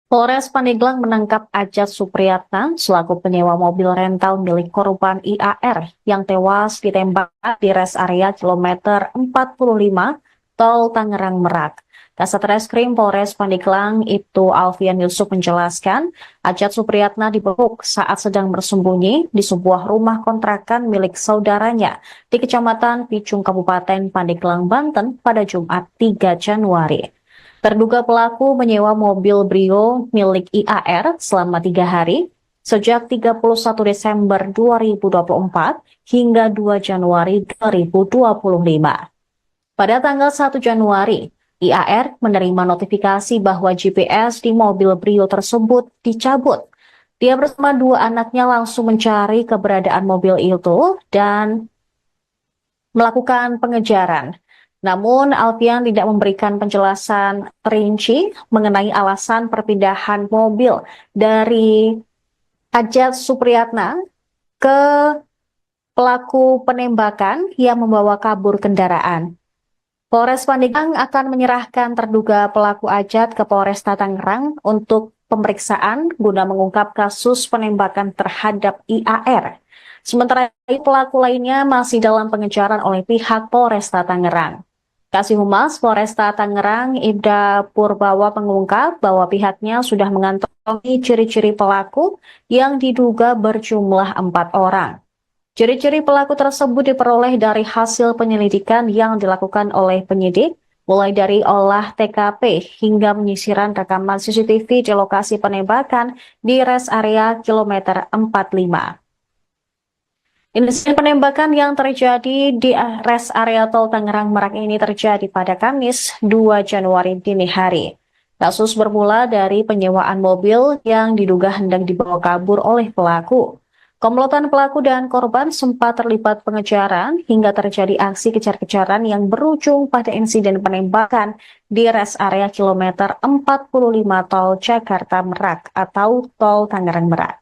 Polres Pandeglang menangkap Ajat Supriyatna selaku penyewa mobil rental milik korban IAR yang tewas ditembak di res area kilometer 45 Tol Tangerang Merak. Kasat Reskrim Polres Pandeglang Ibtu Alfian Yusuf menjelaskan, Ajat Supriyatna dibekuk saat sedang bersembunyi di sebuah rumah kontrakan milik saudaranya di Kecamatan Picung, Kabupaten Pandeglang, Banten pada Jumat 3 Januari. Terduga pelaku menyewa mobil Brio milik IAR selama 3 hari, sejak 31 Desember 2024 hingga 2 Januari 2025. Pada tanggal 1 Januari, IAR menerima notifikasi bahwa GPS di mobil Brio tersebut dicabut. Dia bersama dua anaknya langsung mencari keberadaan mobil itu dan melakukan pengejaran. Namun, Alfian tidak memberikan penjelasan rinci mengenai alasan perpindahan mobil dari Ajat Supriyatna ke pelaku penembakan yang membawa kabur kendaraan. Polres Pandeglang akan menyerahkan terduga pelaku Ajat ke Polresta Tangerang untuk pemeriksaan guna mengungkap kasus penembakan terhadap IAR. Sementara itu, pelaku lainnya masih dalam pengejaran oleh pihak Polresta Tangerang. Kasih Humas Polresta Tangerang Ibda Purbawa mengungkap bahwa pihaknya sudah mengantongi ciri-ciri pelaku yang diduga berjumlah 4 orang. Ciri-ciri pelaku tersebut diperoleh dari hasil penyelidikan yang dilakukan oleh penyidik, mulai dari olah TKP hingga penyisiran rekaman CCTV di lokasi penembakan di res area kilometer 45. Insiden penembakan yang terjadi di res area tol Tangerang Merak ini terjadi pada Kamis 2 Januari dini hari. Kasus bermula dari penyewaan mobil yang diduga hendak dibawa kabur oleh pelaku. Komplotan pelaku dan korban sempat terlibat pengejaran hingga terjadi aksi kejar-kejaran yang berujung pada insiden penembakan di res area kilometer 45 Tol Jakarta Merak atau Tol Tangerang Merak.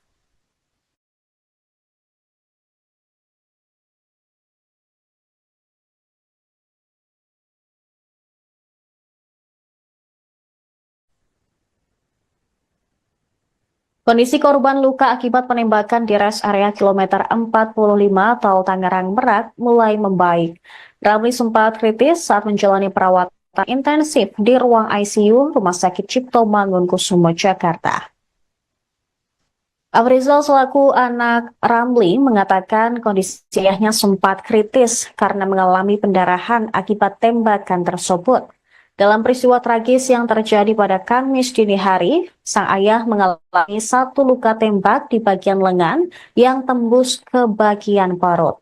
Kondisi korban luka akibat penembakan di res area kilometer 45 Tol Tangerang Merak mulai membaik. Ramli sempat kritis saat menjalani perawatan intensif di ruang ICU Rumah Sakit Cipto Mangunkusumo, Jakarta. Afrizal selaku anak Ramli mengatakan kondisi ayahnya sempat kritis karena mengalami pendarahan akibat tembakan tersebut. Dalam peristiwa tragis yang terjadi pada Kamis dini hari, sang ayah mengalami satu luka tembak di bagian lengan yang tembus ke bagian perut.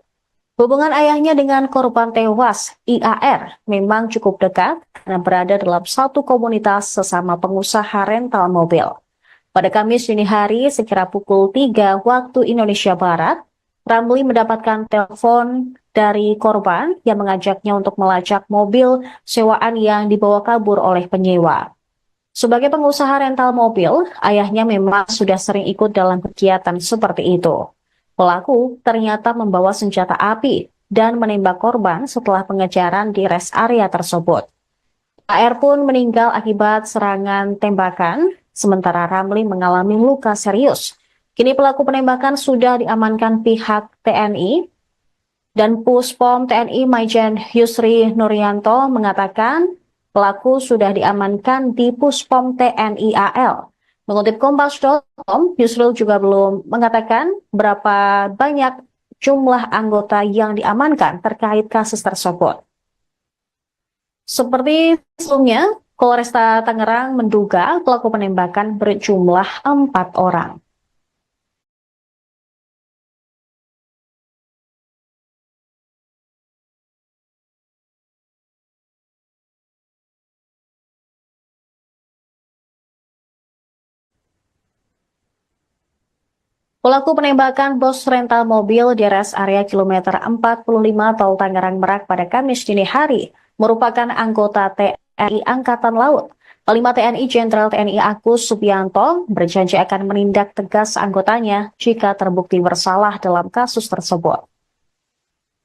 Hubungan ayahnya dengan korban tewas, IAR, memang cukup dekat karena berada dalam satu komunitas sesama pengusaha rental mobil. Pada Kamis dini hari, sekira pukul 3 waktu Indonesia Barat, Ramli mendapatkan telepon dari korban yang mengajaknya untuk melacak mobil sewaan yang dibawa kabur oleh penyewa. Sebagai pengusaha rental mobil, ayahnya memang sudah sering ikut dalam kegiatan seperti itu. Pelaku ternyata membawa senjata api dan menembak korban setelah pengejaran di res area tersebut. AR pun meninggal akibat serangan tembakan, sementara Ramli mengalami luka serius. Kini pelaku penembakan sudah diamankan pihak TNI dan Puspom TNI Maijen Yusri Nuryanto mengatakan pelaku sudah diamankan di Puspom TNI AL. Mengutip Kompas.com, Yusril juga belum mengatakan berapa banyak jumlah anggota yang diamankan terkait kasus tersebut. Seperti sebelumnya, Polresta Tangerang menduga pelaku penembakan berjumlah 4 orang. Pelaku penembakan bos rental mobil di res area kilometer 45 Tol Tangerang Merak pada Kamis dini hari merupakan anggota TNI Angkatan Laut. Panglima TNI Jenderal TNI Agus Subianto berjanji akan menindak tegas anggotanya jika terbukti bersalah dalam kasus tersebut.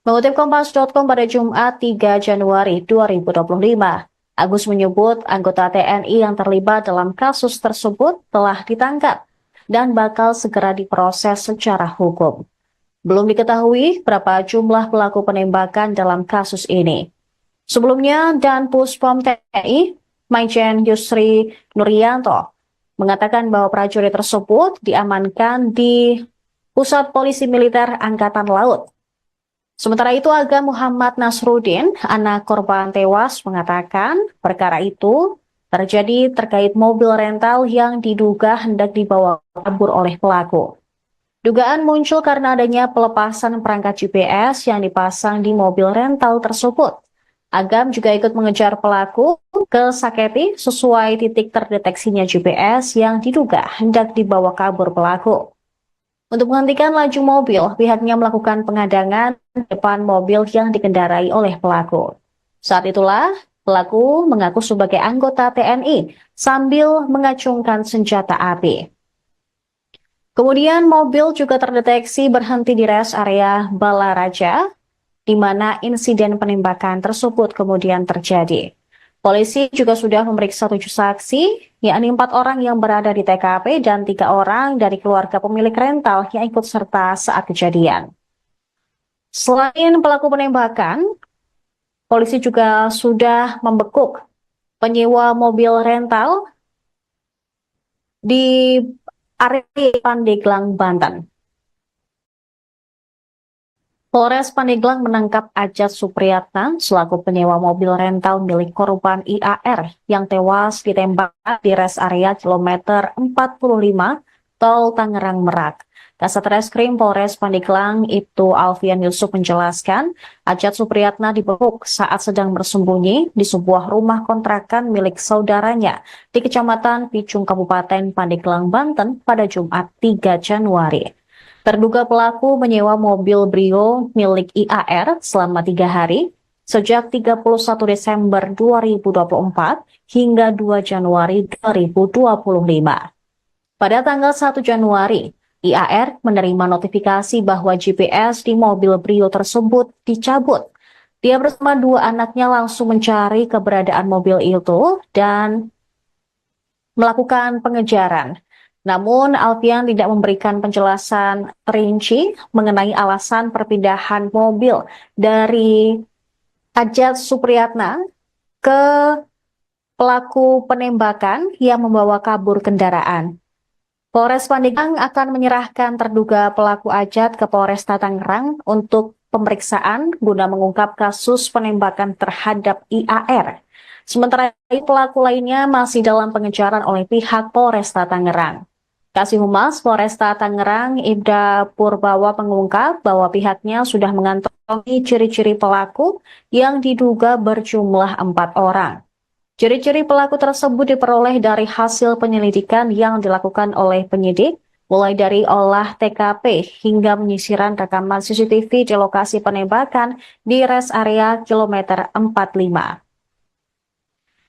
Mengutip Kompas.com pada Jumat 3 Januari 2025, Agus menyebut anggota TNI yang terlibat dalam kasus tersebut telah ditangkap dan bakal segera diproses secara hukum. Belum diketahui berapa jumlah pelaku penembakan dalam kasus ini. Sebelumnya, Dan Puspom TNI, Maijen Yusri Nuryanto, mengatakan bahwa prajurit tersebut diamankan di Pusat Polisi Militer Angkatan Laut. Sementara itu, Aga Muhammad Nasruddin, anak korban tewas, mengatakan perkara itu terjadi terkait mobil rental yang diduga hendak dibawa kabur oleh pelaku. Dugaan muncul karena adanya pelepasan perangkat GPS yang dipasang di mobil rental tersebut. Agam juga ikut mengejar pelaku ke Saketi sesuai titik terdeteksinya GPS yang diduga hendak dibawa kabur pelaku. Untuk menghentikan laju mobil, pihaknya melakukan pengadangan di depan mobil yang dikendarai oleh pelaku. Saat itulah, pelaku mengaku sebagai anggota TNI sambil mengacungkan senjata api. Kemudian mobil juga terdeteksi berhenti di rest area Balaraja, di mana insiden penembakan tersebut kemudian terjadi. Polisi juga sudah memeriksa 7 saksi, yakni 4 orang yang berada di TKP dan 3 orang dari keluarga pemilik rental yang ikut serta saat kejadian. Selain pelaku penembakan, polisi juga sudah membekuk penyewa mobil rental di area Pandeglang, Banten. Polres Pandeglang menangkap Ajat Supriyatna selaku penyewa mobil rental milik korban IAR yang tewas ditembak di res area kilometer 45 Tol Tangerang Merak. Kasat Reskrim Polres Pandeglang Ibtu Alfian Yusuf menjelaskan, Ajat Supriyatna dibekuk saat sedang bersembunyi di sebuah rumah kontrakan milik saudaranya di Kecamatan Picung, Kabupaten Pandeglang, Banten pada Jumat 3 Januari. Terduga pelaku menyewa mobil Brio milik IAR selama 3 hari, sejak 31 Desember 2024 hingga 2 Januari 2025. Pada tanggal 1 Januari, IAR menerima notifikasi bahwa GPS di mobil Brio tersebut dicabut. Dia bersama 2 anaknya langsung mencari keberadaan mobil itu dan melakukan pengejaran. Namun, Alfian tidak memberikan penjelasan rinci mengenai alasan perpindahan mobil dari Ajat Supriyatna ke pelaku penembakan yang membawa kabur kendaraan. Polres Pandeglang akan menyerahkan terduga pelaku Ajat ke Polresta Tangerang untuk pemeriksaan guna mengungkap kasus penembakan terhadap IAR. Sementara itu, pelaku lainnya masih dalam pengejaran oleh pihak Polresta Tangerang. Kasih Humas Polresta Tangerang Ibda Purbawa mengungkap bahwa pihaknya sudah mengantongi ciri-ciri pelaku yang diduga berjumlah 4 orang. Ciri-ciri pelaku tersebut diperoleh dari hasil penyelidikan yang dilakukan oleh penyidik, mulai dari olah TKP hingga penyisiran rekaman CCTV di lokasi penembakan di res area kilometer 45.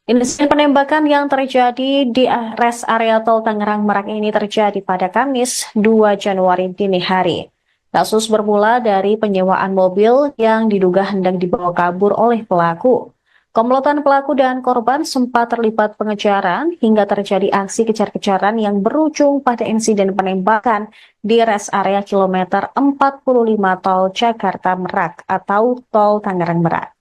Insiden penembakan yang terjadi di res area Tol Tangerang Merak ini terjadi pada Kamis 2 Januari dini hari. Kasus bermula dari penyewaan mobil yang diduga hendak dibawa kabur oleh pelaku. Komplotan pelaku dan korban sempat terlibat pengejaran hingga terjadi aksi kejar-kejaran yang berujung pada insiden penembakan di res area kilometer 45 Tol Jakarta Merak atau Tol Tangerang Merak.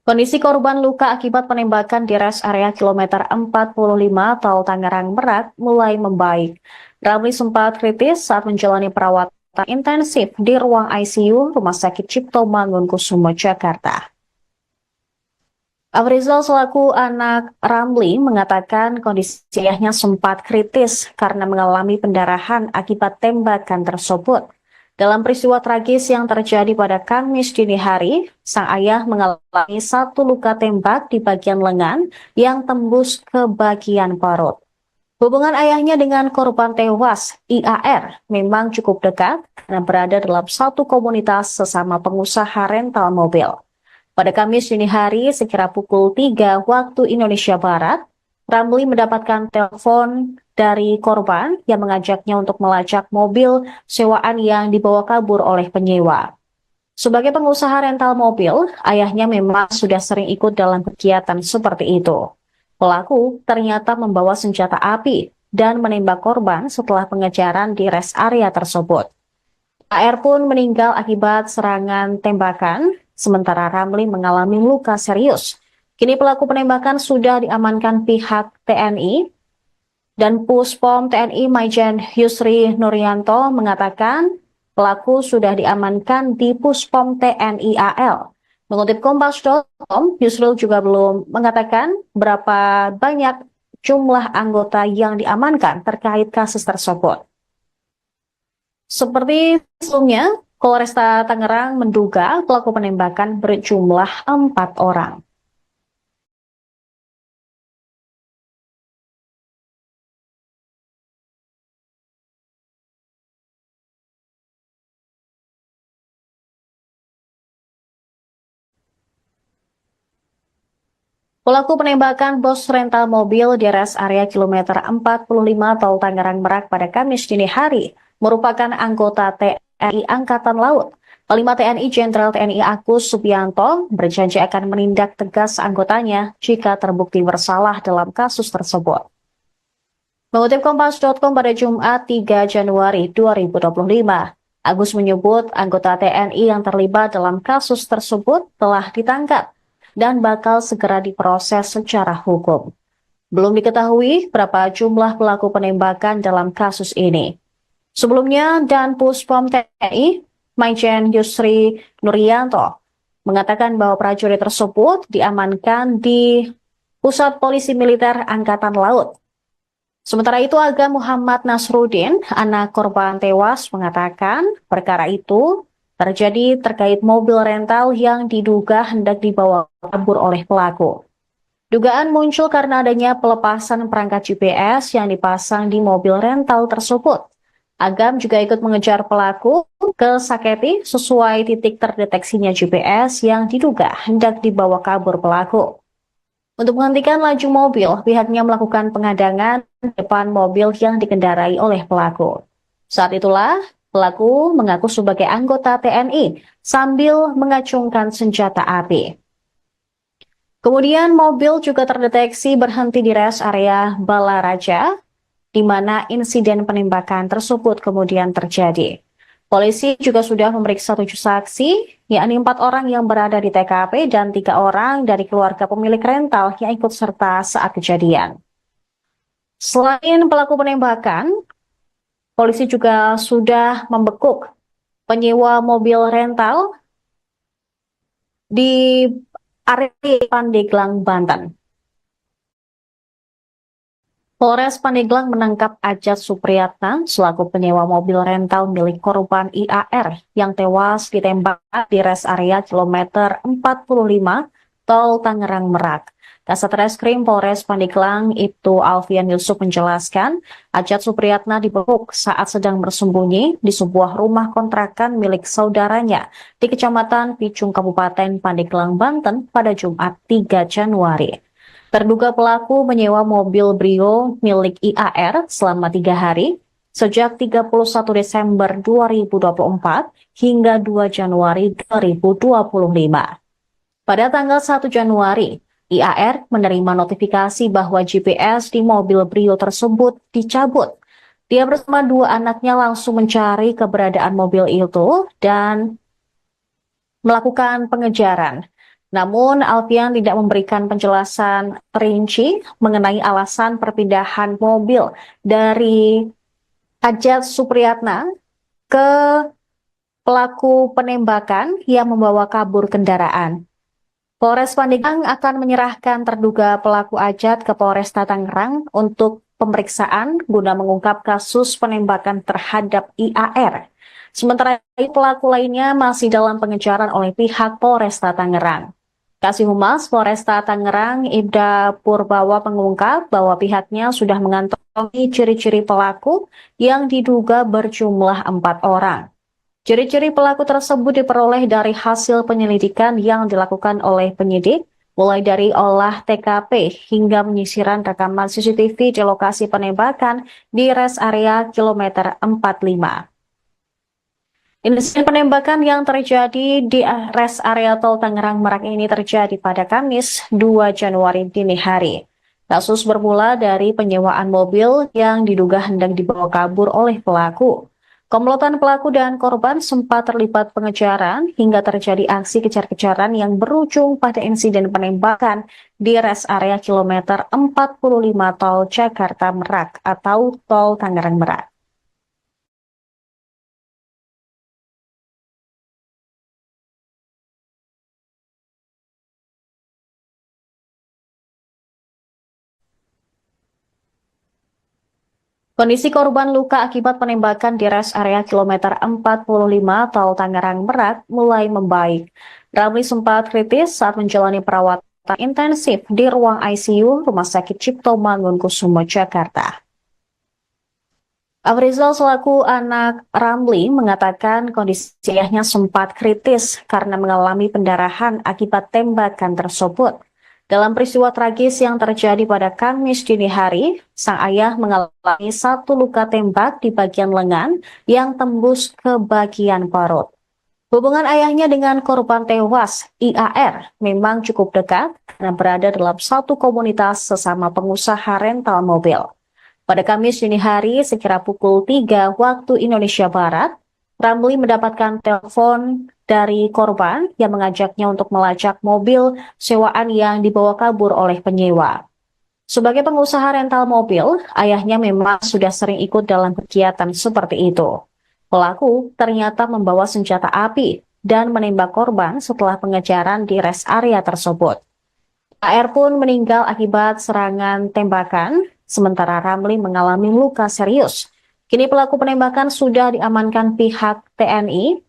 Kondisi korban luka akibat penembakan di res area kilometer 45 Tol Tangerang Merak mulai membaik. Ramli sempat kritis saat menjalani perawatan intensif di ruang ICU Rumah Sakit Cipto Mangunkusumo, Jakarta. Afrizal selaku anak Ramli mengatakan kondisi ayahnya sempat kritis karena mengalami pendarahan akibat tembakan tersebut. Dalam peristiwa tragis yang terjadi pada Kamis dini hari, sang ayah mengalami 1 luka tembak di bagian lengan yang tembus ke bagian perut. Hubungan ayahnya dengan korban tewas, IAR, memang cukup dekat karena berada dalam satu komunitas sesama pengusaha rental mobil. Pada Kamis dini hari, sekira pukul 3 waktu Indonesia Barat, Ramli mendapatkan telepon dari korban yang mengajaknya untuk melacak mobil sewaan yang dibawa kabur oleh penyewa. Sebagai pengusaha rental mobil, ayahnya memang sudah sering ikut dalam kegiatan seperti itu. Pelaku ternyata membawa senjata api dan menembak korban setelah pengejaran di rest area tersebut. AR pun meninggal akibat serangan tembakan, sementara Ramli mengalami luka serius. Kini pelaku penembakan sudah diamankan pihak TNI dan Puspom TNI Maijen Yusri Nuryanto mengatakan pelaku sudah diamankan di Puspom TNI AL. Mengutip Kompas.com, Yusril juga belum mengatakan berapa banyak jumlah anggota yang diamankan terkait kasus tersebut. Seperti sebelumnya, Polresta Tangerang menduga pelaku penembakan berjumlah 4 orang. Pelaku penembakan bos rental mobil di rest area kilometer 45 Tol Tangerang Merak pada Kamis dini hari merupakan anggota TNI Angkatan Laut. Panglima TNI Jenderal TNI Agus Subianto berjanji akan menindak tegas anggotanya jika terbukti bersalah dalam kasus tersebut. Mengutip Kompas.com pada Jumat 3 Januari 2025, Agus menyebut anggota TNI yang terlibat dalam kasus tersebut telah ditangkap dan bakal segera diproses secara hukum. Belum diketahui berapa jumlah pelaku penembakan dalam kasus ini. Sebelumnya, Dan Puspom TNI, Maijen Yusri Nuryanto, mengatakan bahwa prajurit tersebut diamankan di Pusat Polisi Militer Angkatan Laut. Sementara itu, Aga Muhammad Nasruddin, anak korban tewas, mengatakan perkara itu terjadi terkait mobil rental yang diduga hendak dibawa kabur oleh pelaku. Dugaan muncul karena adanya pelepasan perangkat GPS yang dipasang di mobil rental tersebut. Agam juga ikut mengejar pelaku ke Saketi sesuai titik terdeteksinya GPS yang diduga hendak dibawa kabur pelaku. Untuk menghentikan laju mobil, pihaknya melakukan pengadangan di depan mobil yang dikendarai oleh pelaku. Saat itulah, pelaku mengaku sebagai anggota TNI sambil mengacungkan senjata api. Kemudian mobil juga terdeteksi berhenti di rest area Balaraja, di mana insiden penembakan tersebut kemudian terjadi. Polisi juga sudah memeriksa 7 saksi, yakni 4 orang yang berada di TKP dan 3 orang dari keluarga pemilik rental yang ikut serta saat kejadian. Selain pelaku penembakan, polisi juga sudah membekuk penyewa mobil rental di area Pandeglang, Banten. Polres Pandeglang menangkap Ajat Supriyatna selaku penyewa mobil rental milik korban IAR yang tewas ditembak di rest area kilometer 45 Tol Tangerang Merak. Kasat Reskrim Polres Pandeglang Ibtu Alfian Yusuf menjelaskan, Ajat Supriyatna dibekuk saat sedang bersembunyi di sebuah rumah kontrakan milik saudaranya di Kecamatan Picung Kabupaten Pandeglang, Banten pada Jumat 3 Januari. Terduga pelaku menyewa mobil Brio milik IAR selama 3 hari, sejak 31 Desember 2024 hingga 2 Januari 2025. Pada tanggal 1 Januari, IAR menerima notifikasi bahwa GPS di mobil Brio tersebut dicabut. Dia bersama 2 anaknya langsung mencari keberadaan mobil itu dan melakukan pengejaran. Namun, Alfian tidak memberikan penjelasan rinci mengenai alasan perpindahan mobil dari Ajat Supriyatna ke pelaku penembakan yang membawa kabur kendaraan. Polres Pandeglang akan menyerahkan terduga pelaku Ajat ke Polresta Tangerang untuk pemeriksaan guna mengungkap kasus penembakan terhadap IAR. Sementara itu, pelaku lainnya masih dalam pengejaran oleh pihak Polresta Tangerang. Kasih Humas Polresta Tangerang Ibda Purbawa mengungkap bahwa pihaknya sudah mengantongi ciri-ciri pelaku yang diduga berjumlah 4 orang. Ciri-ciri pelaku tersebut diperoleh dari hasil penyelidikan yang dilakukan oleh penyidik mulai dari olah TKP hingga penyisiran rekaman CCTV di lokasi penembakan di res area kilometer 45. Insiden penembakan yang terjadi di res area tol Tangerang Merak ini terjadi pada Kamis 2 Januari dini hari. Kasus bermula dari penyewaan mobil yang diduga hendak dibawa kabur oleh pelaku. Komplotan pelaku dan korban sempat terlibat pengejaran hingga terjadi aksi kejar-kejaran yang berujung pada insiden penembakan di res area kilometer 45 tol Jakarta Merak atau tol Tangerang Merak. Kondisi korban luka akibat penembakan di res area kilometer 45 tol Tangerang Merak mulai membaik. Ramli sempat kritis saat menjalani perawatan intensif di ruang ICU Rumah Sakit Cipto Mangunkusumo, Jakarta. Afrizal selaku anak Ramli mengatakan kondisi ayahnya sempat kritis karena mengalami pendarahan akibat tembakan tersebut. Dalam peristiwa tragis yang terjadi pada Kamis dini hari, sang ayah mengalami satu luka tembak di bagian lengan yang tembus ke bagian perut. Hubungan ayahnya dengan korban tewas, IAR, memang cukup dekat karena berada dalam satu komunitas sesama pengusaha rental mobil. Pada Kamis dini hari, sekira pukul 3 waktu Indonesia Barat, Ramli mendapatkan telepon dari korban yang mengajaknya untuk melacak mobil sewaan yang dibawa kabur oleh penyewa. Sebagai pengusaha rental mobil, ayahnya memang sudah sering ikut dalam kegiatan seperti itu. Pelaku ternyata membawa senjata api dan menembak korban setelah pengejaran di res area tersebut. AR pun meninggal akibat serangan tembakan, sementara Ramli mengalami luka serius. Kini pelaku penembakan sudah diamankan pihak TNI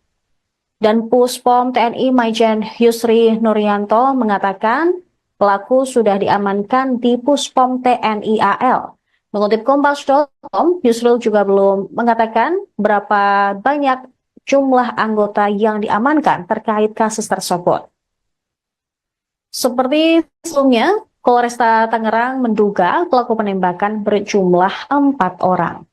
dan Puspom TNI Maijen Yusri Nuryanto mengatakan pelaku sudah diamankan di Puspom TNI AL. Mengutip Kompas.com, Yusril juga belum mengatakan berapa banyak jumlah anggota yang diamankan terkait kasus tersebut. Seperti sebelumnya, Polresta Tangerang menduga pelaku penembakan berjumlah 4 orang.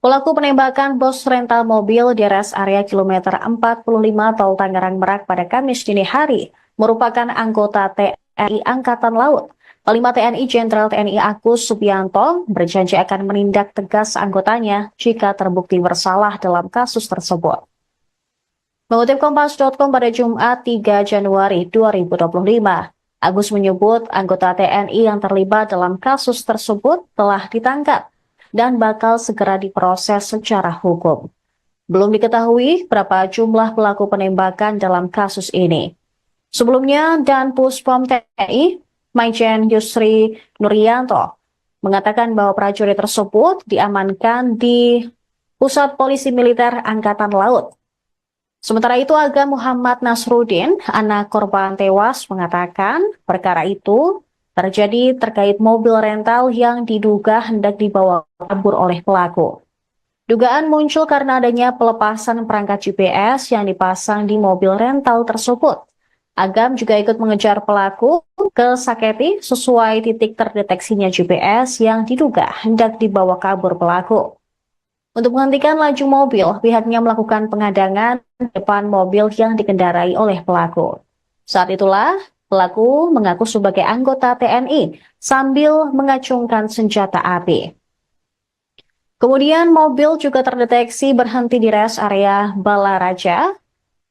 Pelaku penembakan bos rental mobil di res area kilometer 45 tol Tangerang Merak pada Kamis dini hari merupakan anggota TNI Angkatan Laut. Panglima TNI Jenderal TNI Agus Subianto berjanji akan menindak tegas anggotanya jika terbukti bersalah dalam kasus tersebut. Mengutip Kompas.com pada Jumat 3 Januari 2025, Agus menyebut anggota TNI yang terlibat dalam kasus tersebut telah ditangkap dan bakal segera diproses secara hukum. Belum diketahui berapa jumlah pelaku penembakan dalam kasus ini. Sebelumnya, Dan Puspom TNI, Maijen Yusri Nuryanto, mengatakan bahwa prajurit tersebut diamankan di Pusat Polisi Militer Angkatan Laut. Sementara itu, Aga Muhammad Nasruddin, anak korban tewas, mengatakan perkara itu terjadi terkait mobil rental yang diduga hendak dibawa kabur oleh pelaku. Dugaan muncul karena adanya pelepasan perangkat GPS yang dipasang di mobil rental tersebut. Agam juga ikut mengejar pelaku ke Saketi sesuai titik terdeteksinya GPS yang diduga hendak dibawa kabur pelaku. Untuk menghentikan laju mobil, pihaknya melakukan pengadangan depan mobil yang dikendarai oleh pelaku. Saat itulah, pelaku mengaku sebagai anggota TNI sambil mengacungkan senjata api. Kemudian mobil juga terdeteksi berhenti di res area Balaraja,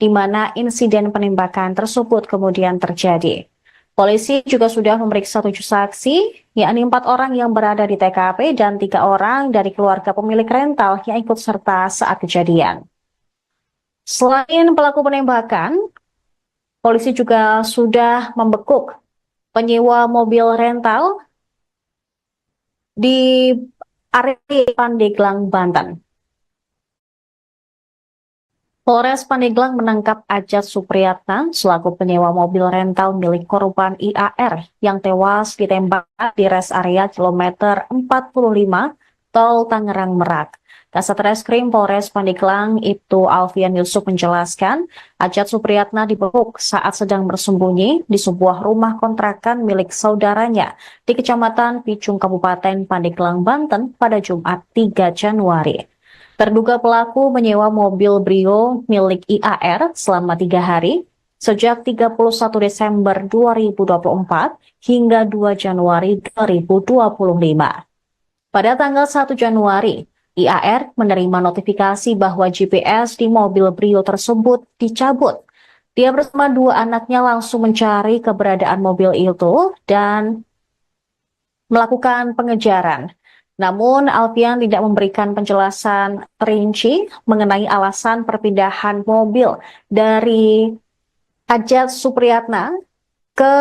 di mana insiden penembakan tersebut kemudian terjadi. Polisi juga sudah memeriksa 7 saksi, yakni 4 orang yang berada di TKP dan 3 orang dari keluarga pemilik rental yang ikut serta saat kejadian. Selain pelaku penembakan, polisi juga sudah membekuk penyewa mobil rental di area Pandeglang, Banten. Polres Pandeglang menangkap Ajat Supriyatna selaku penyewa mobil rental milik korban IAR yang tewas ditembak di res area kilometer 45 Tol Tangerang Merak. Kasat Reskrim Polres Pandeglang Ibtu Alfian Yusuf menjelaskan, Ajat Supriyatna dibekuk saat sedang bersembunyi di sebuah rumah kontrakan milik saudaranya di Kecamatan Picung, Kabupaten Pandeglang, Banten pada Jumat 3 Januari. Terduga pelaku menyewa mobil Brio milik IAR selama 3 hari, sejak 31 Desember 2024 hingga 2 Januari 2025. Pada tanggal 1 Januari, IAR menerima notifikasi bahwa GPS di mobil Brio tersebut dicabut. Dia bersama dua anaknya langsung mencari keberadaan mobil itu dan melakukan pengejaran. Namun, Alfian tidak memberikan penjelasan rinci mengenai alasan perpindahan mobil dari Ajat Supriyatna ke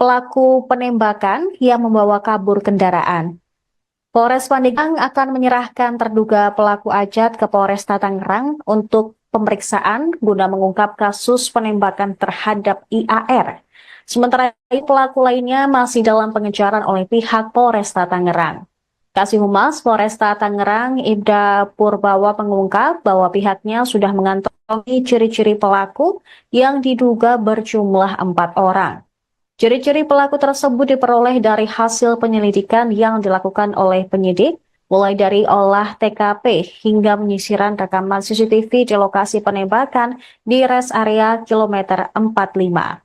pelaku penembakan yang membawa kabur kendaraan. Polres Pandeglang akan menyerahkan terduga pelaku Ajat ke Polresta Tangerang untuk pemeriksaan guna mengungkap kasus penembakan terhadap IAR. Sementara itu, pelaku lainnya masih dalam pengejaran oleh pihak Polresta Tangerang. Kasih Humas Polresta Tangerang Ibda Purbawa mengungkap bahwa pihaknya sudah mengantongi ciri-ciri pelaku yang diduga berjumlah 4 orang. Ciri-ciri pelaku tersebut diperoleh dari hasil penyelidikan yang dilakukan oleh penyidik, mulai dari olah TKP hingga penyisiran rekaman CCTV di lokasi penembakan di res area kilometer 45.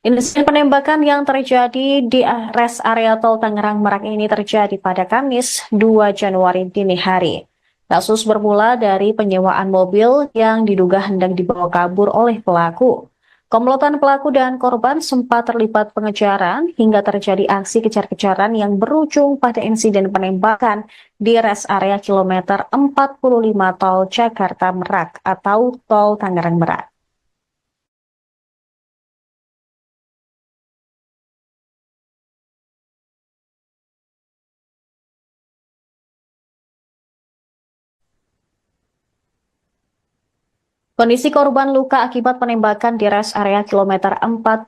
Insiden penembakan yang terjadi di res area Tol Tangerang Merak ini terjadi pada Kamis 2 Januari dini hari. Kasus bermula dari penyewaan mobil yang diduga hendak dibawa kabur oleh pelaku. Komplotan pelaku dan korban sempat terlibat pengejaran hingga terjadi aksi kejar-kejaran yang berujung pada insiden penembakan di res area kilometer 45 Tol Jakarta Merak atau Tol Tangerang Merak. Kondisi korban luka akibat penembakan di res area kilometer 45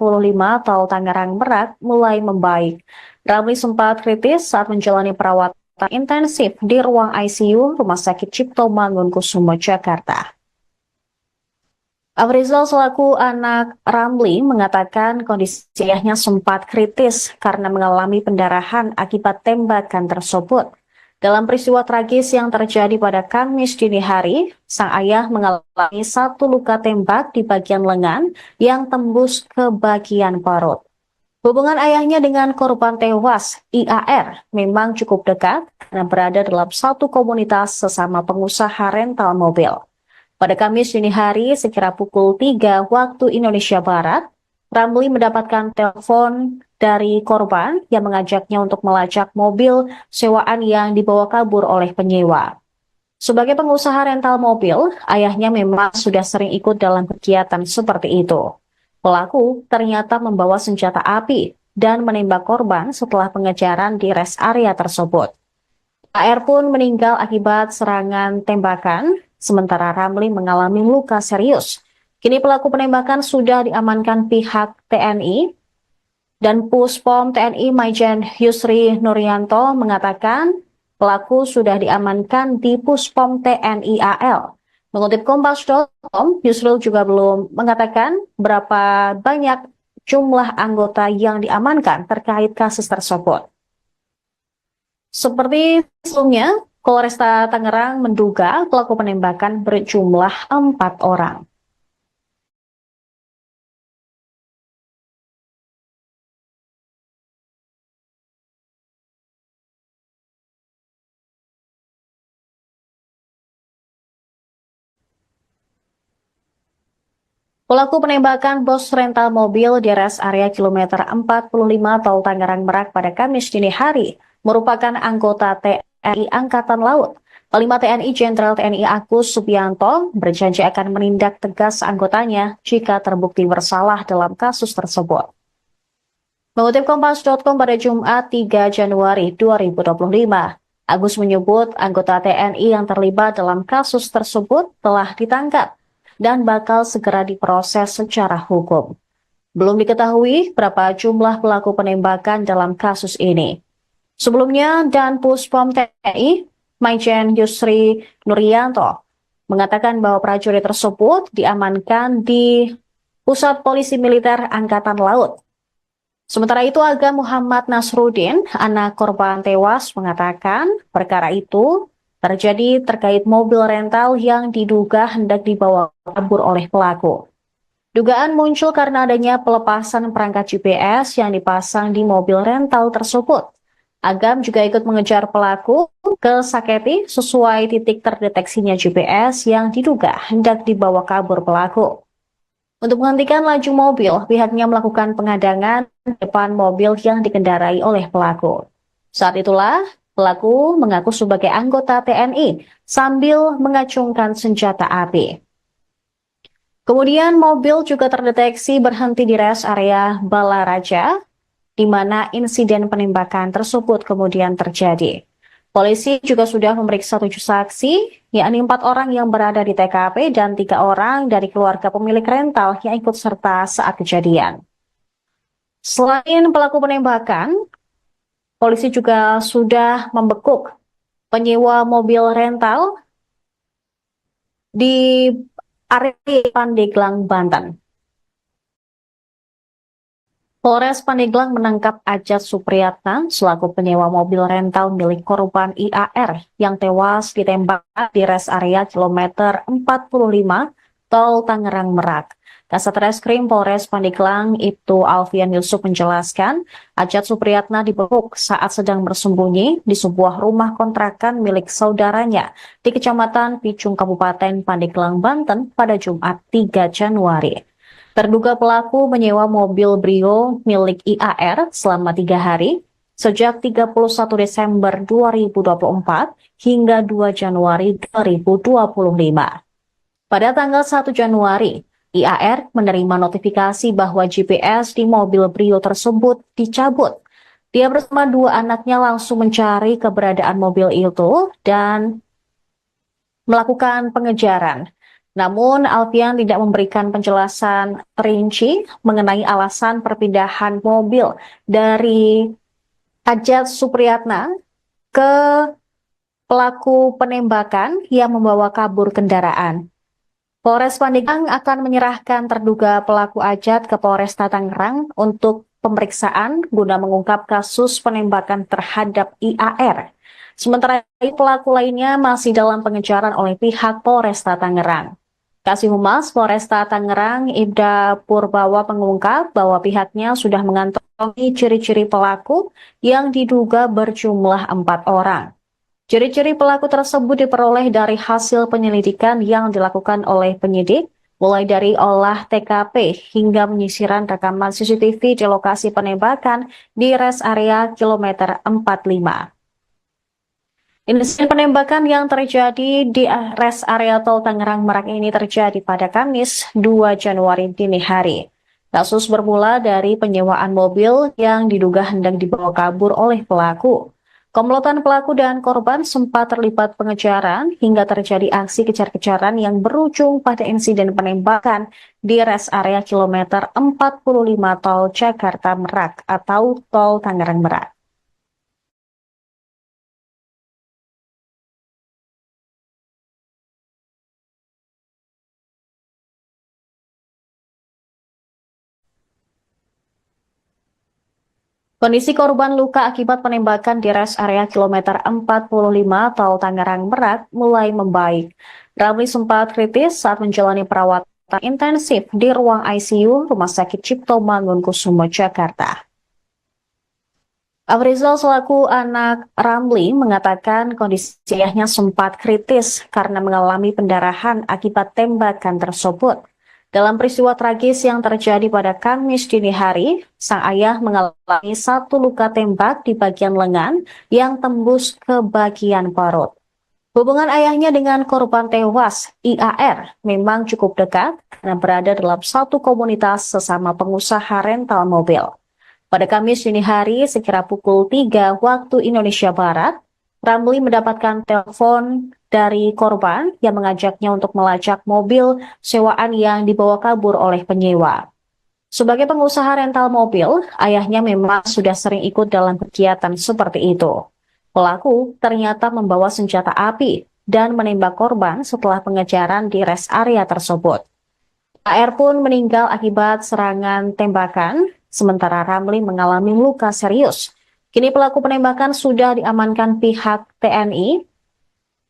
Tol Tangerang Merak mulai membaik. Ramli sempat kritis saat menjalani perawatan intensif di ruang ICU Rumah Sakit Cipto Mangunkusumo, Jakarta. Afrizal selaku anak Ramli mengatakan kondisi ayahnya sempat kritis karena mengalami pendarahan akibat tembakan tersebut. Dalam peristiwa tragis yang terjadi pada Kamis dini hari, sang ayah mengalami satu luka tembak di bagian lengan yang tembus ke bagian perut. Hubungan ayahnya dengan korban tewas, IAR, memang cukup dekat karena berada dalam satu komunitas sesama pengusaha rental mobil. Pada Kamis dini hari, sekira pukul 3 waktu Indonesia Barat, Ramli mendapatkan telepon dari korban yang mengajaknya untuk melacak mobil sewaan yang dibawa kabur oleh penyewa. Sebagai pengusaha rental mobil, ayahnya memang sudah sering ikut dalam kegiatan seperti itu. Pelaku ternyata membawa senjata api dan menembak korban setelah pengejaran di res area tersebut. AR pun meninggal akibat serangan tembakan, sementara Ramli mengalami luka serius. Kini pelaku penembakan sudah diamankan pihak TNI dan Puspom TNI Maijen Yusri Nuryanto mengatakan pelaku sudah diamankan di Puspom TNI AL. Mengutip Kompas.com, Yusril juga belum mengatakan berapa banyak jumlah anggota yang diamankan terkait kasus tersebut. Seperti sebelumnya, Polresta Tangerang menduga pelaku penembakan berjumlah 4 orang. Pelaku penembakan bos rental mobil di res area kilometer 45 Tol Tangerang Merak pada Kamis dini hari merupakan anggota TNI Angkatan Laut. Panglima TNI Jenderal TNI Agus Subianto berjanji akan menindak tegas anggotanya jika terbukti bersalah dalam kasus tersebut. Mengutip Kompas.com pada Jumat 3 Januari 2025, Agus menyebut anggota TNI yang terlibat dalam kasus tersebut telah ditangkap dan bakal segera diproses secara hukum. Belum diketahui berapa jumlah pelaku penembakan dalam kasus ini. Sebelumnya, Dan Puspom TNI, Maijen Yusri Nuryanto, mengatakan bahwa prajurit tersebut diamankan di Pusat Polisi Militer Angkatan Laut. Sementara itu, Aga Muhammad Nasruddin, anak korban tewas, mengatakan perkara itu terjadi terkait mobil rental yang diduga hendak dibawa kabur oleh pelaku. Dugaan muncul karena adanya pelepasan perangkat GPS yang dipasang di mobil rental tersebut. Agam juga ikut mengejar pelaku ke Saketi sesuai titik terdeteksinya GPS yang diduga hendak dibawa kabur pelaku. Untuk menghentikan laju mobil, pihaknya melakukan pengadangan depan mobil yang dikendarai oleh pelaku. Saat itulah, pelaku mengaku sebagai anggota TNI sambil mengacungkan senjata api. Kemudian mobil juga terdeteksi berhenti di rest area Balaraja, di mana insiden penembakan tersebut kemudian terjadi. Polisi juga sudah memeriksa 7 saksi, yakni 4 orang yang berada di TKP dan 3 orang dari keluarga pemilik rental yang ikut serta saat kejadian. Selain pelaku penembakan, polisi juga sudah membekuk penyewa mobil rental di area Pandeglang, Banten. Polres Pandeglang menangkap Ajat Supriyatna selaku penyewa mobil rental milik korban IAR yang tewas ditembak di res area kilometer 45 Tol Tangerang Merak. Kasat Reskrim Polres Pandeglang Ibtu Alfian Yusuf menjelaskan, Ajat Supriyatna dibekuk saat sedang bersembunyi di sebuah rumah kontrakan milik saudaranya di Kecamatan Picung, Kabupaten Pandeglang, Banten pada Jumat 3 Januari. Terduga pelaku menyewa mobil Brio milik IAR selama 3 hari, sejak 31 Desember 2024 hingga 2 Januari 2025. Pada tanggal 1 Januari, IAR menerima notifikasi bahwa GPS di mobil Brio tersebut dicabut. Dia bersama 2 anaknya langsung mencari keberadaan mobil itu dan melakukan pengejaran. Namun, Alfian tidak memberikan penjelasan rinci mengenai alasan perpindahan mobil dari Ajat Supriyatna ke pelaku penembakan yang membawa kabur kendaraan. Polres Pandeglang akan menyerahkan terduga pelaku Ajat ke Polresta Tangerang untuk pemeriksaan guna mengungkap kasus penembakan terhadap IAR. Sementara itu, pelaku lainnya masih dalam pengejaran oleh pihak Polresta Tangerang. Kasih Humas Polresta Tangerang, Ibda Purbawa, mengungkap bahwa pihaknya sudah mengantongi ciri-ciri pelaku yang diduga berjumlah 4 orang. Ciri-ciri pelaku tersebut diperoleh dari hasil penyelidikan yang dilakukan oleh penyidik, mulai dari olah TKP hingga penyisiran rekaman CCTV di lokasi penembakan di res area kilometer 45. Insiden penembakan yang terjadi di res area Tol Tangerang Merak ini terjadi pada Kamis 2 Januari dini hari. Kasus bermula dari penyewaan mobil yang diduga hendak dibawa kabur oleh pelaku. Komplotan pelaku dan korban sempat terlibat pengejaran hingga terjadi aksi kejar-kejaran yang berujung pada insiden penembakan di res area kilometer 45 Tol Jakarta Merak atau Tol Tangerang Merak. Kondisi korban luka akibat penembakan di res area kilometer 45 Tol Tangerang Merak mulai membaik. Ramli sempat kritis saat menjalani perawatan intensif di ruang ICU Rumah Sakit Cipto Mangunkusumo, Jakarta. Afrizal selaku anak Ramli mengatakan kondisi ayahnya sempat kritis karena mengalami pendarahan akibat tembakan tersebut. Dalam peristiwa tragis yang terjadi pada Kamis dini hari, sang ayah mengalami 1 luka tembak di bagian lengan yang tembus ke bagian perut. Hubungan ayahnya dengan korban tewas, IAR, memang cukup dekat karena berada dalam satu komunitas sesama pengusaha rental mobil. Pada Kamis dini hari, sekira pukul 3 waktu Indonesia Barat, Ramli mendapatkan telepon dari korban yang mengajaknya untuk melacak mobil sewaan yang dibawa kabur oleh penyewa. Sebagai pengusaha rental mobil, ayahnya memang sudah sering ikut dalam kegiatan seperti itu. Pelaku ternyata membawa senjata api dan menembak korban setelah pengejaran di rest area tersebut. AR pun meninggal akibat serangan tembakan, sementara Ramli mengalami luka serius. Kini pelaku penembakan sudah diamankan pihak TNI,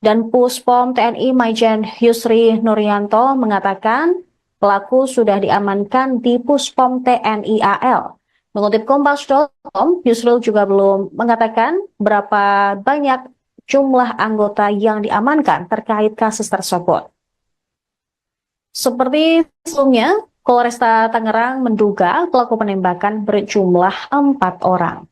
dan Puspom TNI Maijen Yusri Nuryanto mengatakan pelaku sudah diamankan di Puspom TNI AL. Mengutip Kompas.com, Yusril juga belum mengatakan berapa banyak jumlah anggota yang diamankan terkait kasus tersebut. Seperti sebelumnya, Polresta Tangerang menduga pelaku penembakan berjumlah 4 orang.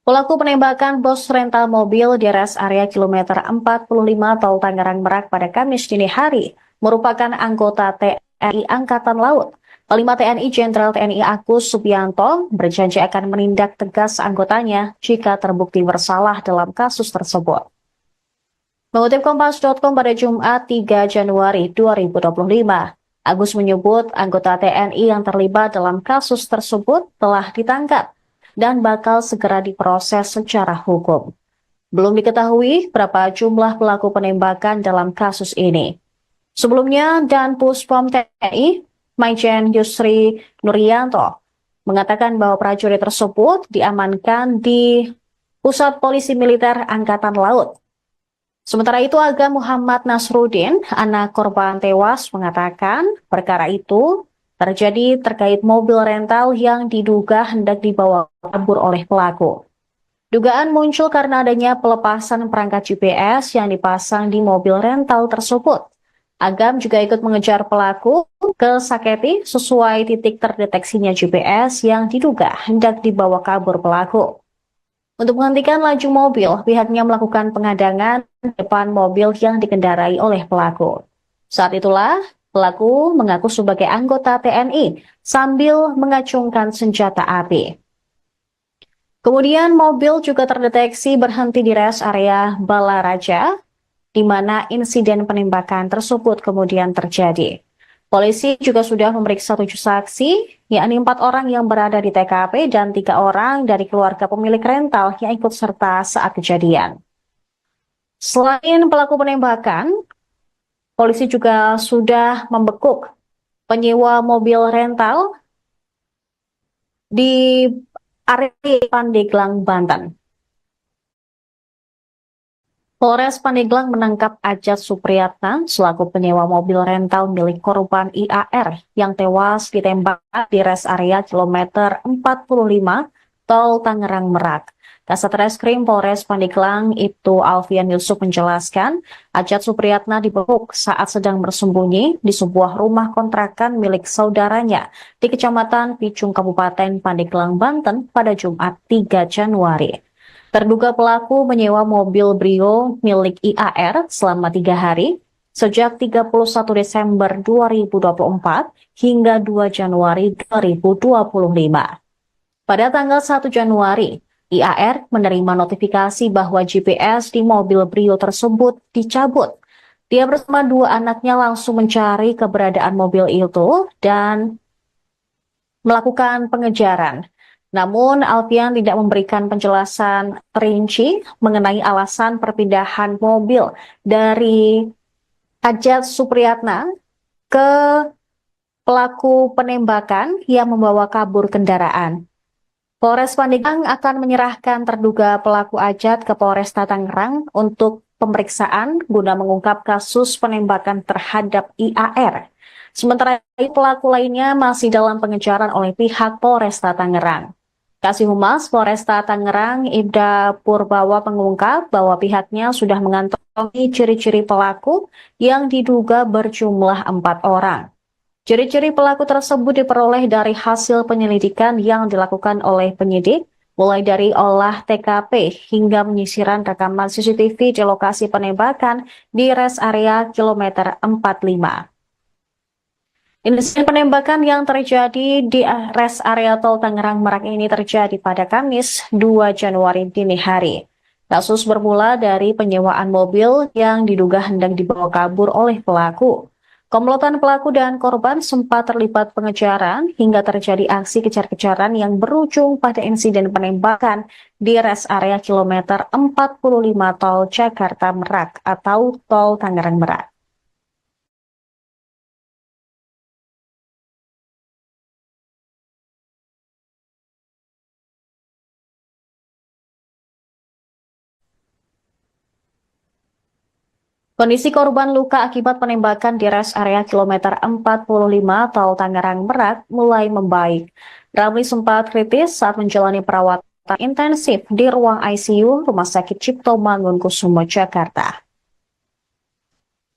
Pelaku penembakan bos rental mobil di rest area kilometer 45 Tol Tangerang Merak pada Kamis dini hari merupakan anggota TNI Angkatan Laut. Panglima TNI Jenderal TNI Agus Subianto berjanji akan menindak tegas anggotanya jika terbukti bersalah dalam kasus tersebut. Mengutip Kompas.com pada Jumat 3 Januari 2025, Agus menyebut anggota TNI yang terlibat dalam kasus tersebut telah ditangkap dan bakal segera diproses secara hukum. Belum diketahui berapa jumlah pelaku penembakan dalam kasus ini. Sebelumnya, Dan Puspom TNI, Maijen Yusri Nuryanto, mengatakan bahwa prajurit tersebut diamankan di Pusat Polisi Militer Angkatan Laut. Sementara itu, Aga Muhammad Nasruddin, anak korban tewas, mengatakan perkara itu terjadi terkait mobil rental yang diduga hendak dibawa kabur oleh pelaku. Dugaan muncul karena adanya pelepasan perangkat GPS yang dipasang di mobil rental tersebut. Agam juga ikut mengejar pelaku ke Saketi sesuai titik terdeteksinya GPS yang diduga hendak dibawa kabur pelaku. Untuk menghentikan laju mobil, pihaknya melakukan pengadangan depan mobil yang dikendarai oleh pelaku. Saat itulah pelaku mengaku sebagai anggota TNI sambil mengacungkan senjata api. Kemudian mobil juga terdeteksi berhenti di rest area Balaraja, di mana insiden penembakan tersebut kemudian terjadi. Polisi juga sudah memeriksa 7 saksi, yakni 4 orang yang berada di TKP dan 3 orang dari keluarga pemilik rental yang ikut serta saat kejadian. Selain pelaku penembakan, polisi juga sudah membekuk penyewa mobil rental di area Pandeglang, Banten. Polres Pandeglang menangkap Ajat Supriyatna selaku penyewa mobil rental milik korban IAR yang tewas ditembak di rest area kilometer 45 Tol Tangerang Merak. Kasat Reskrim Polres Pandeglang Ibtu Alfian Yusuf menjelaskan, Ajat Supriyatna dibekuk saat sedang bersembunyi di sebuah rumah kontrakan milik saudaranya di Kecamatan Picung, Kabupaten Pandeglang, Banten pada Jumat 3 Januari. Terduga pelaku menyewa mobil Brio milik IAR selama 3 hari, sejak 31 Desember 2024 hingga 2 Januari 2025. Pada tanggal 1 Januari, IAR menerima notifikasi bahwa GPS di mobil Brio tersebut dicabut. Dia bersama 2 anaknya langsung mencari keberadaan mobil itu dan melakukan pengejaran. Namun, Alfian tidak memberikan penjelasan rinci mengenai alasan perpindahan mobil dari Ajat Supriyatna ke pelaku penembakan yang membawa kabur kendaraan. Polres Pandeglang akan menyerahkan terduga pelaku Ajat ke Polresta Tangerang untuk pemeriksaan guna mengungkap kasus penembakan terhadap IAR. Sementara itu, pelaku lainnya masih dalam pengejaran oleh pihak Polresta Tangerang. Kasih Humas Polresta Tangerang Ibda Purbawa mengungkap bahwa pihaknya sudah mengantongi ciri-ciri pelaku yang diduga berjumlah 4 orang. Ciri-ciri pelaku tersebut diperoleh dari hasil penyelidikan yang dilakukan oleh penyidik mulai dari olah TKP hingga penyisiran rekaman CCTV di lokasi penembakan di rest area kilometer 45. Insiden penembakan yang terjadi di rest area tol Tangerang Merak ini terjadi pada Kamis 2 Januari dini hari. Kasus bermula dari penyewaan mobil yang diduga hendak dibawa kabur oleh pelaku. Komplotan pelaku dan korban sempat terlibat pengejaran hingga terjadi aksi kejar-kejaran yang berujung pada insiden penembakan di rest area kilometer 45 tol Jakarta Merak atau tol Tangerang Merak. Kondisi korban luka akibat penembakan di rest area kilometer 45 tol Tangerang Merak mulai membaik. Ramli sempat kritis saat menjalani perawatan intensif di ruang ICU Rumah Sakit Cipto Mangunkusumo, Jakarta.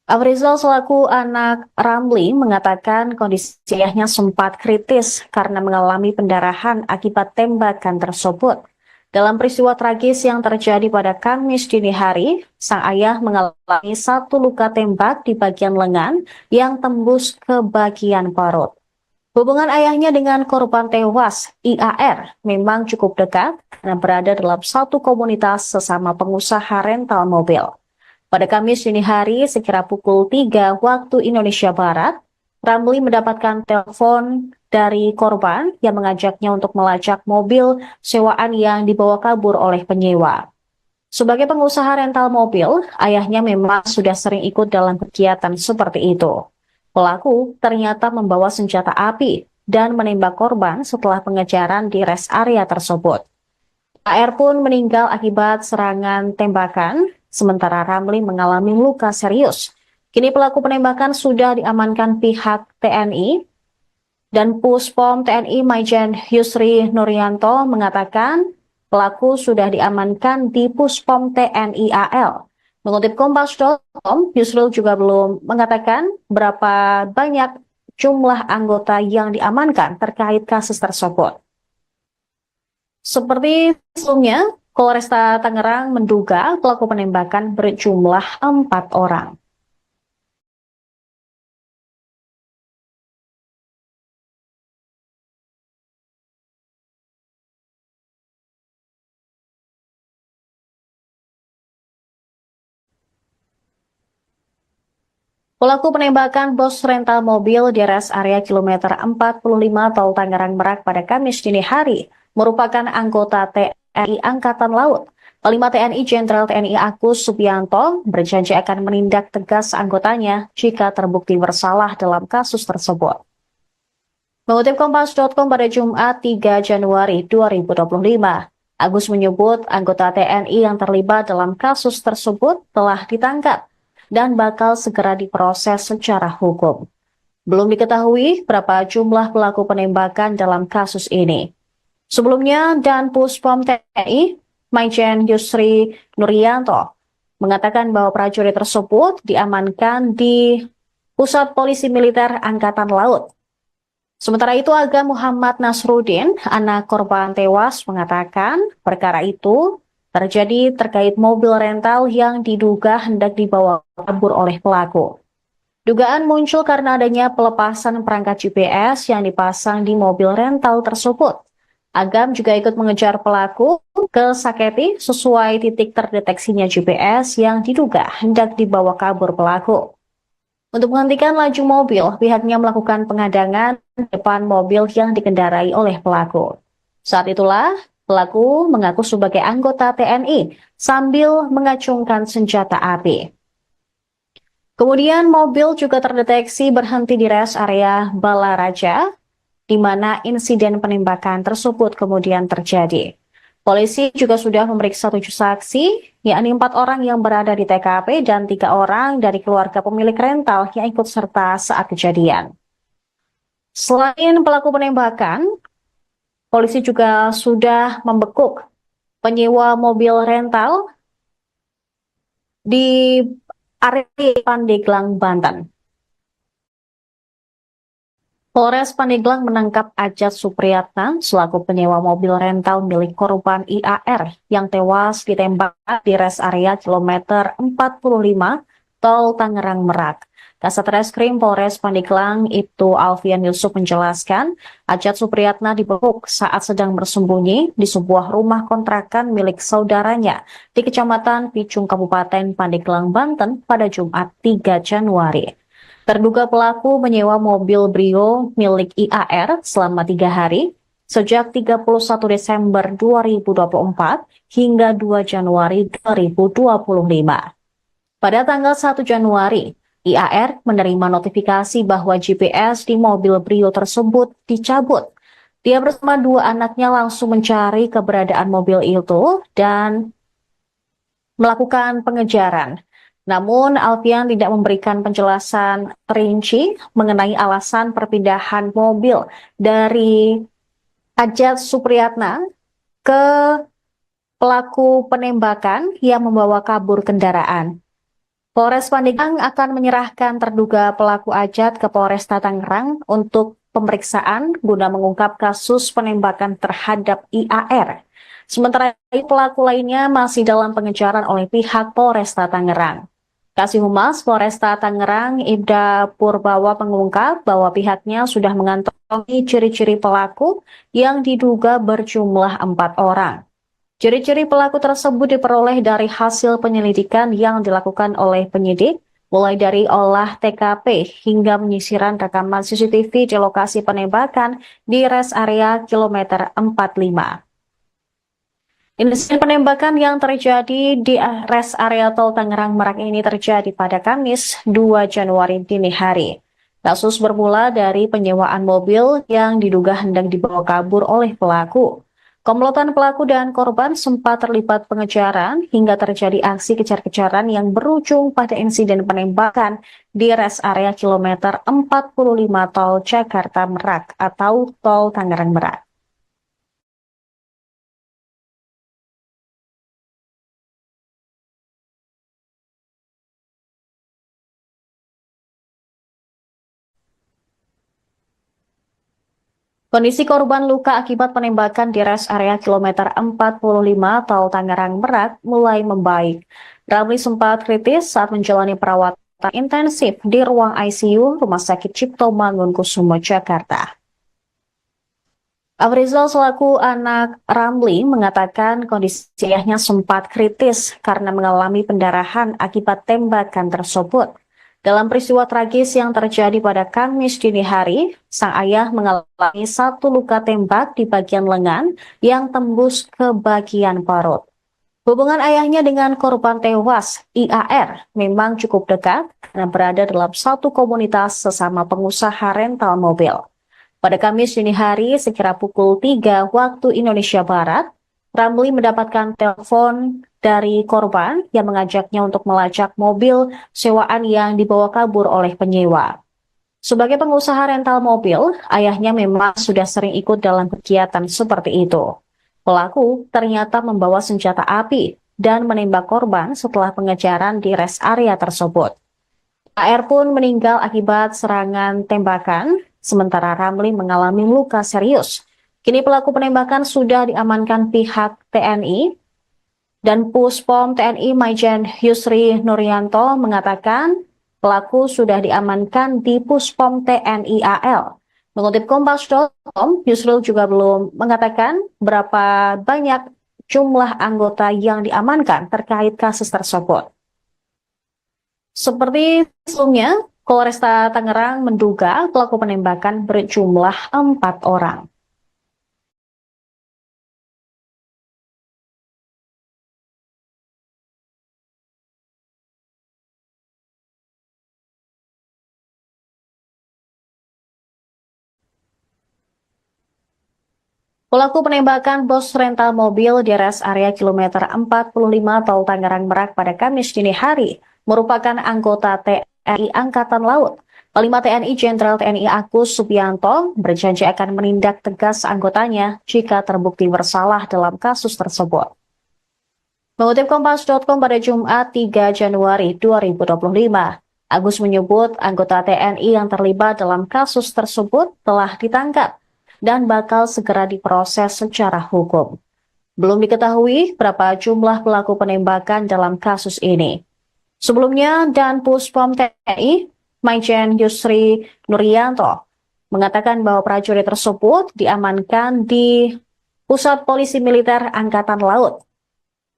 Afrizal selaku anak Ramli mengatakan kondisi ayahnya sempat kritis karena mengalami pendarahan akibat tembakan tersebut. Dalam peristiwa tragis yang terjadi pada Kamis dini hari, sang ayah mengalami satu luka tembak di bagian lengan yang tembus ke bagian perut. Hubungan ayahnya dengan korban tewas, IAR, memang cukup dekat karena berada dalam satu komunitas sesama pengusaha rental mobil. Pada Kamis dini hari, sekira pukul 3 waktu Indonesia Barat, Ramli mendapatkan telepon dari korban yang mengajaknya untuk melacak mobil sewaan yang dibawa kabur oleh penyewa. Sebagai pengusaha rental mobil, ayahnya memang sudah sering ikut dalam kegiatan seperti itu. Pelaku ternyata membawa senjata api dan menembak korban setelah pengejaran di rest area tersebut. AR pun meninggal akibat serangan tembakan, sementara Ramli mengalami luka serius. Kini pelaku penembakan sudah diamankan pihak TNI dan Puspom TNI Maijen Yusri Nuryanto mengatakan pelaku sudah diamankan di Puspom TNI AL. Mengutip Kompas.com, Yusril juga belum mengatakan berapa banyak jumlah anggota yang diamankan terkait kasus tersebut. Seperti sebelumnya, Polresta Tangerang menduga pelaku penembakan berjumlah 4 orang. Pelaku penembakan bos rental mobil di rest area kilometer 45 tol Tangerang Merak pada Kamis dini hari merupakan anggota TNI Angkatan Laut. Panglima TNI Jenderal TNI Agus Subianto berjanji akan menindak tegas anggotanya jika terbukti bersalah dalam kasus tersebut. Mengutip Kompas.com pada Jumat 3 Januari 2025, Agus menyebut anggota TNI yang terlibat dalam kasus tersebut telah ditangkap dan bakal segera diproses secara hukum. Belum diketahui berapa jumlah pelaku penembakan dalam kasus ini. Sebelumnya, Dan Puspom TNI, Maijen Yusri Nuryanto, mengatakan bahwa prajurit tersebut diamankan di Pusat Polisi Militer Angkatan Laut. Sementara itu, Aga Muhammad Nasruddin, anak korban tewas, mengatakan perkara itu terjadi terkait mobil rental yang diduga hendak dibawa kabur oleh pelaku. Dugaan muncul karena adanya pelepasan perangkat GPS yang dipasang di mobil rental tersebut. Agam juga ikut mengejar pelaku ke Saketi sesuai titik terdeteksinya GPS yang diduga hendak dibawa kabur pelaku. Untuk menghentikan laju mobil, pihaknya melakukan pengadangan depan mobil yang dikendarai oleh pelaku. Saat itulah, pelaku mengaku sebagai anggota TNI sambil mengacungkan senjata api. Kemudian mobil juga terdeteksi berhenti di rest area Balaraja, di mana insiden penembakan tersebut kemudian terjadi. Polisi juga sudah memeriksa 7 saksi, yakni 4 orang yang berada di TKP dan 3 orang dari keluarga pemilik rental yang ikut serta saat kejadian. Selain pelaku penembakan, polisi juga sudah membekuk penyewa mobil rental di area Pandeglang, Banten. Polres Pandeglang menangkap Ajat Supriyatna selaku penyewa mobil rental milik korban IAR yang tewas ditembak di res area kilometer 45 Tol Tangerang Merak. Kasat Reskrim Polres Pandeglang Ibtu Alfian Yusuf menjelaskan, Ajat Supriyatna dibekuk saat sedang bersembunyi di sebuah rumah kontrakan milik saudaranya di Kecamatan Picung, Kabupaten Pandeglang, Banten pada Jumat 3 Januari. Terduga pelaku menyewa mobil Brio milik IAR selama 3 hari, sejak 31 Desember 2024 hingga 2 Januari 2025. Pada tanggal 1 Januari, IAR menerima notifikasi bahwa GPS di mobil Brio tersebut dicabut. Dia bersama dua anaknya langsung mencari keberadaan mobil itu dan melakukan pengejaran. Namun, Alfian tidak memberikan penjelasan rinci mengenai alasan perpindahan mobil dari Ajat Supriyatna ke pelaku penembakan yang membawa kabur kendaraan. Polres Pandeglang akan menyerahkan terduga pelaku Ajat ke Polresta Tangerang untuk pemeriksaan guna mengungkap kasus penembakan terhadap IAR. Sementara itu, pelaku lainnya masih dalam pengejaran oleh pihak Polresta Tangerang. Kasih Humas Polresta Tangerang, Ibda Purbawa, mengungkap bahwa pihaknya sudah mengantongi ciri-ciri pelaku yang diduga berjumlah 4 orang. Ciri-ciri pelaku tersebut diperoleh dari hasil penyelidikan yang dilakukan oleh penyidik, mulai dari olah TKP hingga penyisiran rekaman CCTV di lokasi penembakan di res area kilometer 45. Insiden penembakan yang terjadi di res area Tol Tangerang Merak ini terjadi pada Kamis 2 Januari dini hari. Kasus bermula dari penyewaan mobil yang diduga hendak dibawa kabur oleh pelaku. Komplotan pelaku dan korban sempat terlibat pengejaran hingga terjadi aksi kejar-kejaran yang berujung pada insiden penembakan di res area kilometer 45 Tol Jakarta Merak atau Tol Tangerang Merak. Kondisi korban luka akibat penembakan di res area kilometer 45 Tol Tangerang Merak mulai membaik. Ramli sempat kritis saat menjalani perawatan intensif di ruang ICU Rumah Sakit Cipto Mangunkusumo, Jakarta. Afrizal selaku anak Ramli mengatakan kondisi ayahnya sempat kritis karena mengalami pendarahan akibat tembakan tersebut. Dalam peristiwa tragis yang terjadi pada Kamis dini hari, sang ayah mengalami satu luka tembak di bagian lengan yang tembus ke bagian perut. Hubungan ayahnya dengan korban tewas, IAR, memang cukup dekat karena berada dalam satu komunitas sesama pengusaha rental mobil. Pada Kamis dini hari, sekira pukul 3 waktu Indonesia Barat, Ramli mendapatkan telepon dari korban yang mengajaknya untuk melacak mobil sewaan yang dibawa kabur oleh penyewa. Sebagai pengusaha rental mobil, ayahnya memang sudah sering ikut dalam kegiatan seperti itu. Pelaku ternyata membawa senjata api dan menembak korban setelah pengejaran di res area tersebut. AR pun meninggal akibat serangan tembakan, sementara Ramli mengalami luka serius. Kini pelaku penembakan sudah diamankan pihak TNI dan Puspom TNI Maijen Yusri Nuryanto mengatakan pelaku sudah diamankan di Puspom TNI AL. Mengutip Kompas.com, Yusril juga belum mengatakan berapa banyak jumlah anggota yang diamankan terkait kasus tersebut. Seperti sebelumnya, Polresta Tangerang menduga pelaku penembakan berjumlah 4 orang. Pelaku penembakan bos rental mobil di res area kilometer 45 Tol Tangerang Merak pada Kamis dini hari merupakan anggota TNI Angkatan Laut. Panglima TNI Jenderal TNI Agus Subianto berjanji akan menindak tegas anggotanya jika terbukti bersalah dalam kasus tersebut. Mengutip Kompas.com pada Jumat 3 Januari 2025, Agus menyebut anggota TNI yang terlibat dalam kasus tersebut telah ditangkap dan bakal segera diproses secara hukum. Belum diketahui berapa jumlah pelaku penembakan dalam kasus ini. Sebelumnya, Dan Puspom TNI, Majen Yusri Nuryanto, mengatakan bahwa prajurit tersebut diamankan di Pusat Polisi Militer Angkatan Laut.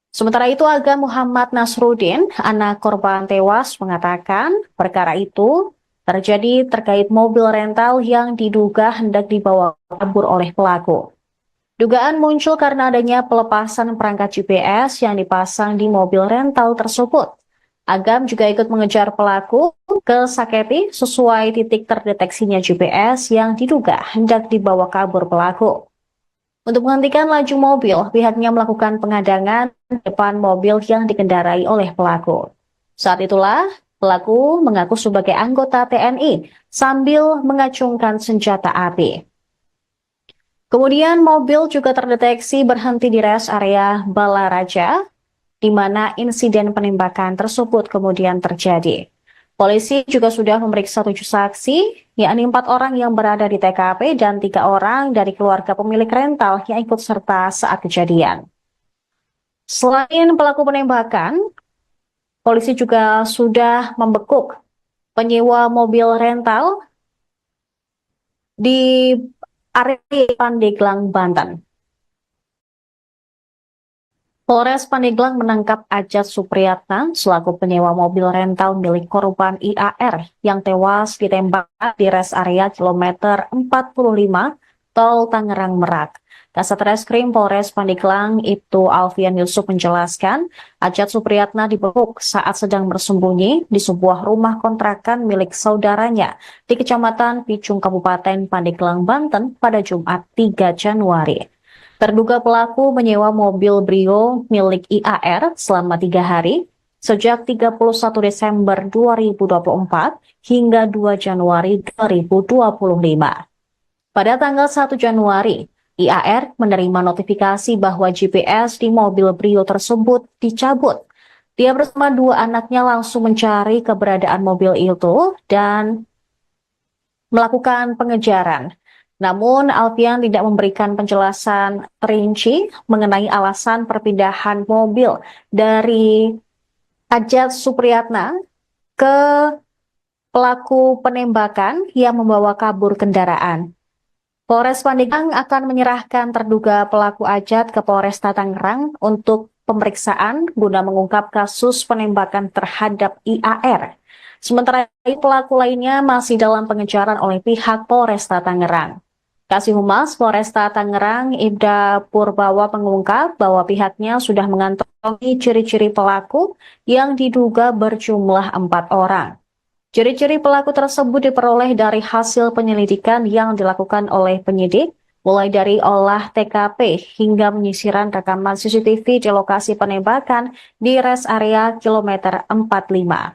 Sementara itu, Aga Muhammad Nasruddin, anak korban tewas, mengatakan perkara itu terjadi terkait mobil rental yang diduga hendak dibawa kabur oleh pelaku. Dugaan muncul karena adanya pelepasan perangkat GPS yang dipasang di mobil rental tersebut. Agam juga ikut mengejar pelaku ke Saketi sesuai titik terdeteksinya GPS yang diduga hendak dibawa kabur pelaku. Untuk menghentikan laju mobil, pihaknya melakukan pengadangan di depan mobil yang dikendarai oleh pelaku. Saat itulah, pelaku mengaku sebagai anggota TNI sambil mengacungkan senjata api. Kemudian mobil juga terdeteksi berhenti di res area Balaraja, di mana insiden penembakan tersebut kemudian terjadi. Polisi juga sudah memeriksa 7 saksi, yakni 4 orang yang berada di TKP dan 3 orang dari keluarga pemilik rental yang ikut serta saat kejadian. Selain pelaku penembakan, polisi juga sudah membekuk penyewa mobil rental di area Pandeglang, Banten. Polres Pandeglang menangkap Ajat Supriyatna selaku penyewa mobil rental milik korban IAR yang tewas ditembak di res area kilometer 45 Tol Tangerang Merak. Kasat Reskrim Polres Pandeglang Ibtu Alfian Yusuf menjelaskan, Ajat Supriyatna dibekuk saat sedang bersembunyi di sebuah rumah kontrakan milik saudaranya di Kecamatan Picung, Kabupaten Pandeglang, Banten pada Jumat 3 Januari. Terduga pelaku menyewa mobil Brio milik IAR selama 3 hari, sejak 31 Desember 2024 hingga 2 Januari 2025. Pada tanggal 1 Januari, IAR menerima notifikasi bahwa GPS di mobil Brio tersebut dicabut. Dia bersama 2 anaknya langsung mencari keberadaan mobil itu dan melakukan pengejaran. Namun, Alfian tidak memberikan penjelasan rinci mengenai alasan perpindahan mobil dari Ajat Supriyatna ke pelaku penembakan yang membawa kabur kendaraan. Polres Pandeglang akan menyerahkan terduga pelaku Ajat ke Polresta Tangerang untuk pemeriksaan guna mengungkap kasus penembakan terhadap IAR. Sementara itu, pelaku lainnya masih dalam pengejaran oleh pihak Polresta Tangerang. Kasih Humas Polresta Tangerang Ibda Purbawa mengungkap bahwa pihaknya sudah mengantongi ciri-ciri pelaku yang diduga berjumlah 4 orang. Ciri-ciri pelaku tersebut diperoleh dari hasil penyelidikan yang dilakukan oleh penyidik, mulai dari olah TKP hingga penyisiran rekaman CCTV di lokasi penembakan di res area kilometer 45.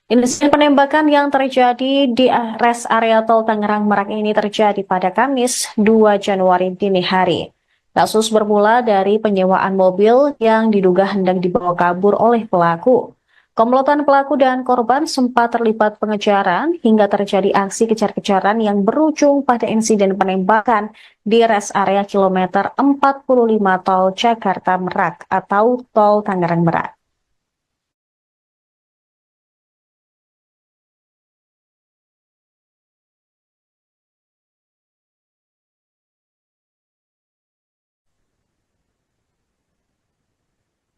Insiden penembakan yang terjadi di res area Tol Tangerang Merak ini terjadi pada Kamis 2 Januari dini hari. Kasus bermula dari penyewaan mobil yang diduga hendak dibawa kabur oleh pelaku. Komplotan pelaku dan korban sempat terlibat pengejaran hingga terjadi aksi kejar-kejaran yang berujung pada insiden penembakan di res area kilometer 45 Tol Jakarta Merak atau Tol Tangerang Merak.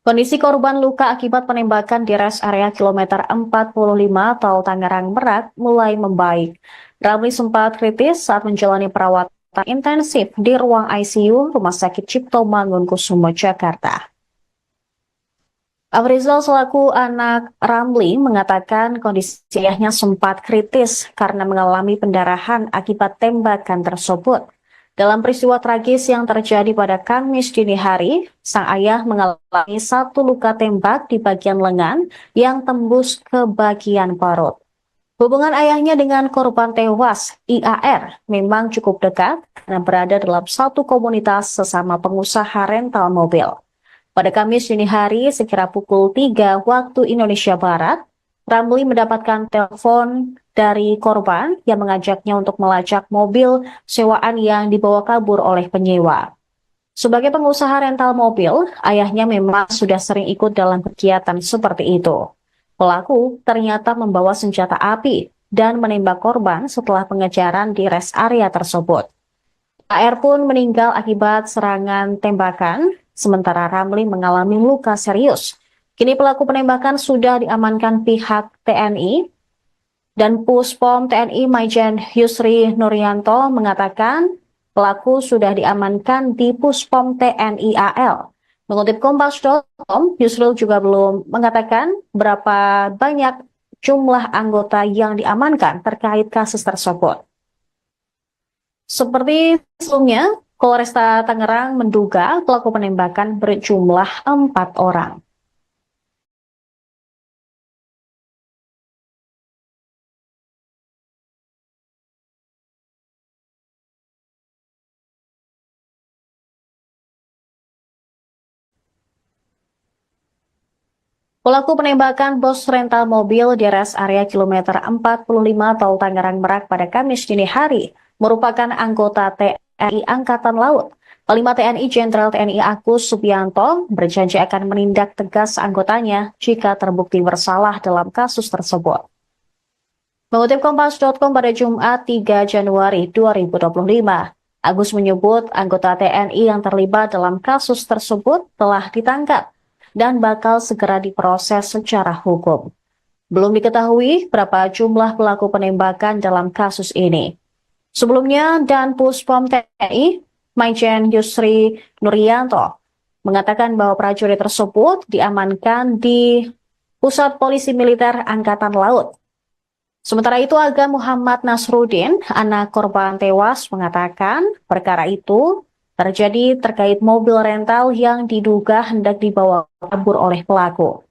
Kondisi korban luka akibat penembakan di res area kilometer 45 Tol Tangerang Merak mulai membaik. Ramli sempat kritis saat menjalani perawatan intensif di ruang ICU Rumah Sakit Cipto Mangunkusumo, Jakarta. Afrizal selaku anak Ramli mengatakan kondisi ayahnya sempat kritis karena mengalami pendarahan akibat tembakan tersebut. Dalam peristiwa tragis yang terjadi pada Kamis dini hari, sang ayah mengalami 1 luka tembak di bagian lengan yang tembus ke bagian perut. Hubungan ayahnya dengan korban tewas, IAR, memang cukup dekat karena berada dalam satu komunitas sesama pengusaha rental mobil. Pada Kamis dini hari, sekira pukul 3 waktu Indonesia Barat, Ramli mendapatkan telepon dari korban yang mengajaknya untuk melacak mobil sewaan yang dibawa kabur oleh penyewa. Sebagai pengusaha rental mobil, ayahnya memang sudah sering ikut dalam kegiatan seperti itu. Pelaku ternyata membawa senjata api dan menembak korban setelah pengejaran di rest area tersebut. AR pun meninggal akibat serangan tembakan, sementara Ramli mengalami luka serius. Kini pelaku penembakan sudah diamankan pihak TNI dan Puspom TNI Maijen Yusri Nuryanto mengatakan pelaku sudah diamankan di Puspom TNI AL. Mengutip Kompas.com, Yusril juga belum mengatakan berapa banyak jumlah anggota yang diamankan terkait kasus tersebut. Seperti sebelumnya, Polresta Tangerang menduga pelaku penembakan berjumlah 4 orang. Pelaku penembakan bos rental mobil di rest area kilometer 45 Tol Tangerang Merak pada Kamis dini hari merupakan anggota TNI Angkatan Laut. Panglima TNI Jenderal TNI Agus Subianto berjanji akan menindak tegas anggotanya jika terbukti bersalah dalam kasus tersebut. Mengutip Kompas.com pada Jumat 3 Januari 2025, Agus menyebut anggota TNI yang terlibat dalam kasus tersebut telah ditangkap dan bakal segera diproses secara hukum. Belum diketahui berapa jumlah pelaku penembakan dalam kasus ini. Sebelumnya, Dan Puspom TNI, Maijen Yusri Nuryanto, mengatakan bahwa prajurit tersebut diamankan di Pusat Polisi Militer Angkatan Laut. Sementara itu, Aga Muhammad Nasruddin, anak korban tewas, mengatakan perkara itu terjadi terkait mobil rental yang diduga hendak dibawa kabur oleh pelaku.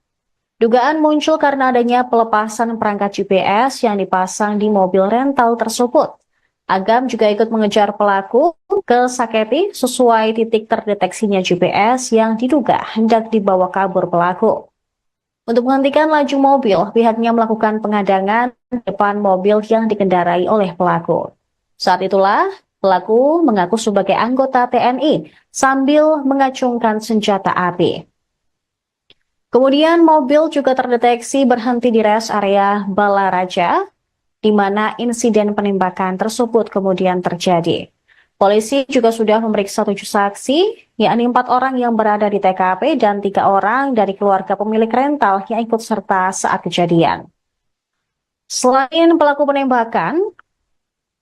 Dugaan muncul karena adanya pelepasan perangkat GPS yang dipasang di mobil rental tersebut. Agam juga ikut mengejar pelaku ke Saketi sesuai titik terdeteksinya GPS yang diduga hendak dibawa kabur pelaku. Untuk menghentikan laju mobil, pihaknya melakukan pengadangan di depan mobil yang dikendarai oleh pelaku. Saat itulah, pelaku mengaku sebagai anggota TNI sambil mengacungkan senjata api. Kemudian mobil juga terdeteksi berhenti di rest area Balaraja, di mana insiden penembakan tersebut kemudian terjadi. Polisi juga sudah memeriksa 7 saksi, yakni 4 orang yang berada di TKP dan 3 orang dari keluarga pemilik rental yang ikut serta saat kejadian. Selain pelaku penembakan,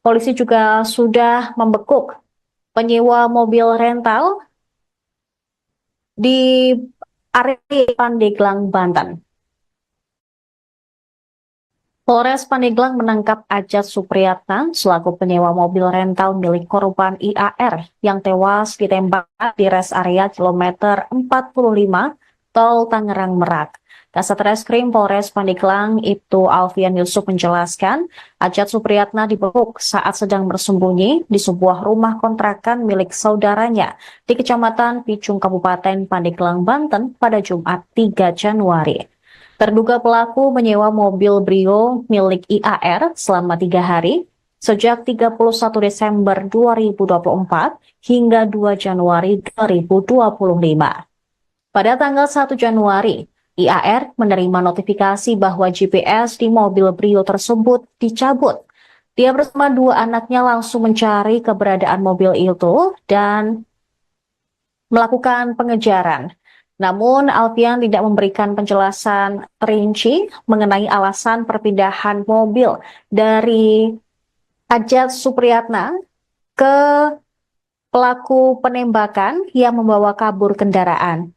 polisi juga sudah membekuk penyewa mobil rental di area Pandeglang, Banten. Polres Pandeglang menangkap Ajat Supriyatna selaku penyewa mobil rental milik korban IAR yang tewas ditembak di rest area kilometer 45 Tol Tangerang Merak. Kasat Reskrim Polres Pandeglang Ibtu Alfian Yusuf menjelaskan, Ajat Supriyatna dibekuk saat sedang bersembunyi di sebuah rumah kontrakan milik saudaranya di Kecamatan Picung, Kabupaten Pandeglang, Banten pada Jumat 3 Januari. Terduga pelaku menyewa mobil Brio milik IAR selama 3 hari, sejak 31 Desember 2024 hingga 2 Januari 2025. Pada tanggal 1 Januari, IAR menerima notifikasi bahwa GPS di mobil Brio tersebut dicabut. Dia bersama 2 anaknya langsung mencari keberadaan mobil itu dan melakukan pengejaran. Namun, Alfian tidak memberikan penjelasan rinci mengenai alasan perpindahan mobil dari Ajat Supriyatna ke pelaku penembakan yang membawa kabur kendaraan.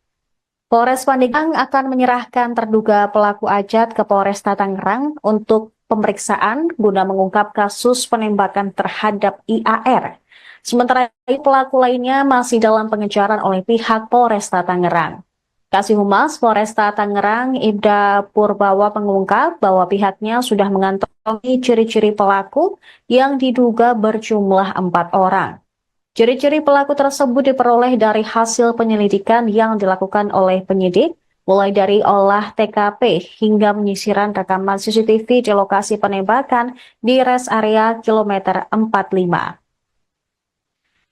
Polres Pandeglang akan menyerahkan terduga pelaku Ajat ke Polresta Tangerang untuk pemeriksaan guna mengungkap kasus penembakan terhadap IAR. Sementara itu, pelaku lainnya masih dalam pengejaran oleh pihak Polresta Tangerang. Kasih Humas Polresta Tangerang Ibda Purbawa mengungkap bahwa pihaknya sudah mengantongi ciri-ciri pelaku yang diduga berjumlah 4 orang. Ciri-ciri pelaku tersebut diperoleh dari hasil penyelidikan yang dilakukan oleh penyidik mulai dari olah TKP hingga penyisiran rekaman CCTV di lokasi penembakan di res area kilometer 45.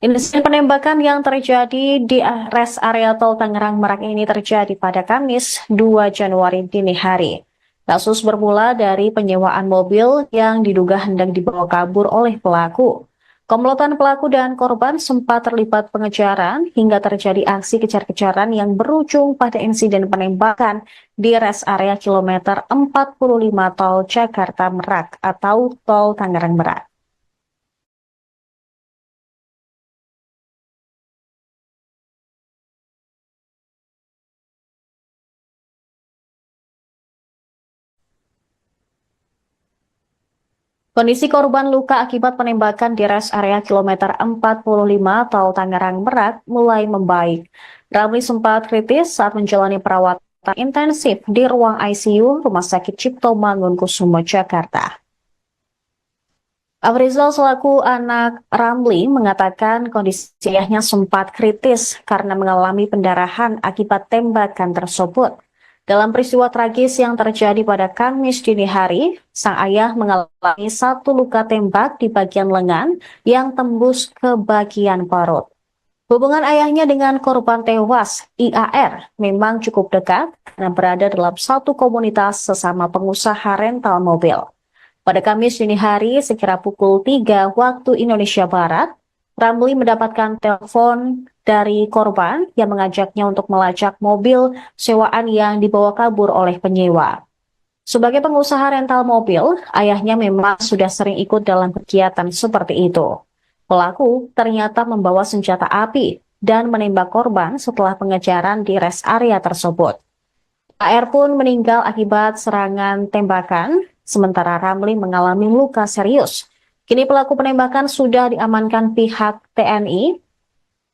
Insiden penembakan yang terjadi di res area tol Tangerang Merak ini terjadi pada Kamis 2 Januari dini hari. Kasus bermula dari penyewaan mobil yang diduga hendak dibawa kabur oleh pelaku. Komplotan pelaku dan korban sempat terlibat pengejaran hingga terjadi aksi kejar-kejaran yang berujung pada insiden penembakan di res area kilometer 45 tol Jakarta Merak atau tol Tangerang Merak. Kondisi korban luka akibat penembakan di res area kilometer 45 tol Tangerang Merak mulai membaik. Ramli sempat kritis saat menjalani perawatan intensif di ruang ICU Rumah Sakit Cipto Mangunkusumo, Jakarta. Afrizal selaku anak Ramli mengatakan kondisi ayahnya sempat kritis karena mengalami pendarahan akibat tembakan tersebut. Dalam peristiwa tragis yang terjadi pada Kamis dini hari, sang ayah mengalami satu luka tembak di bagian lengan yang tembus ke bagian perut. Hubungan ayahnya dengan korban tewas, IAR, memang cukup dekat karena berada dalam satu komunitas sesama pengusaha rental mobil. Pada Kamis dini hari, sekira pukul 3 waktu Indonesia Barat, Ramli mendapatkan telepon dari korban yang mengajaknya untuk melacak mobil sewaan yang dibawa kabur oleh penyewa. Sebagai pengusaha rental mobil, ayahnya memang sudah sering ikut dalam kegiatan seperti itu. Pelaku ternyata membawa senjata api dan menembak korban setelah pengejaran di res area tersebut. AR pun meninggal akibat serangan tembakan, sementara Ramli mengalami luka serius. Kini pelaku penembakan sudah diamankan pihak TNI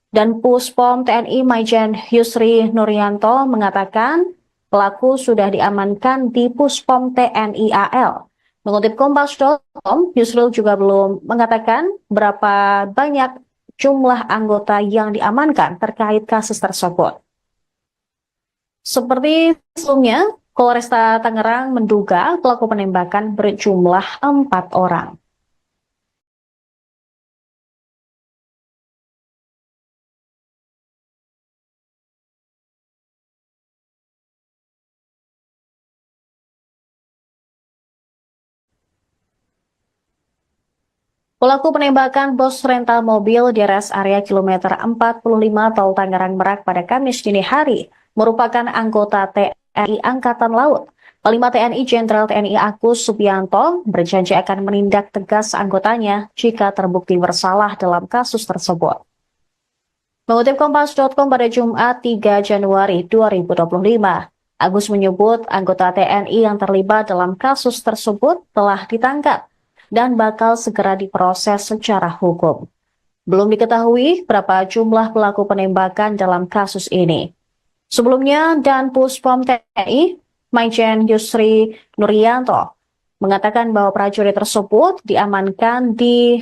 dan Puspom TNI Maijen Yusri Nuryanto mengatakan pelaku sudah diamankan di Puspom TNI AL. Mengutip Kompas.com, Yusril juga belum mengatakan berapa banyak jumlah anggota yang diamankan terkait kasus tersebut. Seperti sebelumnya, Polresta Tangerang menduga pelaku penembakan berjumlah 4 orang. Pelaku penembakan bos rental mobil di res area kilometer 45 tol Tangerang Merak pada Kamis dini hari merupakan anggota TNI Angkatan Laut. Panglima TNI Jenderal TNI Agus Subianto berjanji akan menindak tegas anggotanya jika terbukti bersalah dalam kasus tersebut. Mengutip Kompas.com pada Jumat 3 Januari 2025, Agus menyebut anggota TNI yang terlibat dalam kasus tersebut telah ditangkap dan bakal segera diproses secara hukum. Belum diketahui berapa jumlah pelaku penembakan dalam kasus ini. Sebelumnya, Dan Puspom TNI, Maijen Yusri Nuryanto, mengatakan bahwa prajurit tersebut diamankan di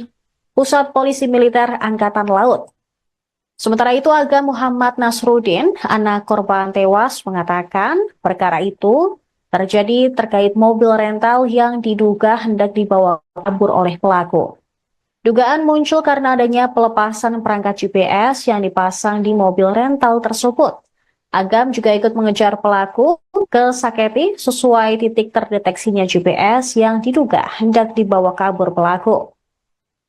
Pusat Polisi Militer Angkatan Laut. Sementara itu, Aga Muhammad Nasruddin, anak korban tewas, mengatakan perkara itu terjadi terkait mobil rental yang diduga hendak dibawa kabur oleh pelaku. Dugaan muncul karena adanya pelepasan perangkat GPS yang dipasang di mobil rental tersebut. Agam juga ikut mengejar pelaku ke Saketi sesuai titik terdeteksinya GPS yang diduga hendak dibawa kabur pelaku.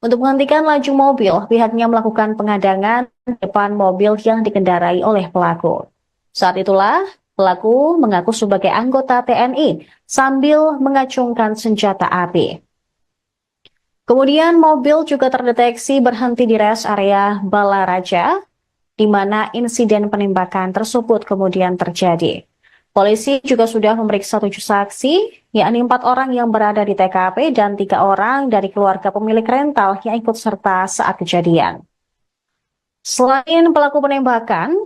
Untuk menghentikan laju mobil, pihaknya melakukan pengadangan di depan mobil yang dikendarai oleh pelaku. Saat itulah, pelaku mengaku sebagai anggota TNI sambil mengacungkan senjata api. Kemudian mobil juga terdeteksi berhenti di res area Balaraja, di mana insiden penembakan tersebut kemudian terjadi. Polisi juga sudah memeriksa 7 saksi, yakni 4 orang yang berada di TKP dan 3 orang dari keluarga pemilik rental yang ikut serta saat kejadian. Selain pelaku penembakan,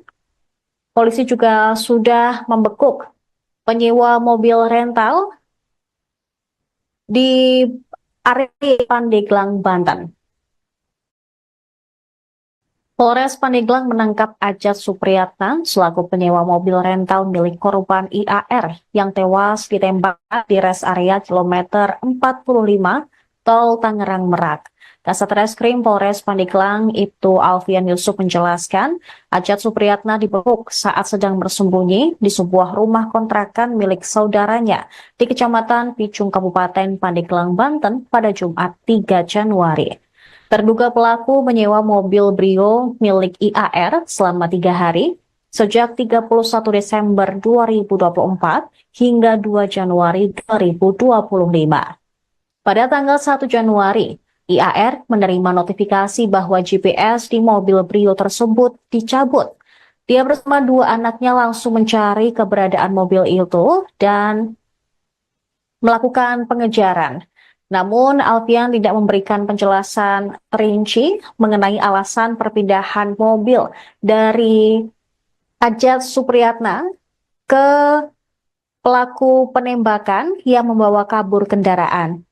polisi juga sudah membekuk penyewa mobil rental di area Pandeglang, Banten. Polres Pandeglang menangkap Ajat Supriyatna selaku penyewa mobil rental milik korban IAR yang tewas ditembak di res area kilometer 45 Tol Tangerang Merak. Kasat Reskrim Polres Pandeglang Ibtu Alfian Yusuf menjelaskan, Ajat Supriyatna dibekuk saat sedang bersembunyi di sebuah rumah kontrakan milik saudaranya di Kecamatan Picung, Kabupaten Pandeglang, Banten pada Jumat 3 Januari. Terduga pelaku menyewa mobil Brio milik IAR selama 3 hari, sejak 31 Desember 2024 hingga 2 Januari 2025. Pada tanggal 1 Januari, IAR menerima notifikasi bahwa GPS di mobil Brio tersebut dicabut. Dia bersama dua anaknya langsung mencari keberadaan mobil itu dan melakukan pengejaran. Namun, Alfian tidak memberikan penjelasan rinci mengenai alasan perpindahan mobil dari Ajat Supriyatna ke pelaku penembakan yang membawa kabur kendaraan.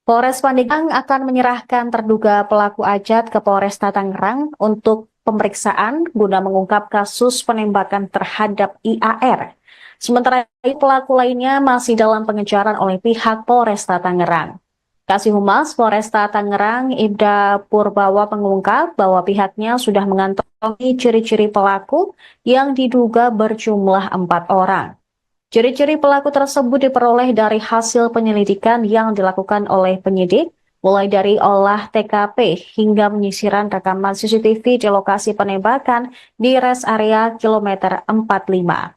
Polres Pandeglang akan menyerahkan terduga pelaku Ajat ke Polresta Tangerang untuk pemeriksaan guna mengungkap kasus penembakan terhadap IAR. Sementara itu, pelaku lainnya masih dalam pengejaran oleh pihak Polresta Tangerang. Kasih Humas Polresta Tangerang Ibda Purbawa mengungkap bahwa pihaknya sudah mengantongi ciri-ciri pelaku yang diduga berjumlah 4 orang. Ciri-ciri pelaku tersebut diperoleh dari hasil penyelidikan yang dilakukan oleh penyidik, mulai dari olah TKP hingga penyisiran rekaman CCTV di lokasi penembakan di res area kilometer 45.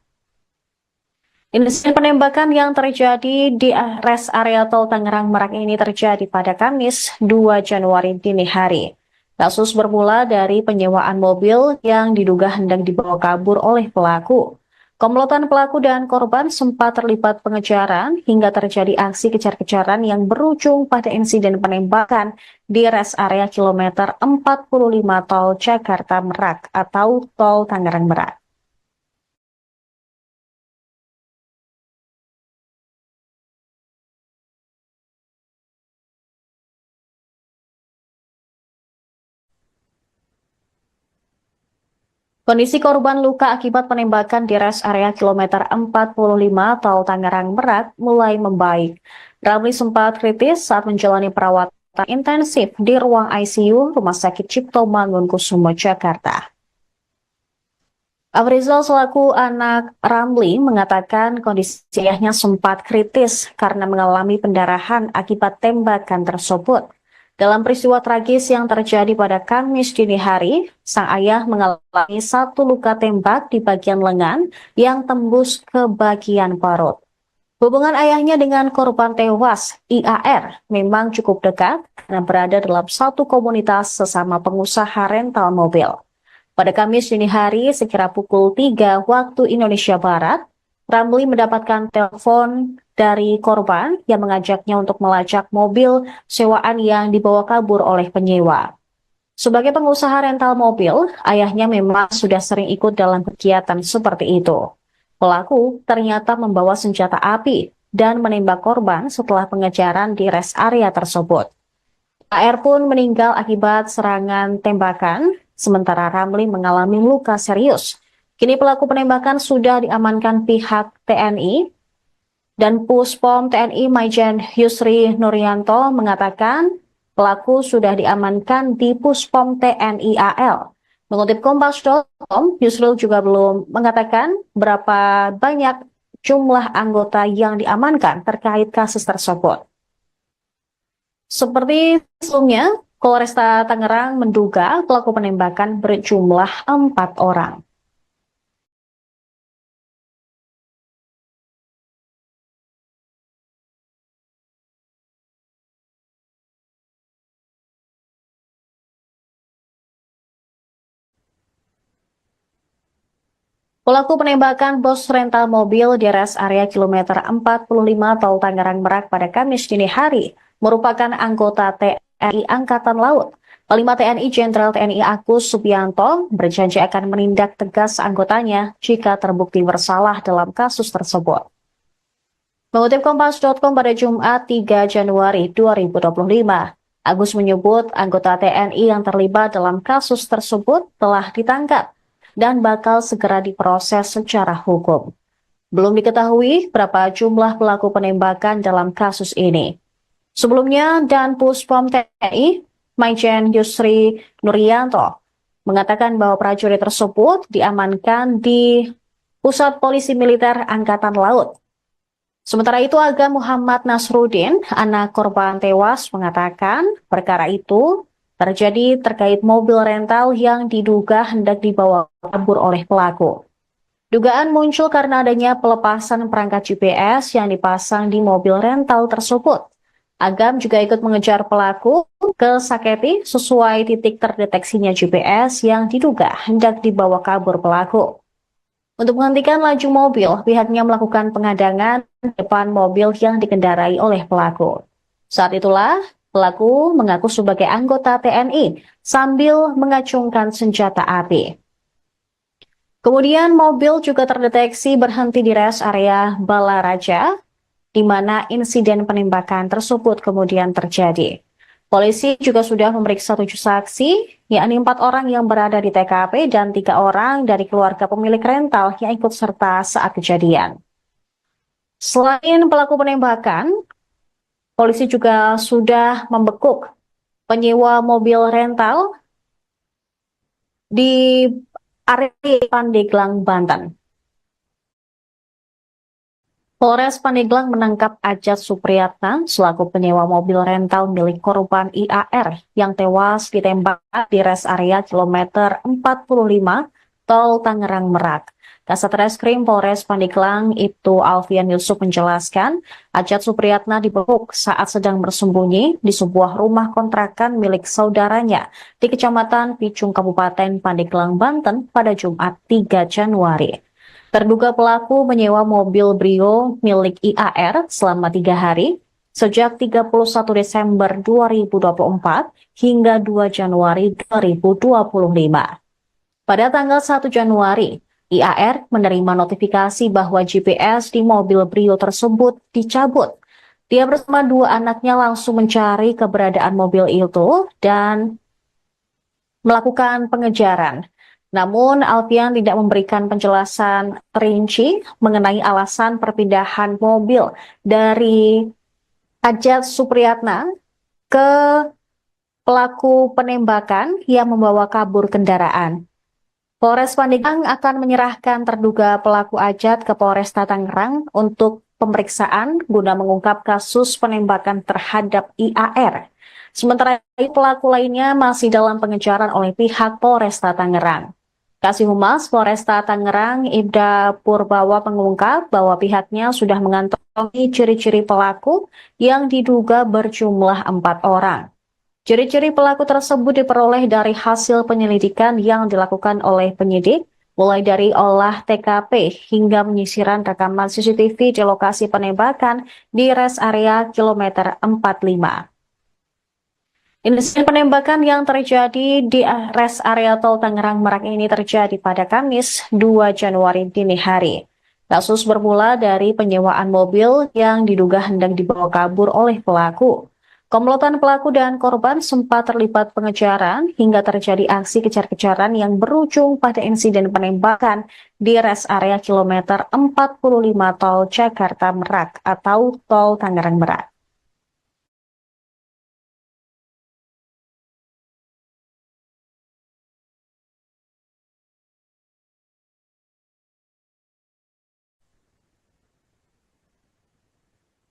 Insiden penembakan yang terjadi di res area tol Tangerang Merak ini terjadi pada Kamis 2 Januari dini hari. Kasus bermula dari penyewaan mobil yang diduga hendak dibawa kabur oleh pelaku. Komplotan pelaku dan korban sempat terlibat pengejaran hingga terjadi aksi kejar-kejaran yang berujung pada insiden penembakan di res area kilometer 45 Tol Jakarta Merak atau Tol Tangerang Merak. Kondisi korban luka akibat penembakan di res area kilometer 45 Tol Tangerang Merak mulai membaik. Ramli sempat kritis saat menjalani perawatan intensif di ruang ICU Rumah Sakit Cipto Mangunkusumo, Jakarta. Afrizal selaku anak Ramli mengatakan kondisi ayahnya sempat kritis karena mengalami pendarahan akibat tembakan tersebut. Dalam peristiwa tragis yang terjadi pada Kamis dini hari, sang ayah mengalami satu luka tembak di bagian lengan yang tembus ke bagian perut. Hubungan ayahnya dengan korban tewas, IAR, memang cukup dekat karena berada dalam satu komunitas sesama pengusaha rental mobil. Pada Kamis dini hari, sekira pukul 3 waktu Indonesia Barat, Ramli mendapatkan telepon dari korban yang mengajaknya untuk melacak mobil sewaan yang dibawa kabur oleh penyewa. Sebagai pengusaha rental mobil, ayahnya memang sudah sering ikut dalam kegiatan seperti itu. Pelaku ternyata membawa senjata api dan menembak korban setelah pengejaran di res area tersebut. AR pun meninggal akibat serangan tembakan, sementara Ramli mengalami luka serius. Kini pelaku penembakan sudah diamankan pihak TNI dan Puspom TNI Maijen Yusri Nuryanto mengatakan pelaku sudah diamankan di Puspom TNI AL. Mengutip Kompas.com, Yusril juga belum mengatakan berapa banyak jumlah anggota yang diamankan terkait kasus tersebut. Seperti sebelumnya, Polresta Tangerang menduga pelaku penembakan berjumlah 4 orang. Pelaku penembakan bos rental mobil di res area kilometer 45 Tol Tangerang Merak pada Kamis dini hari merupakan anggota TNI Angkatan Laut. Panglima TNI Jenderal TNI Agus Subianto berjanji akan menindak tegas anggotanya jika terbukti bersalah dalam kasus tersebut. Mengutip Kompas.com pada Jumat 3 Januari 2025, Agus menyebut anggota TNI yang terlibat dalam kasus tersebut telah ditangkap dan bakal segera diproses secara hukum. Belum diketahui berapa jumlah pelaku penembakan dalam kasus ini. Sebelumnya, Dan Puspom TNI, Maijen Yusri Nuryanto, mengatakan bahwa prajurit tersebut diamankan di Pusat Polisi Militer Angkatan Laut. Sementara itu, Aga Muhammad Nasruddin, anak korban tewas, mengatakan perkara itu terjadi terkait mobil rental yang diduga hendak dibawa kabur oleh pelaku. Dugaan muncul karena adanya pelepasan perangkat GPS yang dipasang di mobil rental tersebut. Agam juga ikut mengejar pelaku ke Saketi sesuai titik terdeteksinya GPS yang diduga hendak dibawa kabur pelaku. Untuk menghentikan laju mobil, pihaknya melakukan pengadangan di depan mobil yang dikendarai oleh pelaku. Saat itulah, pelaku mengaku sebagai anggota TNI sambil mengacungkan senjata api. Kemudian mobil juga terdeteksi berhenti di rest area Balaraja, di mana insiden penembakan tersebut kemudian terjadi. Polisi juga sudah memeriksa 7 saksi, yakni 4 orang yang berada di TKP dan 3 orang dari keluarga pemilik rental yang ikut serta saat kejadian. Selain pelaku penembakan, polisi juga sudah membekuk penyewa mobil rental di area Pandeglang, Banten. Polres Pandeglang menangkap Ajat Supriyatna selaku penyewa mobil rental milik korban IAR yang tewas ditembak di rest area kilometer 45 Tol Tangerang Merak. Kasat Reskrim Polres Pandeglang Ibtu Alfian Yusuf menjelaskan, Ajat Supriyatna dibekuk saat sedang bersembunyi di sebuah rumah kontrakan milik saudaranya di Kecamatan Picung, Kabupaten Pandeglang, Banten pada Jumat 3 Januari. Terduga pelaku menyewa mobil Brio milik IAR selama 3 hari, sejak 31 Desember 2024 hingga 2 Januari 2025. Pada tanggal 1 Januari, IAR menerima notifikasi bahwa GPS di mobil Brio tersebut dicabut. Dia bersama 2 anaknya langsung mencari keberadaan mobil itu dan melakukan pengejaran. Namun, Alfian tidak memberikan penjelasan rinci mengenai alasan perpindahan mobil dari Ajat Supriyatna ke pelaku penembakan yang membawa kabur kendaraan. Polres Pandeglang akan menyerahkan terduga pelaku Ajat ke Polresta Tangerang untuk pemeriksaan guna mengungkap kasus penembakan terhadap IAR. Sementara itu, pelaku lainnya masih dalam pengejaran oleh pihak Polresta Tangerang. Kasih Humas Polresta Tangerang Ibda Purbawa mengungkap bahwa pihaknya sudah mengantongi ciri-ciri pelaku yang diduga berjumlah 4 orang. Ciri-ciri pelaku tersebut diperoleh dari hasil penyelidikan yang dilakukan oleh penyidik, mulai dari olah TKP hingga penyisiran rekaman CCTV di lokasi penembakan di rest area kilometer 45. Insiden penembakan yang terjadi di rest area Tol Tangerang Merak ini terjadi pada Kamis 2 Januari dini hari. Kasus bermula dari penyewaan mobil yang diduga hendak dibawa kabur oleh pelaku. Komplotan pelaku dan korban sempat terlibat pengejaran hingga terjadi aksi kejar-kejaran yang berujung pada insiden penembakan di rest area kilometer 45 Tol Jakarta Merak atau Tol Tangerang Merak.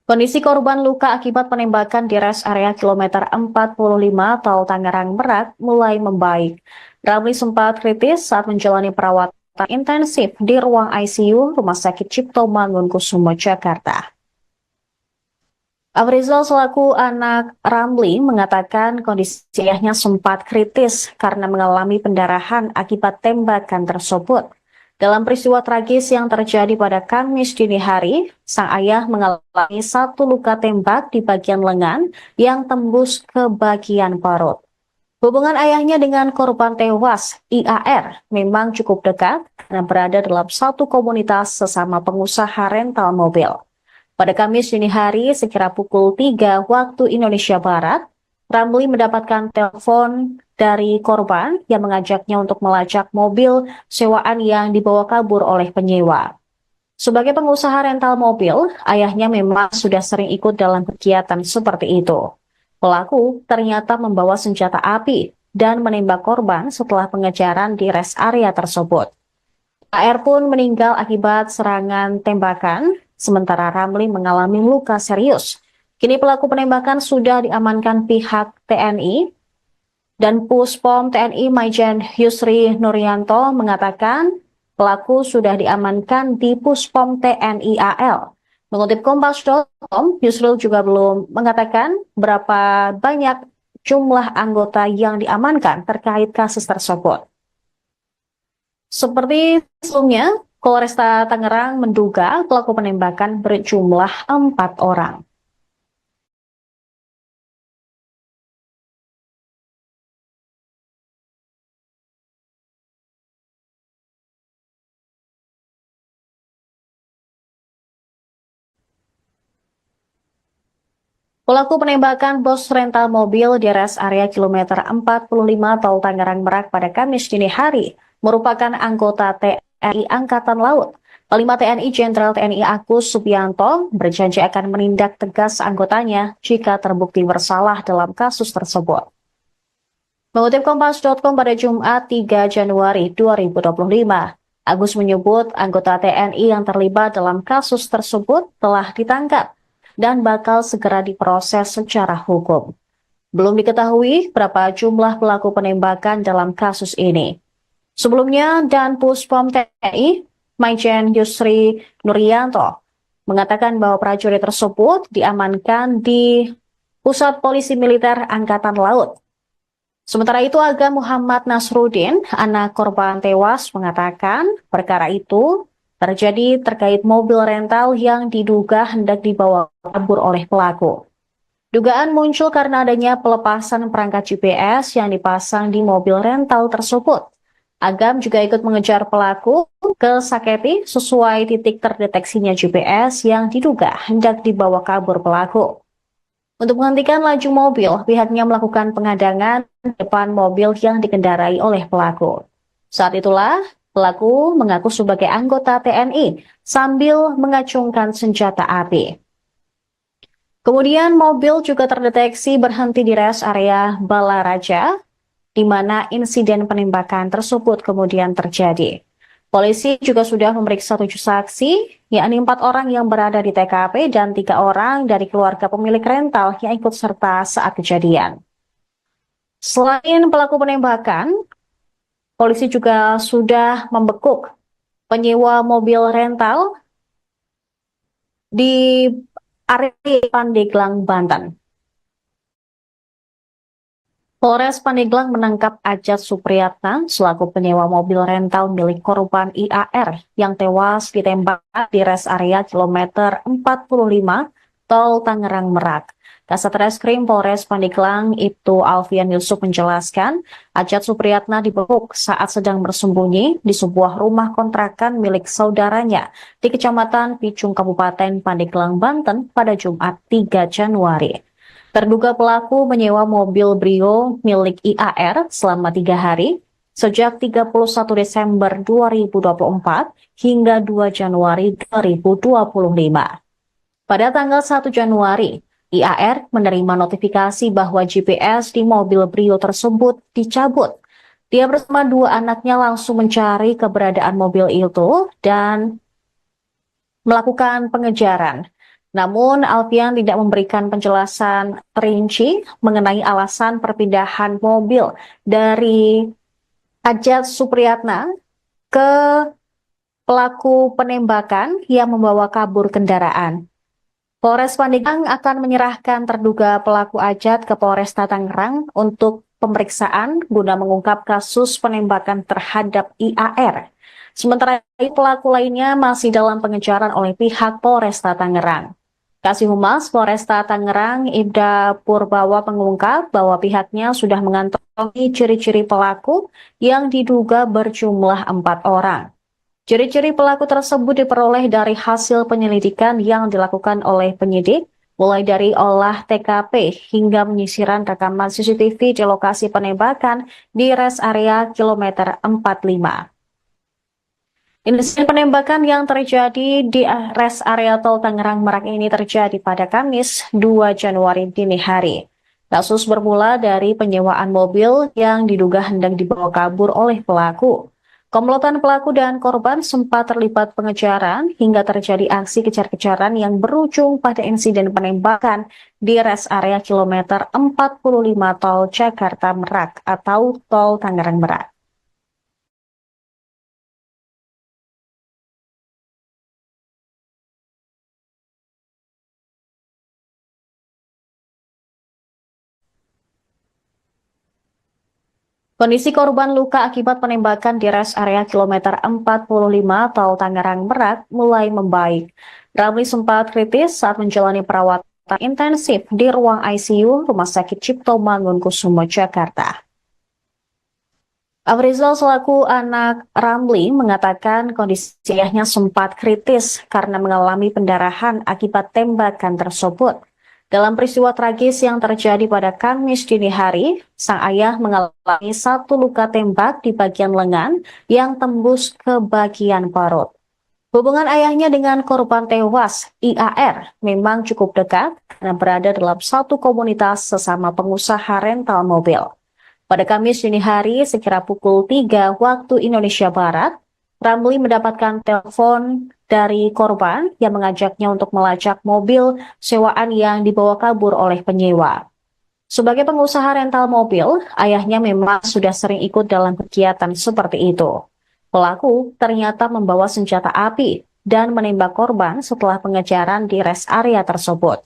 Kondisi korban luka akibat penembakan di rest area kilometer 45 Tol Tangerang Merak mulai membaik. Ramli sempat kritis saat menjalani perawatan intensif di ruang ICU Rumah Sakit Cipto Mangunkusumo, Jakarta. Afrizal selaku anak Ramli mengatakan kondisi ayahnya sempat kritis karena mengalami pendarahan akibat tembakan tersebut. Dalam peristiwa tragis yang terjadi pada Kamis dini hari, sang ayah mengalami 1 luka tembak di bagian lengan yang tembus ke bagian perut. Hubungan ayahnya dengan korban tewas, IAR, memang cukup dekat karena berada dalam satu komunitas sesama pengusaha rental mobil. Pada Kamis dini hari, sekira pukul 3 waktu Indonesia Barat, Ramli mendapatkan telepon dari korban yang mengajaknya untuk melacak mobil sewaan yang dibawa kabur oleh penyewa. Sebagai pengusaha rental mobil, ayahnya memang sudah sering ikut dalam kegiatan seperti itu. Pelaku ternyata membawa senjata api dan menembak korban setelah pengejaran di rest area tersebut. AR pun meninggal akibat serangan tembakan, sementara Ramli mengalami luka serius. Kini pelaku penembakan sudah diamankan pihak TNI dan Puspom TNI Maijen Yusri Nuryanto mengatakan pelaku sudah diamankan di Puspom TNI AL. Mengutip Kompas.com, Yusril juga belum mengatakan berapa banyak jumlah anggota yang diamankan terkait kasus tersebut. Seperti sebelumnya, Polresta Tangerang menduga pelaku penembakan berjumlah 4 orang. Pelaku penembakan bos rental mobil di rest area kilometer 45 Tol Tangerang Merak pada Kamis dini hari merupakan anggota TNI Angkatan Laut. Panglima TNI Jenderal TNI Agus Subianto berjanji akan menindak tegas anggotanya jika terbukti bersalah dalam kasus tersebut. Mengutip Kompas.com pada Jumat 3 Januari 2025, Agus menyebut anggota TNI yang terlibat dalam kasus tersebut telah ditangkap dan bakal segera diproses secara hukum. Belum diketahui berapa jumlah pelaku penembakan dalam kasus ini. Sebelumnya, Dan Puspom TNI, Maijen Yusri Nuryanto, mengatakan bahwa prajurit tersebut diamankan di Pusat Polisi Militer Angkatan Laut. Sementara itu, Aga Muhammad Nasruddin, anak korban tewas, mengatakan perkara itu terjadi terkait mobil rental yang diduga hendak dibawa kabur oleh pelaku. Dugaan muncul karena adanya pelepasan perangkat GPS yang dipasang di mobil rental tersebut. Agam juga ikut mengejar pelaku ke Saketi sesuai titik terdeteksinya GPS yang diduga hendak dibawa kabur pelaku. Untuk menghentikan laju mobil, pihaknya melakukan pengadangan depan mobil yang dikendarai oleh pelaku. Saat itulah, pelaku mengaku sebagai anggota TNI sambil mengacungkan senjata api. Kemudian mobil juga terdeteksi berhenti di rest area Balaraja, di mana insiden penembakan tersebut kemudian terjadi. Polisi juga sudah memeriksa 7 saksi, yakni 4 orang yang berada di TKP dan 3 orang dari keluarga pemilik rental yang ikut serta saat kejadian. Selain pelaku penembakan, polisi juga sudah membekuk penyewa mobil rental di area Pandeglang, Banten. Polres Pandeglang menangkap Ajat Supriyatna selaku penyewa mobil rental milik korban IAR yang tewas ditembak di rest area kilometer 45 Tol Tangerang Merak. Kasat Reskrim Polres Pandeglang Ibtu Alfian Yusuf menjelaskan, Ajat Supriyatna dibekuk saat sedang bersembunyi di sebuah rumah kontrakan milik saudaranya di Kecamatan Picung, Kabupaten Pandeglang, Banten pada Jumat 3 Januari. Terduga pelaku menyewa mobil Brio milik IAR selama 3 hari, sejak 31 Desember 2024 hingga 2 Januari 2025. Pada tanggal 1 Januari, IAR menerima notifikasi bahwa GPS di mobil Brio tersebut dicabut. Dia bersama 2 anaknya langsung mencari keberadaan mobil itu dan melakukan pengejaran. Namun, Alfian tidak memberikan penjelasan rinci mengenai alasan perpindahan mobil dari Ajat Supriyatna ke pelaku penembakan yang membawa kabur kendaraan. Polres Pandeglang akan menyerahkan terduga pelaku Ajat ke Polresta Tangerang untuk pemeriksaan guna mengungkap kasus penembakan terhadap IAR. Sementara itu, pelaku lainnya masih dalam pengejaran oleh pihak Polresta Tangerang. Kasih Humas Polresta Tangerang Ibda Purbawa mengungkap bahwa pihaknya sudah mengantongi ciri-ciri pelaku yang diduga berjumlah 4 orang. Ciri-ciri pelaku tersebut diperoleh dari hasil penyelidikan yang dilakukan oleh penyidik mulai dari olah TKP hingga penyisiran rekaman CCTV di lokasi penembakan di res area kilometer 45. Insiden penembakan yang terjadi di res area tol Tangerang Merak ini terjadi pada Kamis 2 Januari dini hari. Kasus bermula dari penyewaan mobil yang diduga hendak dibawa kabur oleh pelaku. Komplotan pelaku dan korban sempat terlibat pengejaran hingga terjadi aksi kejar-kejaran yang berujung pada insiden penembakan di res area kilometer 45 tol Jakarta Merak atau tol Tangerang Merak. Kondisi korban luka akibat penembakan di res area kilometer 45 tol Tangerang Merak mulai membaik. Ramli sempat kritis saat menjalani perawatan intensif di ruang ICU Rumah Sakit Cipto Mangunkusumo, Jakarta. Afrizal selaku anak Ramli mengatakan kondisi ayahnya sempat kritis karena mengalami pendarahan akibat tembakan tersebut. Dalam peristiwa tragis yang terjadi pada Kamis dini hari, sang ayah mengalami satu luka tembak di bagian lengan yang tembus ke bagian perut. Hubungan ayahnya dengan korban tewas, IAR, memang cukup dekat karena berada dalam satu komunitas sesama pengusaha rental mobil. Pada Kamis dini hari, sekira pukul 3 waktu Indonesia Barat, Ramli mendapatkan telepon dari korban yang mengajaknya untuk melacak mobil sewaan yang dibawa kabur oleh penyewa. Sebagai pengusaha rental mobil, ayahnya memang sudah sering ikut dalam kegiatan seperti itu. Pelaku ternyata membawa senjata api dan menembak korban setelah pengejaran di res area tersebut.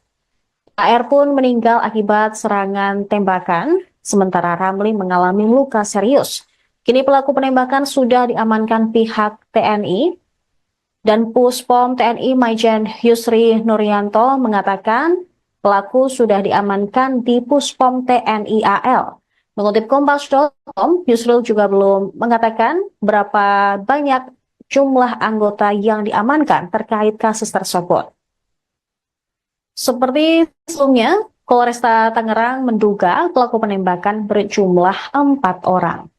AR pun meninggal akibat serangan tembakan, sementara Ramli mengalami luka serius. Kini pelaku penembakan sudah diamankan pihak TNI dan Puspom TNI Maijen Yusri Nuryanto mengatakan pelaku sudah diamankan di Puspom TNI AL. Mengutip Kompas.com, Yusril juga belum mengatakan berapa banyak jumlah anggota yang diamankan terkait kasus tersebut. Seperti sebelumnya, Polresta Tangerang menduga pelaku penembakan berjumlah 4 orang.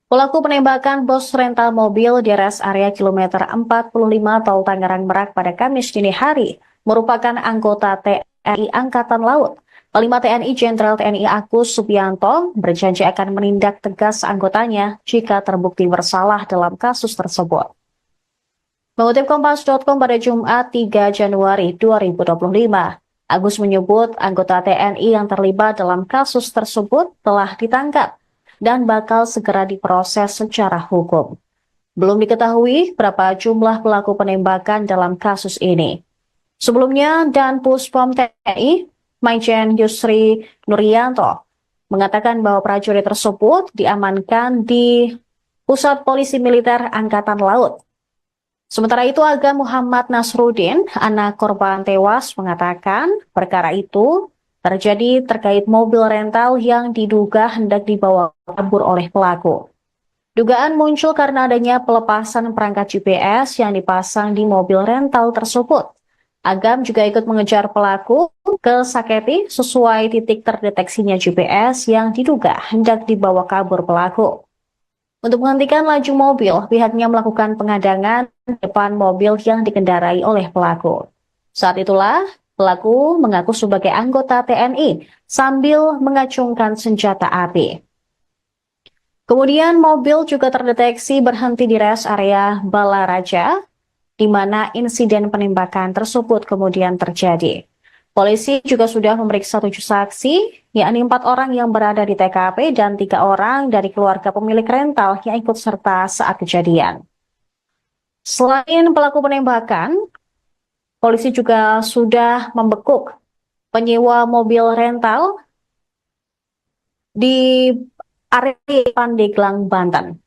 Pelaku penembakan bos rental mobil di res area kilometer 45 tol Tangerang Merak pada Kamis dini hari merupakan anggota TNI Angkatan Laut. Panglima TNI Jenderal TNI Agus Subianto berjanji akan menindak tegas anggotanya jika terbukti bersalah dalam kasus tersebut. Mengutip Kompas.com pada Jumat 3 Januari 2025, Agus menyebut anggota TNI yang terlibat dalam kasus tersebut telah ditangkap dan bakal segera diproses secara hukum. Belum diketahui berapa jumlah pelaku penembakan dalam kasus ini. Sebelumnya, Dan Puspom TNI, Maijen Yusri Nuryanto, mengatakan bahwa prajurit tersebut diamankan di Pusat Polisi Militer Angkatan Laut. Sementara itu, Aga Muhammad Nasruddin, anak korban tewas, mengatakan perkara itu terjadi terkait mobil rental yang diduga hendak dibawa kabur oleh pelaku. Dugaan muncul karena adanya pelepasan perangkat GPS yang dipasang di mobil rental tersebut. Agam juga ikut mengejar pelaku ke Saketi sesuai titik terdeteksinya GPS yang diduga hendak dibawa kabur pelaku. Untuk menghentikan laju mobil, pihaknya melakukan pengadangan depan mobil yang dikendarai oleh pelaku. Saat itulah, pelaku mengaku sebagai anggota TNI sambil mengacungkan senjata api. Kemudian mobil juga terdeteksi berhenti di res area Balaraja, di mana insiden penembakan tersebut kemudian terjadi. Polisi juga sudah memeriksa 7 saksi, yakni 4 orang yang berada di TKP dan 3 orang dari keluarga pemilik rental yang ikut serta saat kejadian. Selain pelaku penembakan, polisi juga sudah membekuk penyewa mobil rental di area Pandeglang, Banten.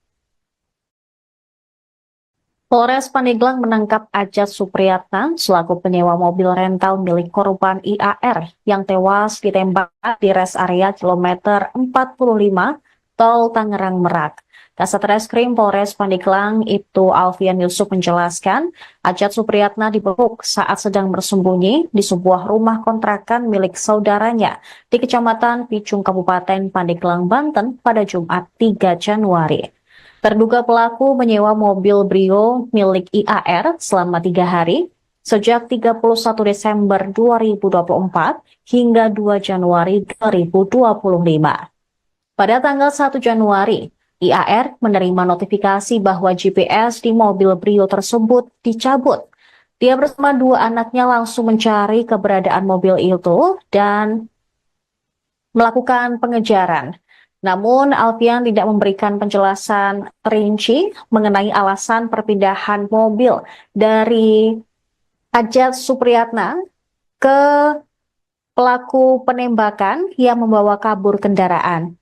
Polres Pandeglang menangkap Ajat Supriyatna selaku penyewa mobil rental milik korban IAR yang tewas ditembak di res area kilometer 45 Tol Tangerang Merak. Kasat Reskrim Polres Pandeglang Ibtu Alfian Yusuf menjelaskan, Ajat Supriyatna dibekuk saat sedang bersembunyi di sebuah rumah kontrakan milik saudaranya di Kecamatan Picung, Kabupaten Pandeglang, Banten pada Jumat 3 Januari. Terduga pelaku menyewa mobil Brio milik IAR selama 3 hari, sejak 31 Desember 2024 hingga 2 Januari 2025. Pada tanggal 1 Januari, IAR menerima notifikasi bahwa GPS di mobil Brio tersebut dicabut. Dia bersama dua anaknya langsung mencari keberadaan mobil itu dan melakukan pengejaran. Namun, Alfian tidak memberikan penjelasan rinci mengenai alasan perpindahan mobil dari Ajat Supriyatna ke pelaku penembakan yang membawa kabur kendaraan.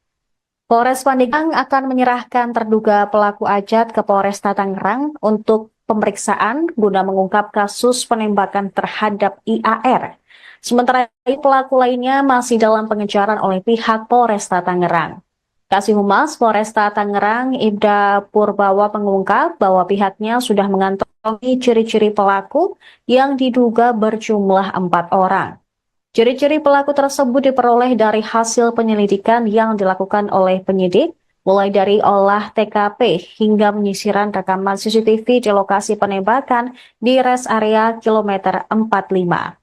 Polres Pandeglang akan menyerahkan terduga pelaku Ajat ke Polresta Tangerang untuk pemeriksaan guna mengungkap kasus penembakan terhadap IAR. Sementara itu, pelaku lainnya masih dalam pengejaran oleh pihak Polresta Tangerang. Kasih Humas Polresta Tangerang, Ibda Purbawa, mengungkap bahwa pihaknya sudah mengantongi ciri-ciri pelaku yang diduga berjumlah 4 orang. Ciri-ciri pelaku tersebut diperoleh dari hasil penyelidikan yang dilakukan oleh penyidik, mulai dari olah TKP hingga penyisiran rekaman CCTV di lokasi penembakan di res area kilometer 45.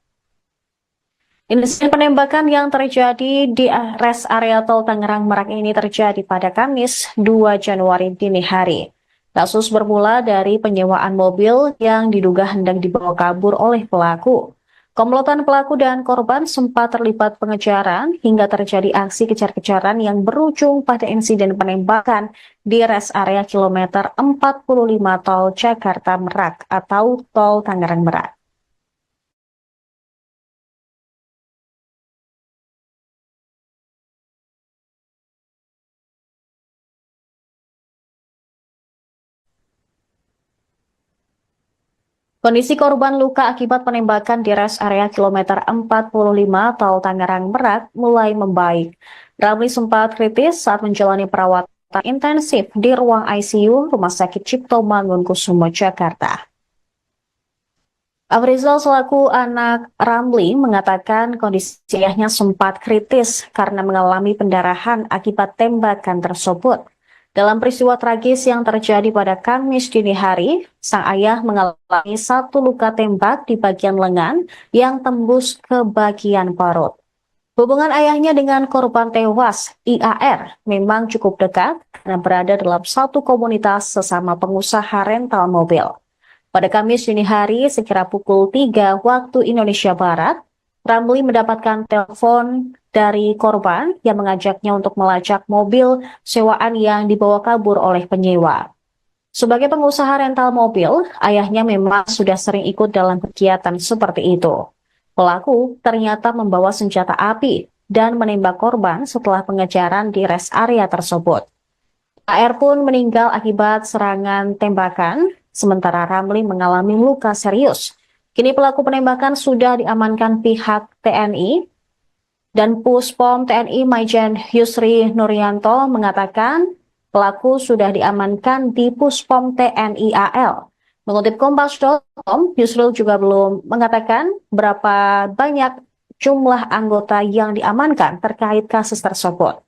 Insiden penembakan yang terjadi di res area Tol Tangerang Merak ini terjadi pada Kamis 2 Januari dini hari. Kasus bermula dari penyewaan mobil yang diduga hendak dibawa kabur oleh pelaku. Komplotan pelaku dan korban sempat terlibat pengejaran hingga terjadi aksi kejar-kejaran yang berujung pada insiden penembakan di res area kilometer 45 Tol Jakarta Merak atau Tol Tangerang Merak. Kondisi korban luka akibat penembakan di res area kilometer 45 Tol Tangerang Merak mulai membaik. Ramli sempat kritis saat menjalani perawatan intensif di ruang ICU Rumah Sakit Cipto Mangunkusumo, Jakarta. Afrizal selaku anak Ramli mengatakan kondisi ayahnya sempat kritis karena mengalami pendarahan akibat tembakan tersebut. Dalam peristiwa tragis yang terjadi pada Kamis dini hari, sang ayah mengalami satu luka tembak di bagian lengan yang tembus ke bagian perut. Hubungan ayahnya dengan korban tewas, IAR, memang cukup dekat karena berada dalam satu komunitas sesama pengusaha rental mobil. Pada Kamis dini hari, sekira pukul 3 waktu Indonesia Barat, Ramli mendapatkan telepon dari korban yang mengajaknya untuk melacak mobil sewaan yang dibawa kabur oleh penyewa. Sebagai pengusaha rental mobil, ayahnya memang sudah sering ikut dalam kegiatan seperti itu. Pelaku ternyata membawa senjata api dan menembak korban setelah pengejaran di res area tersebut. AR pun meninggal akibat serangan tembakan, sementara Ramli mengalami luka serius. Kini pelaku penembakan sudah diamankan pihak TNI dan Puspom TNI Maijen Yusri Nuryanto mengatakan pelaku sudah diamankan di Puspom TNI AL. Mengutip Kompas.com, Yusril juga belum mengatakan berapa banyak jumlah anggota yang diamankan terkait kasus tersebut.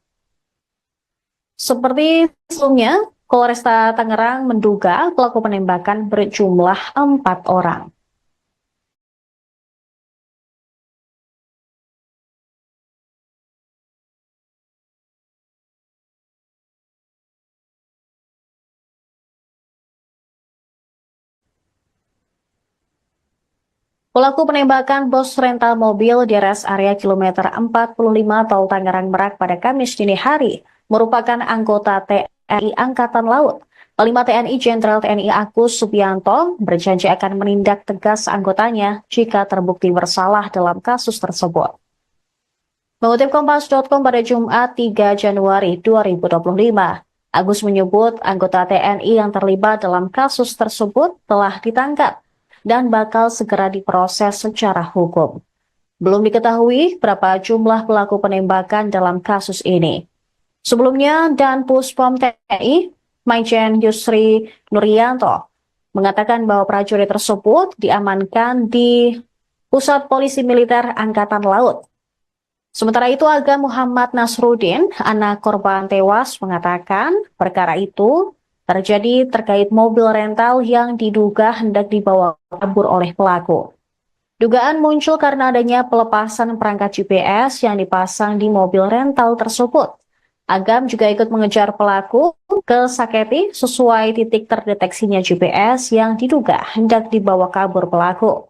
Seperti sebelumnya, Polresta Tangerang menduga pelaku penembakan berjumlah 4 orang. Pelaku penembakan bos rental mobil di res area kilometer 45 Tol Tangerang Merak pada Kamis dini hari merupakan anggota TNI Angkatan Laut. Panglima TNI Jenderal TNI Agus Subianto berjanji akan menindak tegas anggotanya jika terbukti bersalah dalam kasus tersebut. Mengutip Kompas.com pada Jumat 3 Januari 2025, Agus menyebut anggota TNI yang terlibat dalam kasus tersebut telah ditangkap dan bakal segera diproses secara hukum. Belum diketahui berapa jumlah pelaku penembakan dalam kasus ini. Sebelumnya, Dan Puspom TNI, Maijen Yusri Nuryanto, mengatakan bahwa prajurit tersebut diamankan di Pusat Polisi Militer Angkatan Laut. Sementara itu, Aga Muhammad Nasruddin, anak korban tewas, mengatakan perkara itu terjadi terkait mobil rental yang diduga hendak dibawa kabur oleh pelaku. Dugaan muncul karena adanya pelepasan perangkat GPS yang dipasang di mobil rental tersebut. Agam juga ikut mengejar pelaku ke Saketi sesuai titik terdeteksinya GPS yang diduga hendak dibawa kabur pelaku.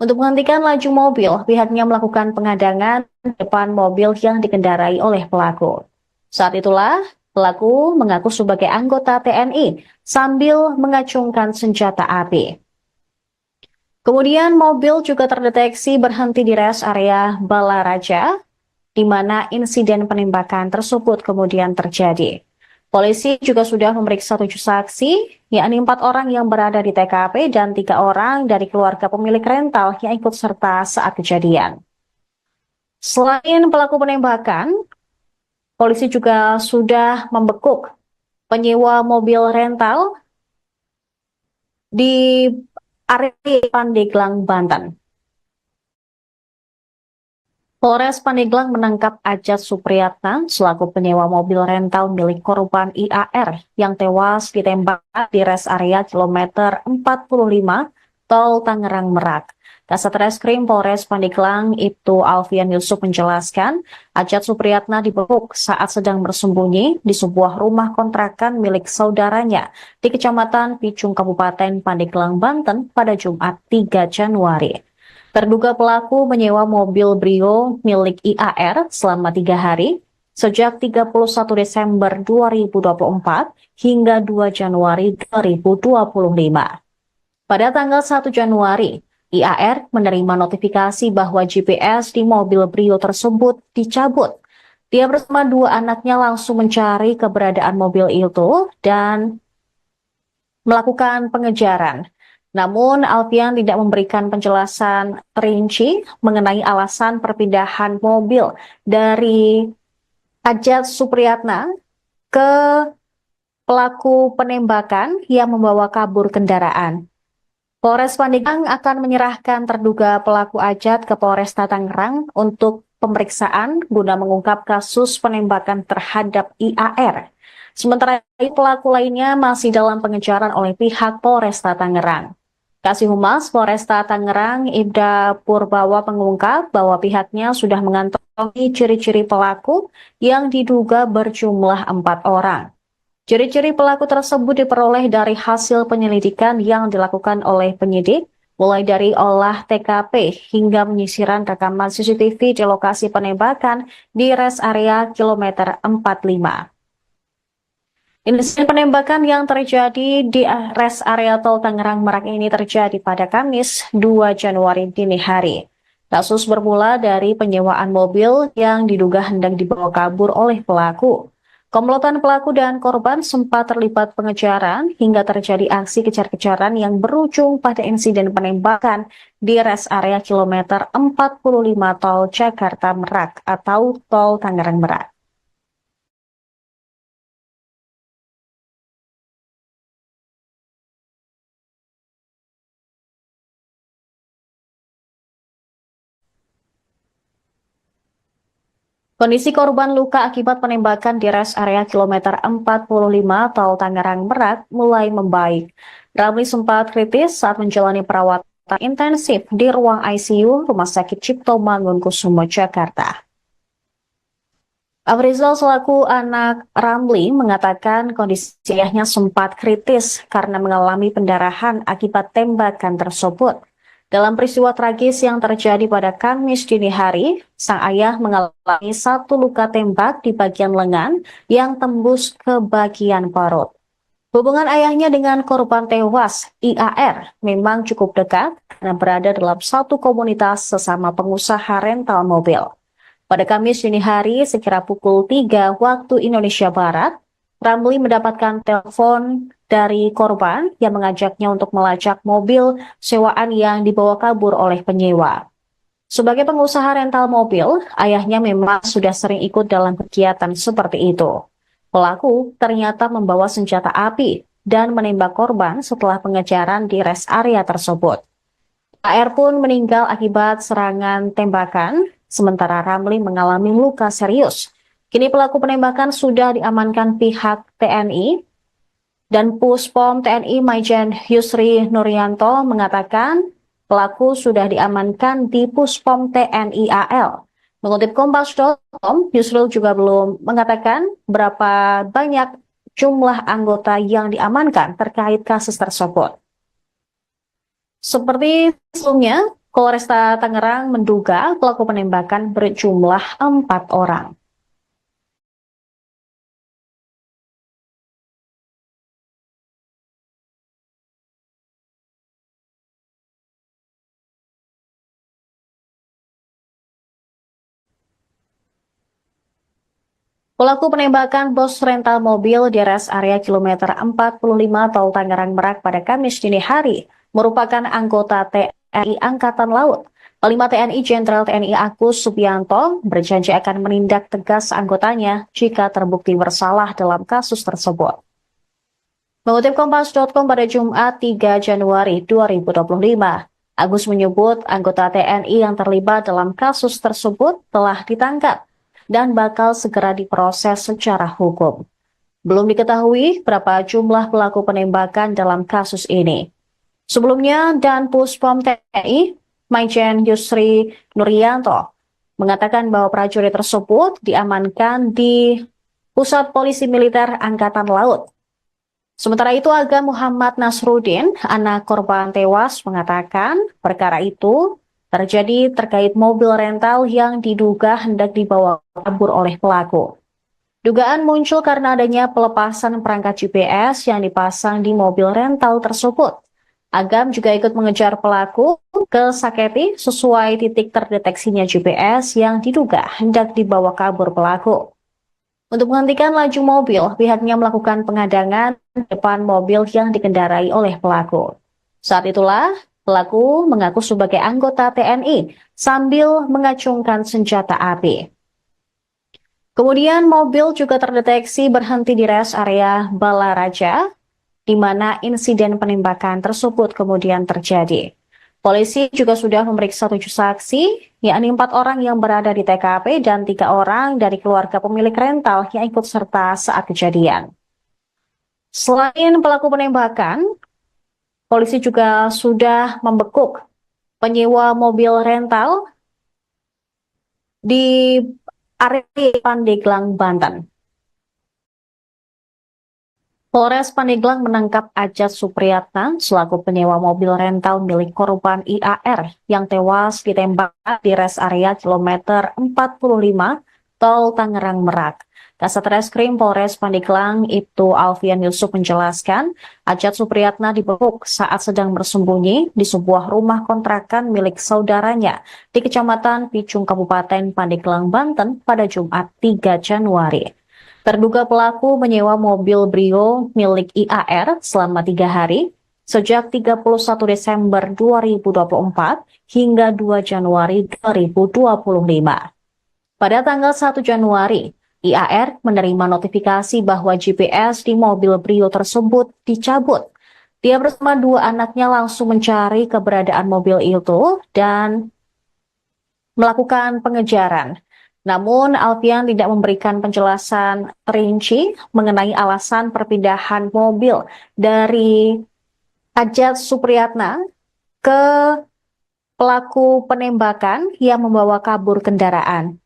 Untuk menghentikan laju mobil, pihaknya melakukan pengadangan depan mobil yang dikendarai oleh pelaku. Saat itulah, pelaku mengaku sebagai anggota TNI sambil mengacungkan senjata api. Kemudian mobil juga terdeteksi berhenti di res area Balaraja, di mana insiden penembakan tersebut kemudian terjadi. Polisi juga sudah memeriksa 7 saksi, yakni 4 orang yang berada di TKP dan 3 orang dari keluarga pemilik rental yang ikut serta saat kejadian. Selain pelaku penembakan, polisi juga sudah membekuk penyewa mobil rental di area Pandeglang, Banten. Polres Pandeglang menangkap Ajat Supriyatna selaku penyewa mobil rental milik korban IAR yang tewas ditembak di res area kilometer 45 Tol Tangerang Merak. Kasat Reskrim Polres Pandeglang Ibtu Alfian Yusuf menjelaskan, Ajat Supriyatna dibekuk saat sedang bersembunyi di sebuah rumah kontrakan milik saudaranya di Kecamatan Picung, Kabupaten Pandeglang, Banten pada Jumat 3 Januari. Terduga pelaku menyewa mobil Brio milik IAR selama 3 hari, sejak 31 Desember 2024 hingga 2 Januari 2025. Pada tanggal 1 Januari, IAR menerima notifikasi bahwa GPS di mobil Brio tersebut dicabut. Dia bersama 2 anaknya langsung mencari keberadaan mobil itu dan melakukan pengejaran. Namun, Alfian tidak memberikan penjelasan rinci mengenai alasan perpindahan mobil dari Ajat Supriyatna ke pelaku penembakan yang membawa kabur kendaraan. Polres Pandeglang akan menyerahkan terduga pelaku Ajat ke Polresta Tangerang untuk pemeriksaan guna mengungkap kasus penembakan terhadap IAR. Sementara itu, pelaku lainnya masih dalam pengejaran oleh pihak Polresta Tangerang. Kasih Humas Polresta Tangerang Ibda Purbawa mengungkap bahwa pihaknya sudah mengantongi ciri-ciri pelaku yang diduga berjumlah 4 orang. Ciri-ciri pelaku tersebut diperoleh dari hasil penyelidikan yang dilakukan oleh penyidik, mulai dari olah TKP hingga penyisiran rekaman CCTV di lokasi penembakan di res area kilometer 45. Insiden penembakan yang terjadi di res area Tol Tangerang Merak ini terjadi pada Kamis 2 Januari dini hari. Kasus bermula dari penyewaan mobil yang diduga hendak dibawa kabur oleh pelaku. Komplotan pelaku dan korban sempat terlibat pengejaran hingga terjadi aksi kejar-kejaran yang berujung pada insiden penembakan di res area kilometer 45 Tol Jakarta Merak atau Tol Tangerang Merak. Kondisi korban luka akibat penembakan di res area kilometer 45 Tol Tangerang Merak mulai membaik. Ramli sempat kritis saat menjalani perawatan intensif di ruang ICU Rumah Sakit Cipto Mangunkusumo, Jakarta. Afrizal selaku anak Ramli mengatakan kondisi ayahnya sempat kritis karena mengalami pendarahan akibat tembakan tersebut. Dalam peristiwa tragis yang terjadi pada Kamis dini hari, sang ayah mengalami 1 luka tembak di bagian lengan yang tembus ke bagian perut. Hubungan ayahnya dengan korban tewas, IAR, memang cukup dekat karena berada dalam satu komunitas sesama pengusaha rental mobil. Pada Kamis dini hari, sekira pukul 3 waktu Indonesia Barat, Ramli mendapatkan telepon dari korban yang mengajaknya untuk melacak mobil sewaan yang dibawa kabur oleh penyewa. Sebagai pengusaha rental mobil, ayahnya memang sudah sering ikut dalam kegiatan seperti itu. Pelaku ternyata membawa senjata api dan menembak korban setelah pengejaran di rest area tersebut. AR pun meninggal akibat serangan tembakan, sementara Ramli mengalami luka serius. Kini pelaku penembakan sudah diamankan pihak TNI dan Puspom TNI Maijen Yusri Nuryanto mengatakan pelaku sudah diamankan di Puspom TNI AL. Mengutip Kompas.com, Yusril juga belum mengatakan berapa banyak jumlah anggota yang diamankan terkait kasus tersebut. Seperti sebelumnya, Polresta Tangerang menduga pelaku penembakan berjumlah 4 orang. Pelaku penembakan bos rental mobil di rest area kilometer 45 Tol Tangerang Merak pada Kamis dini hari merupakan anggota TNI Angkatan Laut. Panglima TNI Jenderal TNI Agus Subianto berjanji akan menindak tegas anggotanya jika terbukti bersalah dalam kasus tersebut. Mengutip Kompas.com pada Jumat 3 Januari 2025, Agus menyebut anggota TNI yang terlibat dalam kasus tersebut telah ditangkap dan bakal segera diproses secara hukum. Belum diketahui berapa jumlah pelaku penembakan dalam kasus ini. Sebelumnya, Dan Puspom TNI, Maijen Yusri Nuryanto, mengatakan bahwa prajurit tersebut diamankan di Pusat Polisi Militer Angkatan Laut. Sementara itu, Aga Muhammad Nasruddin, anak korban tewas, mengatakan perkara itu terjadi terkait mobil rental yang diduga hendak dibawa kabur oleh pelaku. Dugaan muncul karena adanya pelepasan perangkat GPS yang dipasang di mobil rental tersebut. Agam juga ikut mengejar pelaku ke Saketi sesuai titik terdeteksinya GPS yang diduga hendak dibawa kabur pelaku. Untuk menghentikan laju mobil, pihaknya melakukan pengadangan di depan mobil yang dikendarai oleh pelaku. Saat itulah, pelaku mengaku sebagai anggota TNI sambil mengacungkan senjata api. Kemudian mobil juga terdeteksi berhenti di rest area Balaraja, di mana insiden penembakan tersebut kemudian terjadi. Polisi juga sudah memeriksa 7 saksi, yakni 4 orang yang berada di TKP dan 3 orang dari keluarga pemilik rental yang ikut serta saat kejadian. Selain pelaku penembakan, polisi juga sudah membekuk penyewa mobil rental di area Pandeglang, Banten. Polres Pandeglang menangkap Ajat Supriyatna selaku penyewa mobil rental milik korban IAR yang tewas ditembak di rest area kilometer 45 Tol Tangerang Merak. Kasat Reskrim Polres Pandeglang Ibtu Alfian Yusuf menjelaskan, Ajat Supriyatna dibekuk saat sedang bersembunyi di sebuah rumah kontrakan milik saudaranya di Kecamatan Picung Kabupaten Pandeglang, Banten pada Jumat 3 Januari. Terduga pelaku menyewa mobil Brio milik IAR selama 3 hari, sejak 31 Desember 2024 hingga 2 Januari 2025. Pada tanggal 1 Januari, IAR menerima notifikasi bahwa GPS di mobil Brio tersebut dicabut. Dia bersama 2 anaknya langsung mencari keberadaan mobil itu dan melakukan pengejaran. Namun, Alfian tidak memberikan penjelasan rinci mengenai alasan perpindahan mobil dari Ajat Supriyatna ke pelaku penembakan yang membawa kabur kendaraan.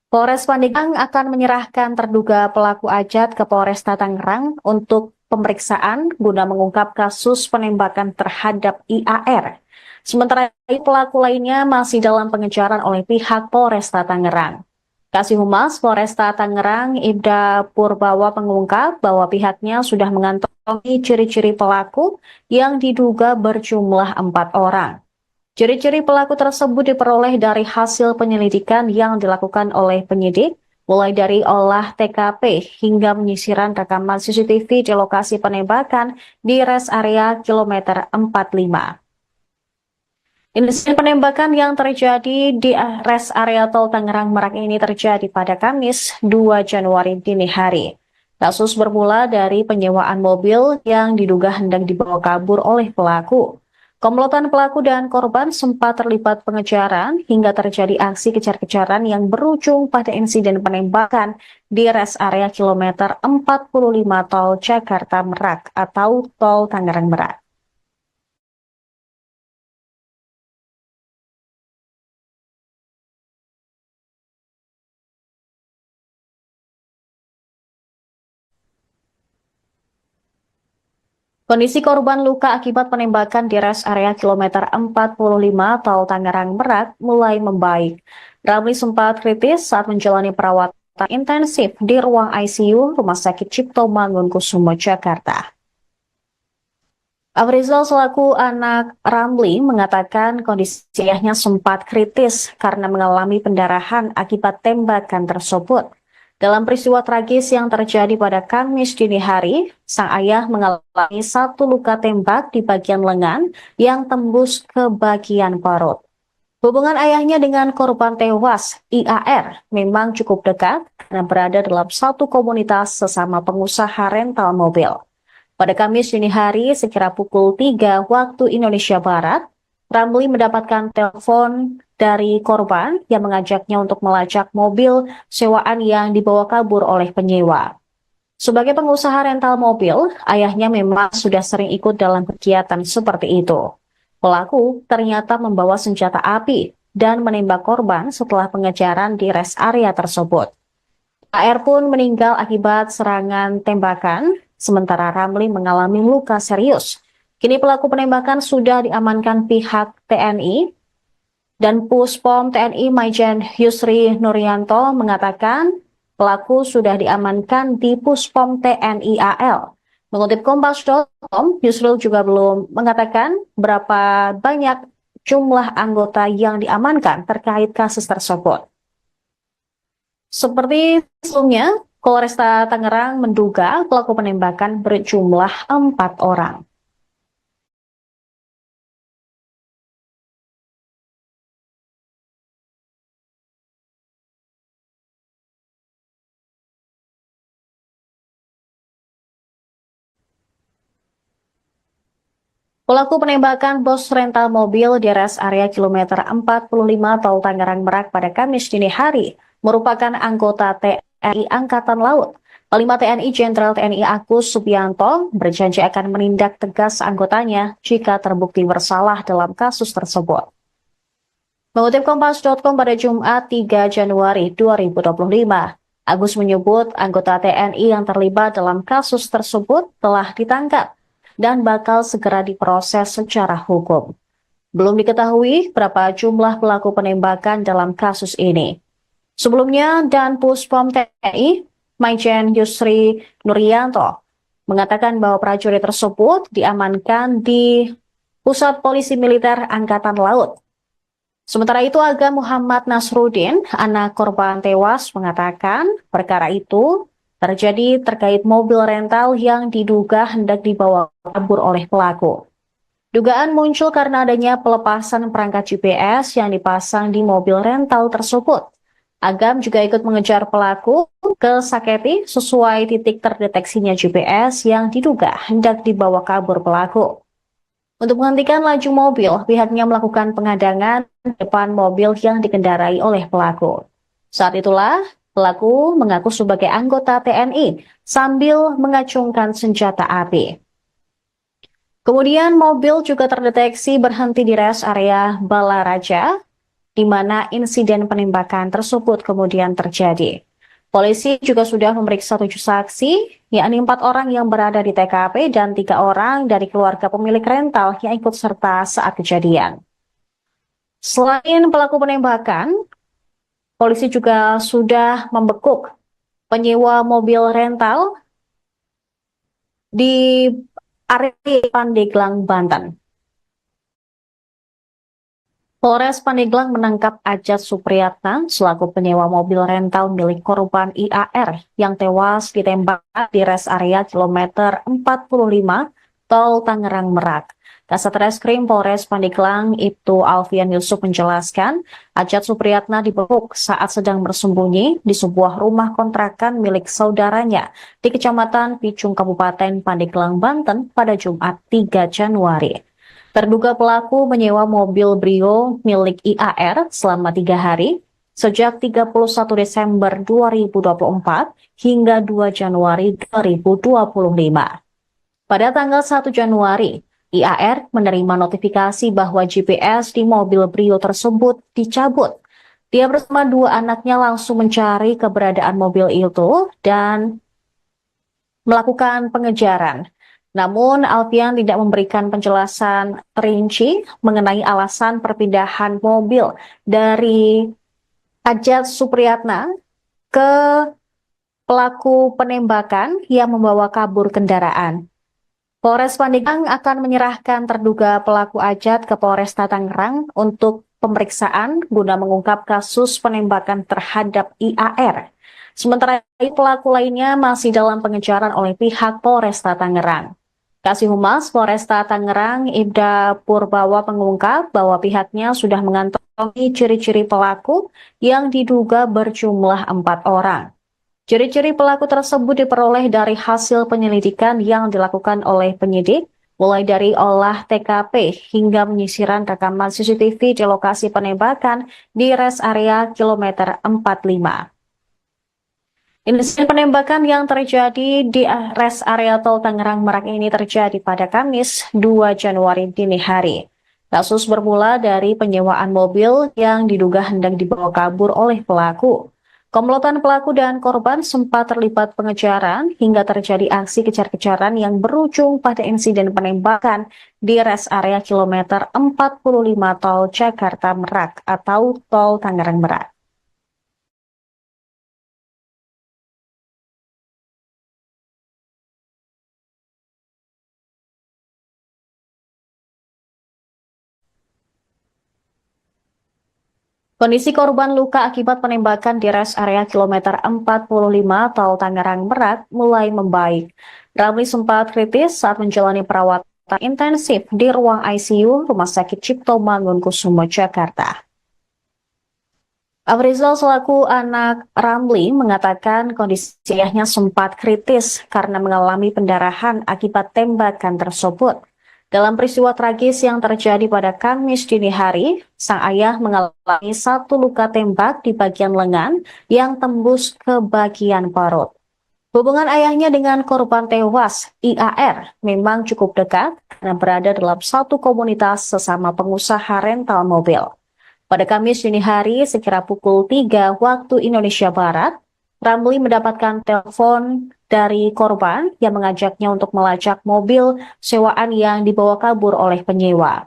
Polres Pandeglang akan menyerahkan terduga pelaku Ajat ke Polresta Tangerang untuk pemeriksaan guna mengungkap kasus penembakan terhadap IAR. Sementara itu, pelaku lainnya masih dalam pengejaran oleh pihak Polresta Tangerang. Kasih Humas Polresta Tangerang Ibda Purbawa mengungkap bahwa pihaknya sudah mengantongi ciri-ciri pelaku yang diduga berjumlah 4 orang. Ciri-ciri pelaku tersebut diperoleh dari hasil penyelidikan yang dilakukan oleh penyidik, mulai dari olah TKP hingga penyisiran rekaman CCTV di lokasi penembakan di rest area kilometer 45. Insiden penembakan yang terjadi di rest area tol Tangerang Merak ini terjadi pada Kamis 2 Januari dini hari. Kasus bermula dari penyewaan mobil yang diduga hendak dibawa kabur oleh pelaku. Komplotan pelaku dan korban sempat terlibat pengejaran hingga terjadi aksi kejar-kejaran yang berujung pada insiden penembakan di rest area kilometer 45 tol Jakarta Merak atau tol Tangerang Merak. Kondisi korban luka akibat penembakan di rest area kilometer 45 tol Tangerang Merak mulai membaik. Ramli sempat kritis saat menjalani perawatan intensif di ruang ICU Rumah Sakit Cipto Mangunkusumo, Jakarta. Afrizal selaku anak Ramli mengatakan kondisi ayahnya sempat kritis karena mengalami pendarahan akibat tembakan tersebut. Dalam peristiwa tragis yang terjadi pada Kamis dini hari, sang ayah mengalami satu luka tembak di bagian lengan yang tembus ke bagian perut. Hubungan ayahnya dengan korban tewas, IAR, memang cukup dekat karena berada dalam satu komunitas sesama pengusaha rental mobil. Pada Kamis dini hari, sekira pukul 3 waktu Indonesia Barat, Ramli mendapatkan telepon dari korban yang mengajaknya untuk melacak mobil sewaan yang dibawa kabur oleh penyewa. Sebagai pengusaha rental mobil, ayahnya memang sudah sering ikut dalam kegiatan seperti itu. Pelaku ternyata membawa senjata api dan menembak korban setelah pengejaran di rest area tersebut. AR pun meninggal akibat serangan tembakan, sementara Ramli mengalami luka serius. Kini pelaku penembakan sudah diamankan pihak TNI dan Puspom TNI Maijen Yusri Nuryanto mengatakan pelaku sudah diamankan di Puspom TNI AL. Mengutip Kompas.com, Yusril juga belum mengatakan berapa banyak jumlah anggota yang diamankan terkait kasus tersebut. Seperti sebelumnya, Polresta Tangerang menduga pelaku penembakan berjumlah 4 orang. Pelaku penembakan bos rental mobil di rest area kilometer 45 tol Tangerang Merak pada Kamis dini hari merupakan anggota TNI Angkatan Laut. Panglima TNI Jenderal TNI Agus Subianto berjanji akan menindak tegas anggotanya jika terbukti bersalah dalam kasus tersebut. Mengutip Kompas.com pada Jumat 3 Januari 2025, Agus menyebut anggota TNI yang terlibat dalam kasus tersebut telah ditangkap dan bakal segera diproses secara hukum. Belum diketahui berapa jumlah pelaku penembakan dalam kasus ini. Sebelumnya, Dan Puspom TNI, Maijen Yusri Nuryanto, mengatakan bahwa prajurit tersebut diamankan di Pusat Polisi Militer Angkatan Laut. Sementara itu, Aga Muhammad Nasruddin, anak korban tewas, mengatakan perkara itu terjadi terkait mobil rental yang diduga hendak dibawa kabur oleh pelaku. Dugaan muncul karena adanya pelepasan perangkat GPS yang dipasang di mobil rental tersebut. Agam juga ikut mengejar pelaku ke Saketi sesuai titik terdeteksinya GPS yang diduga hendak dibawa kabur pelaku. Untuk menghentikan laju mobil, pihaknya melakukan pengadangan di depan mobil yang dikendarai oleh pelaku. Saat itulah, pelaku mengaku sebagai anggota TNI sambil mengacungkan senjata api. Kemudian mobil juga terdeteksi berhenti di rest area Balaraja, di mana insiden penembakan tersebut kemudian terjadi. Polisi juga sudah memeriksa 7 saksi, yakni 4 orang yang berada di TKP dan 3 orang dari keluarga pemilik rental yang ikut serta saat kejadian. Selain pelaku penembakan, polisi juga sudah membekuk penyewa mobil rental di area Pandeglang, Banten. Polres Pandeglang menangkap Ajat Supriyatna selaku penyewa mobil rental milik korban IAR yang tewas ditembak di res area kilometer 45 Tol Tangerang Merak. Kasat Reskrim Polres Pandeglang Ibtu Alfian Yusuf menjelaskan, Ajat Supriyatna dibekuk saat sedang bersembunyi di sebuah rumah kontrakan milik saudaranya di Kecamatan Picung, Kabupaten Pandeglang, Banten pada Jumat 3 Januari. Terduga pelaku menyewa mobil Brio milik IAR selama 3 hari, sejak 31 Desember 2024 hingga 2 Januari 2025. Pada tanggal 1 Januari, IAR menerima notifikasi bahwa GPS di mobil Brio tersebut dicabut. Dia bersama dua anaknya langsung mencari keberadaan mobil itu dan melakukan pengejaran. Namun, Alfian tidak memberikan penjelasan rinci mengenai alasan perpindahan mobil dari Ajat Supriyatna ke pelaku penembakan yang membawa kabur kendaraan. Polres Pandeglang akan menyerahkan terduga pelaku Ajat ke Polresta Tangerang untuk pemeriksaan guna mengungkap kasus penembakan terhadap IAR. Sementara itu, pelaku lainnya masih dalam pengejaran oleh pihak Polresta Tangerang. Kasih Humas Polresta Tangerang Ibda Purbawa mengungkap bahwa pihaknya sudah mengantongi ciri-ciri pelaku yang diduga berjumlah 4 orang. Ciri-ciri pelaku tersebut diperoleh dari hasil penyelidikan yang dilakukan oleh penyidik, mulai dari olah TKP hingga penyisiran rekaman CCTV di lokasi penembakan di res area kilometer 45. Insiden penembakan yang terjadi di res area Tol Tangerang Merak ini terjadi pada Kamis 2 Januari dini hari. Kasus bermula dari penyewaan mobil yang diduga hendak dibawa kabur oleh pelaku. Komplotan pelaku dan korban sempat terlibat pengejaran hingga terjadi aksi kejar-kejaran yang berujung pada insiden penembakan di res area kilometer 45 Tol Jakarta Merak atau Tol Tangerang Merak. Kondisi korban luka akibat penembakan di res area kilometer 45 Tol Tangerang Merak mulai membaik. Ramli sempat kritis saat menjalani perawatan intensif di ruang ICU Rumah Sakit Cipto Mangunkusumo, Jakarta. Afrizal selaku anak Ramli mengatakan kondisi ayahnya sempat kritis karena mengalami pendarahan akibat tembakan tersebut. Dalam peristiwa tragis yang terjadi pada Kamis dini hari, sang ayah mengalami satu luka tembak di bagian lengan yang tembus ke bagian perut. Hubungan ayahnya dengan korban tewas, IAR, memang cukup dekat karena berada dalam satu komunitas sesama pengusaha rental mobil. Pada Kamis dini hari, sekira pukul 3 waktu Indonesia Barat, Ramli mendapatkan telepon dari korban yang mengajaknya untuk melacak mobil sewaan yang dibawa kabur oleh penyewa.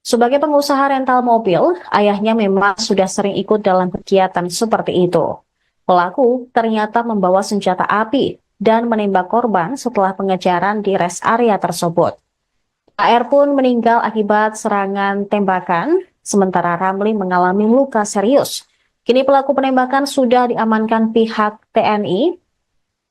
Sebagai pengusaha rental mobil, ayahnya memang sudah sering ikut dalam kegiatan seperti itu. Pelaku ternyata membawa senjata api dan menembak korban setelah pengejaran di res area tersebut. AR pun meninggal akibat serangan tembakan, sementara Ramli mengalami luka serius. Kini pelaku penembakan sudah diamankan pihak TNI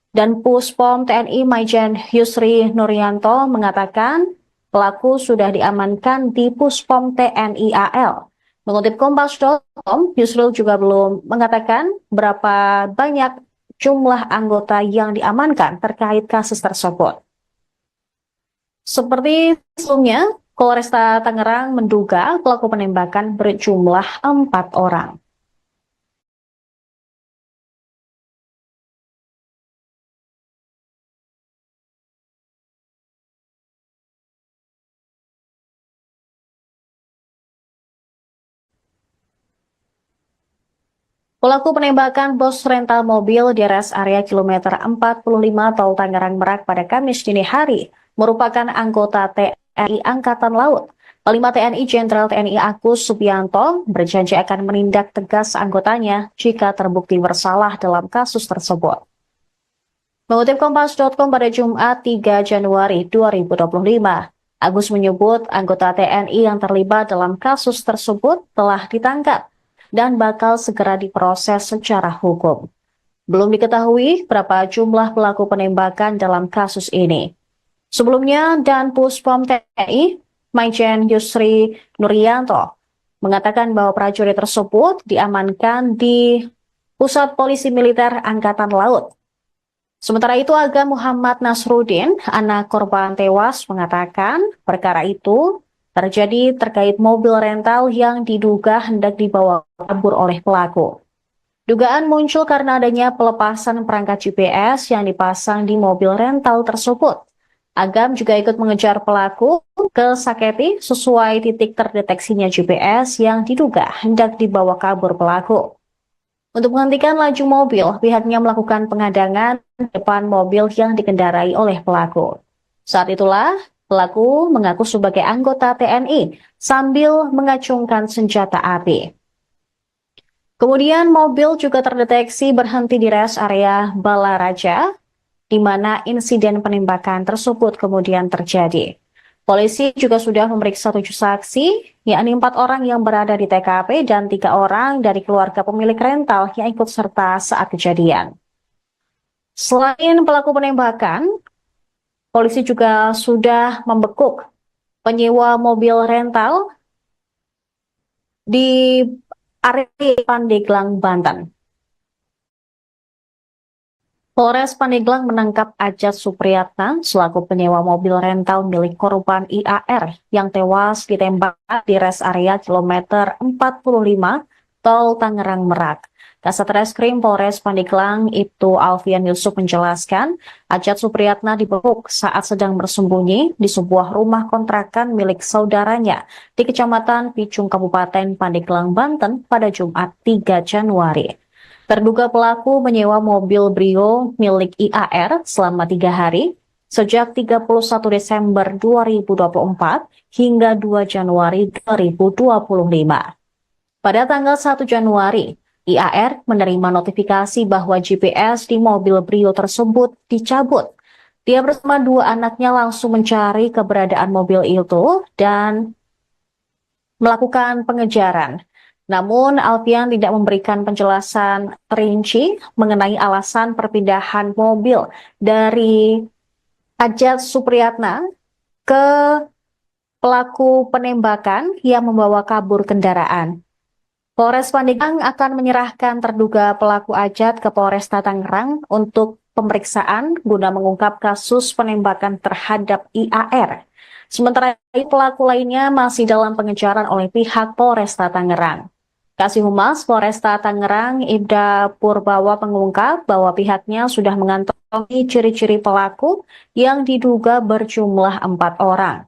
dan Puspom TNI Maijen Yusri Nuryanto mengatakan pelaku sudah diamankan di Puspom TNI AL. Mengutip Kompas.com, Yusril juga belum mengatakan berapa banyak jumlah anggota yang diamankan terkait kasus tersebut. Seperti sebelumnya, Polresta Tangerang menduga pelaku penembakan berjumlah 4 orang. Pelaku penembakan bos rental mobil di res area kilometer 45 Tol Tangerang Merak pada Kamis dini hari merupakan anggota TNI Angkatan Laut. Panglima TNI Jenderal TNI Agus Subianto berjanji akan menindak tegas anggotanya jika terbukti bersalah dalam kasus tersebut. Mengutip Kompas.com pada Jumat 3 Januari 2025, Agus menyebut anggota TNI yang terlibat dalam kasus tersebut telah ditangkap dan bakal segera diproses secara hukum. Belum diketahui berapa jumlah pelaku penembakan dalam kasus ini. Sebelumnya, Dan Puspom TNI, Maijen Yusri Nuryanto, mengatakan bahwa prajurit tersebut diamankan di Pusat Polisi Militer Angkatan Laut. Sementara itu, Aga Muhammad Nasruddin, anak korban tewas, mengatakan perkara itu terjadi terkait mobil rental yang diduga hendak dibawa kabur oleh pelaku. Dugaan muncul karena adanya pelepasan perangkat GPS yang dipasang di mobil rental tersebut. Agam juga ikut mengejar pelaku ke Saketi sesuai titik terdeteksinya GPS yang diduga hendak dibawa kabur pelaku. Untuk menghentikan laju mobil, pihaknya melakukan pengadangan di depan mobil yang dikendarai oleh pelaku. Saat itulah, pelaku mengaku sebagai anggota TNI sambil mengacungkan senjata api. Kemudian mobil juga terdeteksi berhenti di rest area Balaraja, di mana insiden penembakan tersebut kemudian terjadi. Polisi juga sudah memeriksa 7 saksi, yakni 4 orang yang berada di TKP dan 3 orang dari keluarga pemilik rental yang ikut serta saat kejadian. Selain pelaku penembakan, polisi juga sudah membekuk penyewa mobil rental di area Pandeglang, Banten. Polres Pandeglang menangkap Ajat Supriyatna selaku penyewa mobil rental milik korban IAR yang tewas ditembak di rest area kilometer 45 Tol Tangerang Merak. Kasat Reskrim Polres Pandeglang Ibtu Alfian Yusuf menjelaskan, Ajat Supriyatna dibekuk saat sedang bersembunyi di sebuah rumah kontrakan milik saudaranya di Kecamatan Picung, Kabupaten Pandeglang, Banten pada Jumat 3 Januari. Terduga pelaku menyewa mobil Brio milik IAR selama 3 hari, sejak 31 Desember 2024 hingga 2 Januari 2025. Pada tanggal 1 Januari, IAR menerima notifikasi bahwa GPS di mobil Brio tersebut dicabut. Dia bersama 2 anaknya langsung mencari keberadaan mobil itu dan melakukan pengejaran. Namun, Alfian tidak memberikan penjelasan rinci mengenai alasan perpindahan mobil dari Ajat Supriyatna ke pelaku penembakan yang membawa kabur kendaraan. Polres Pandeglang akan menyerahkan terduga pelaku Ajat ke Polresta Tangerang untuk pemeriksaan guna mengungkap kasus penembakan terhadap IAR. Sementara itu, pelaku lainnya masih dalam pengejaran oleh pihak Polresta Tangerang. Kasih Humas Polresta Tangerang Ibda Purbawa mengungkap bahwa pihaknya sudah mengantongi ciri-ciri pelaku yang diduga berjumlah 4 orang.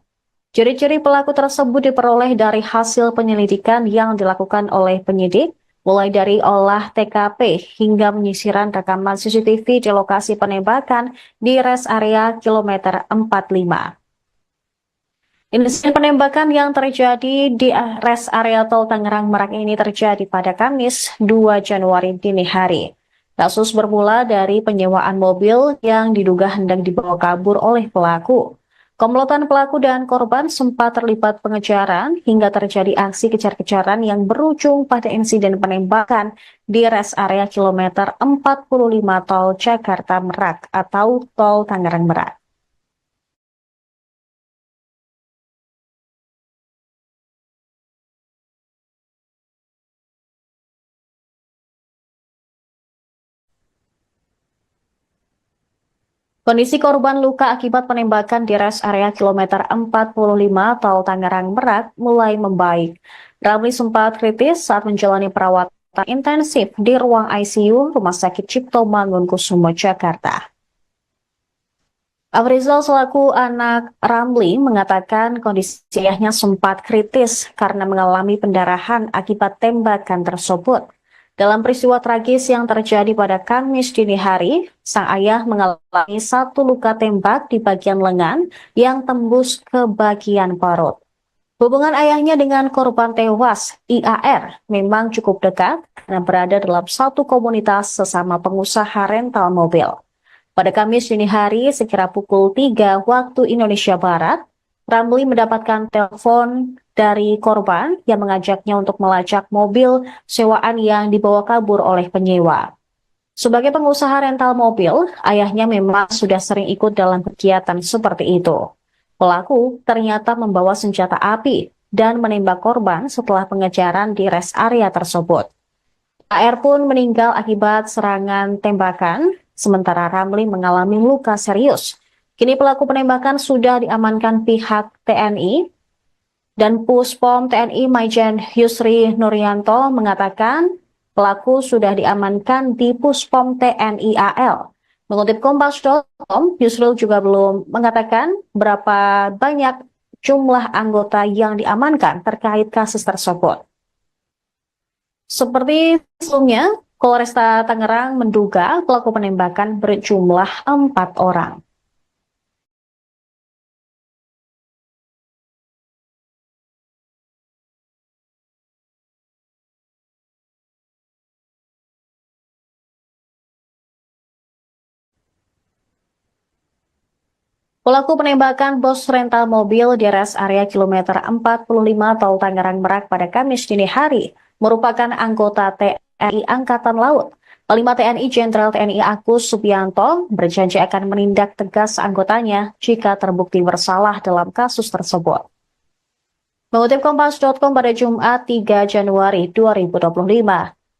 Ciri-ciri pelaku tersebut diperoleh dari hasil penyelidikan yang dilakukan oleh penyidik, mulai dari olah TKP hingga penyisiran rekaman CCTV di lokasi penembakan di rest area kilometer 45. Insiden penembakan yang terjadi di rest area Tol Tangerang Merak ini terjadi pada Kamis 2 Januari dini hari. Kasus bermula dari penyewaan mobil yang diduga hendak dibawa kabur oleh pelaku. Komplotan pelaku dan korban sempat terlibat pengejaran hingga terjadi aksi kejar-kejaran yang berujung pada insiden penembakan di rest area kilometer 45 Tol Jakarta Merak atau Tol Tangerang Merak. Kondisi korban luka akibat penembakan di rest area kilometer 45 Tol Tangerang Merak mulai membaik. Ramli sempat kritis saat menjalani perawatan intensif di ruang ICU Rumah Sakit Cipto Mangunkusumo, Jakarta. Afrizal selaku anak Ramli mengatakan kondisi ayahnya sempat kritis karena mengalami pendarahan akibat tembakan tersebut. Dalam peristiwa tragis yang terjadi pada Kamis dini hari, sang ayah mengalami 1 luka tembak di bagian lengan yang tembus ke bagian perut. Hubungan ayahnya dengan korban tewas, IAR, memang cukup dekat karena berada dalam satu komunitas sesama pengusaha rental mobil. Pada Kamis dini hari, sekira pukul 3 waktu Indonesia Barat, Ramli mendapatkan telepon dari korban yang mengajaknya untuk melacak mobil sewaan yang dibawa kabur oleh penyewa. Sebagai pengusaha rental mobil, ayahnya memang sudah sering ikut dalam kegiatan seperti itu. Pelaku ternyata membawa senjata api dan menembak korban setelah pengejaran di rest area tersebut. AR pun meninggal akibat serangan tembakan, sementara Ramli mengalami luka serius. Kini pelaku penembakan sudah diamankan pihak TNI dan Puspom TNI Maijen Yusri Nuryanto mengatakan pelaku sudah diamankan di Puspom TNI AL. Mengutip Kompas.com, Yusril juga belum mengatakan berapa banyak jumlah anggota yang diamankan terkait kasus tersebut. Seperti sebelumnya, Polresta Tangerang menduga pelaku penembakan berjumlah 4 orang. Pelaku penembakan bos rental mobil di rest area kilometer 45 Tol Tangerang Merak pada Kamis dini hari merupakan anggota TNI Angkatan Laut. Panglima TNI Jenderal TNI Agus Subianto berjanji akan menindak tegas anggotanya jika terbukti bersalah dalam kasus tersebut. Mengutip Kompas.com pada Jumat 3 Januari 2025,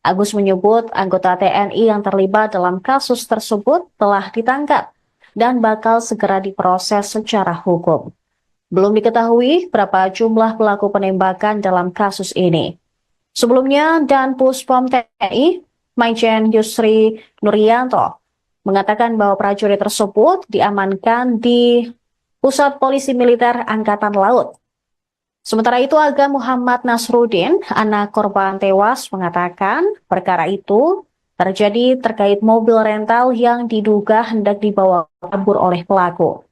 Agus menyebut anggota TNI yang terlibat dalam kasus tersebut telah ditangkap dan bakal segera diproses secara hukum. Belum diketahui berapa jumlah pelaku penembakan dalam kasus ini. Sebelumnya, Dan Puspom TNI, Maijen Yusri Nuryanto, mengatakan bahwa prajurit tersebut diamankan di Pusat Polisi Militer Angkatan Laut. Sementara itu, Aga Muhammad Nasruddin, anak korban tewas, mengatakan perkara itu terjadi terkait mobil rental yang diduga hendak dibawa kabur oleh pelaku.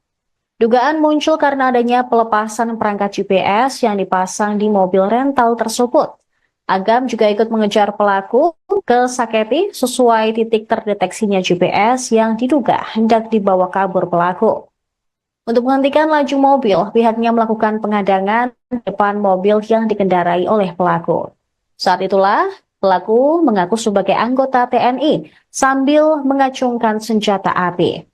Dugaan muncul karena adanya pelepasan perangkat GPS yang dipasang di mobil rental tersebut. Agam juga ikut mengejar pelaku ke Saketi sesuai titik terdeteksinya GPS yang diduga hendak dibawa kabur pelaku. Untuk menghentikan laju mobil, pihaknya melakukan pengadangan depan mobil yang dikendarai oleh pelaku. Saat itulah, pelaku mengaku sebagai anggota TNI sambil mengacungkan senjata api.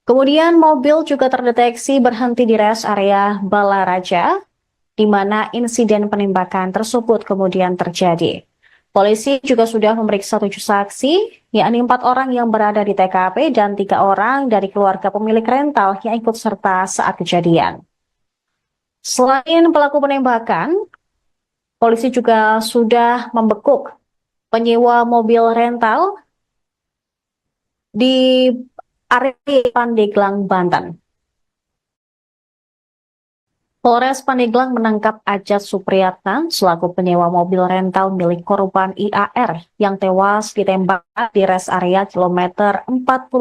Kemudian mobil juga terdeteksi berhenti di rest area Balaraja, di mana insiden penembakan tersebut kemudian terjadi. Polisi juga sudah memeriksa 7 saksi, yakni 4 orang yang berada di TKP dan 3 orang dari keluarga pemilik rental yang ikut serta saat kejadian. Selain pelaku penembakan, polisi juga sudah membekuk penyewa mobil rental di area Pandeglang, Banten. Polres Pandeglang menangkap Ajat Supriyatna selaku penyewa mobil rental milik korban IAR yang tewas ditembak di rest area kilometer 45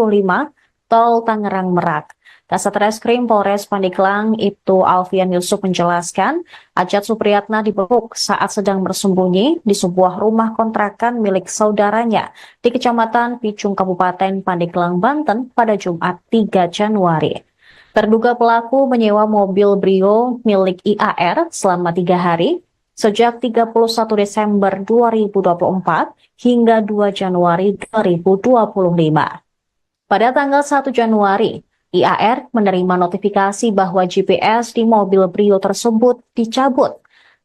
Tol Tangerang Merak. Kasat Reskrim Polres Pandeglang Ibtu Alfian Yusuf menjelaskan, Ajat Supriyatna dibekuk saat sedang bersembunyi di sebuah rumah kontrakan milik saudaranya di Kecamatan Picung, Kabupaten Pandeglang, Banten pada Jumat 3 Januari. Terduga pelaku menyewa mobil Brio milik IAR selama 3 hari, sejak 31 Desember 2024 hingga 2 Januari 2025. Pada tanggal 1 Januari, IAR menerima notifikasi bahwa GPS di mobil Brio tersebut dicabut.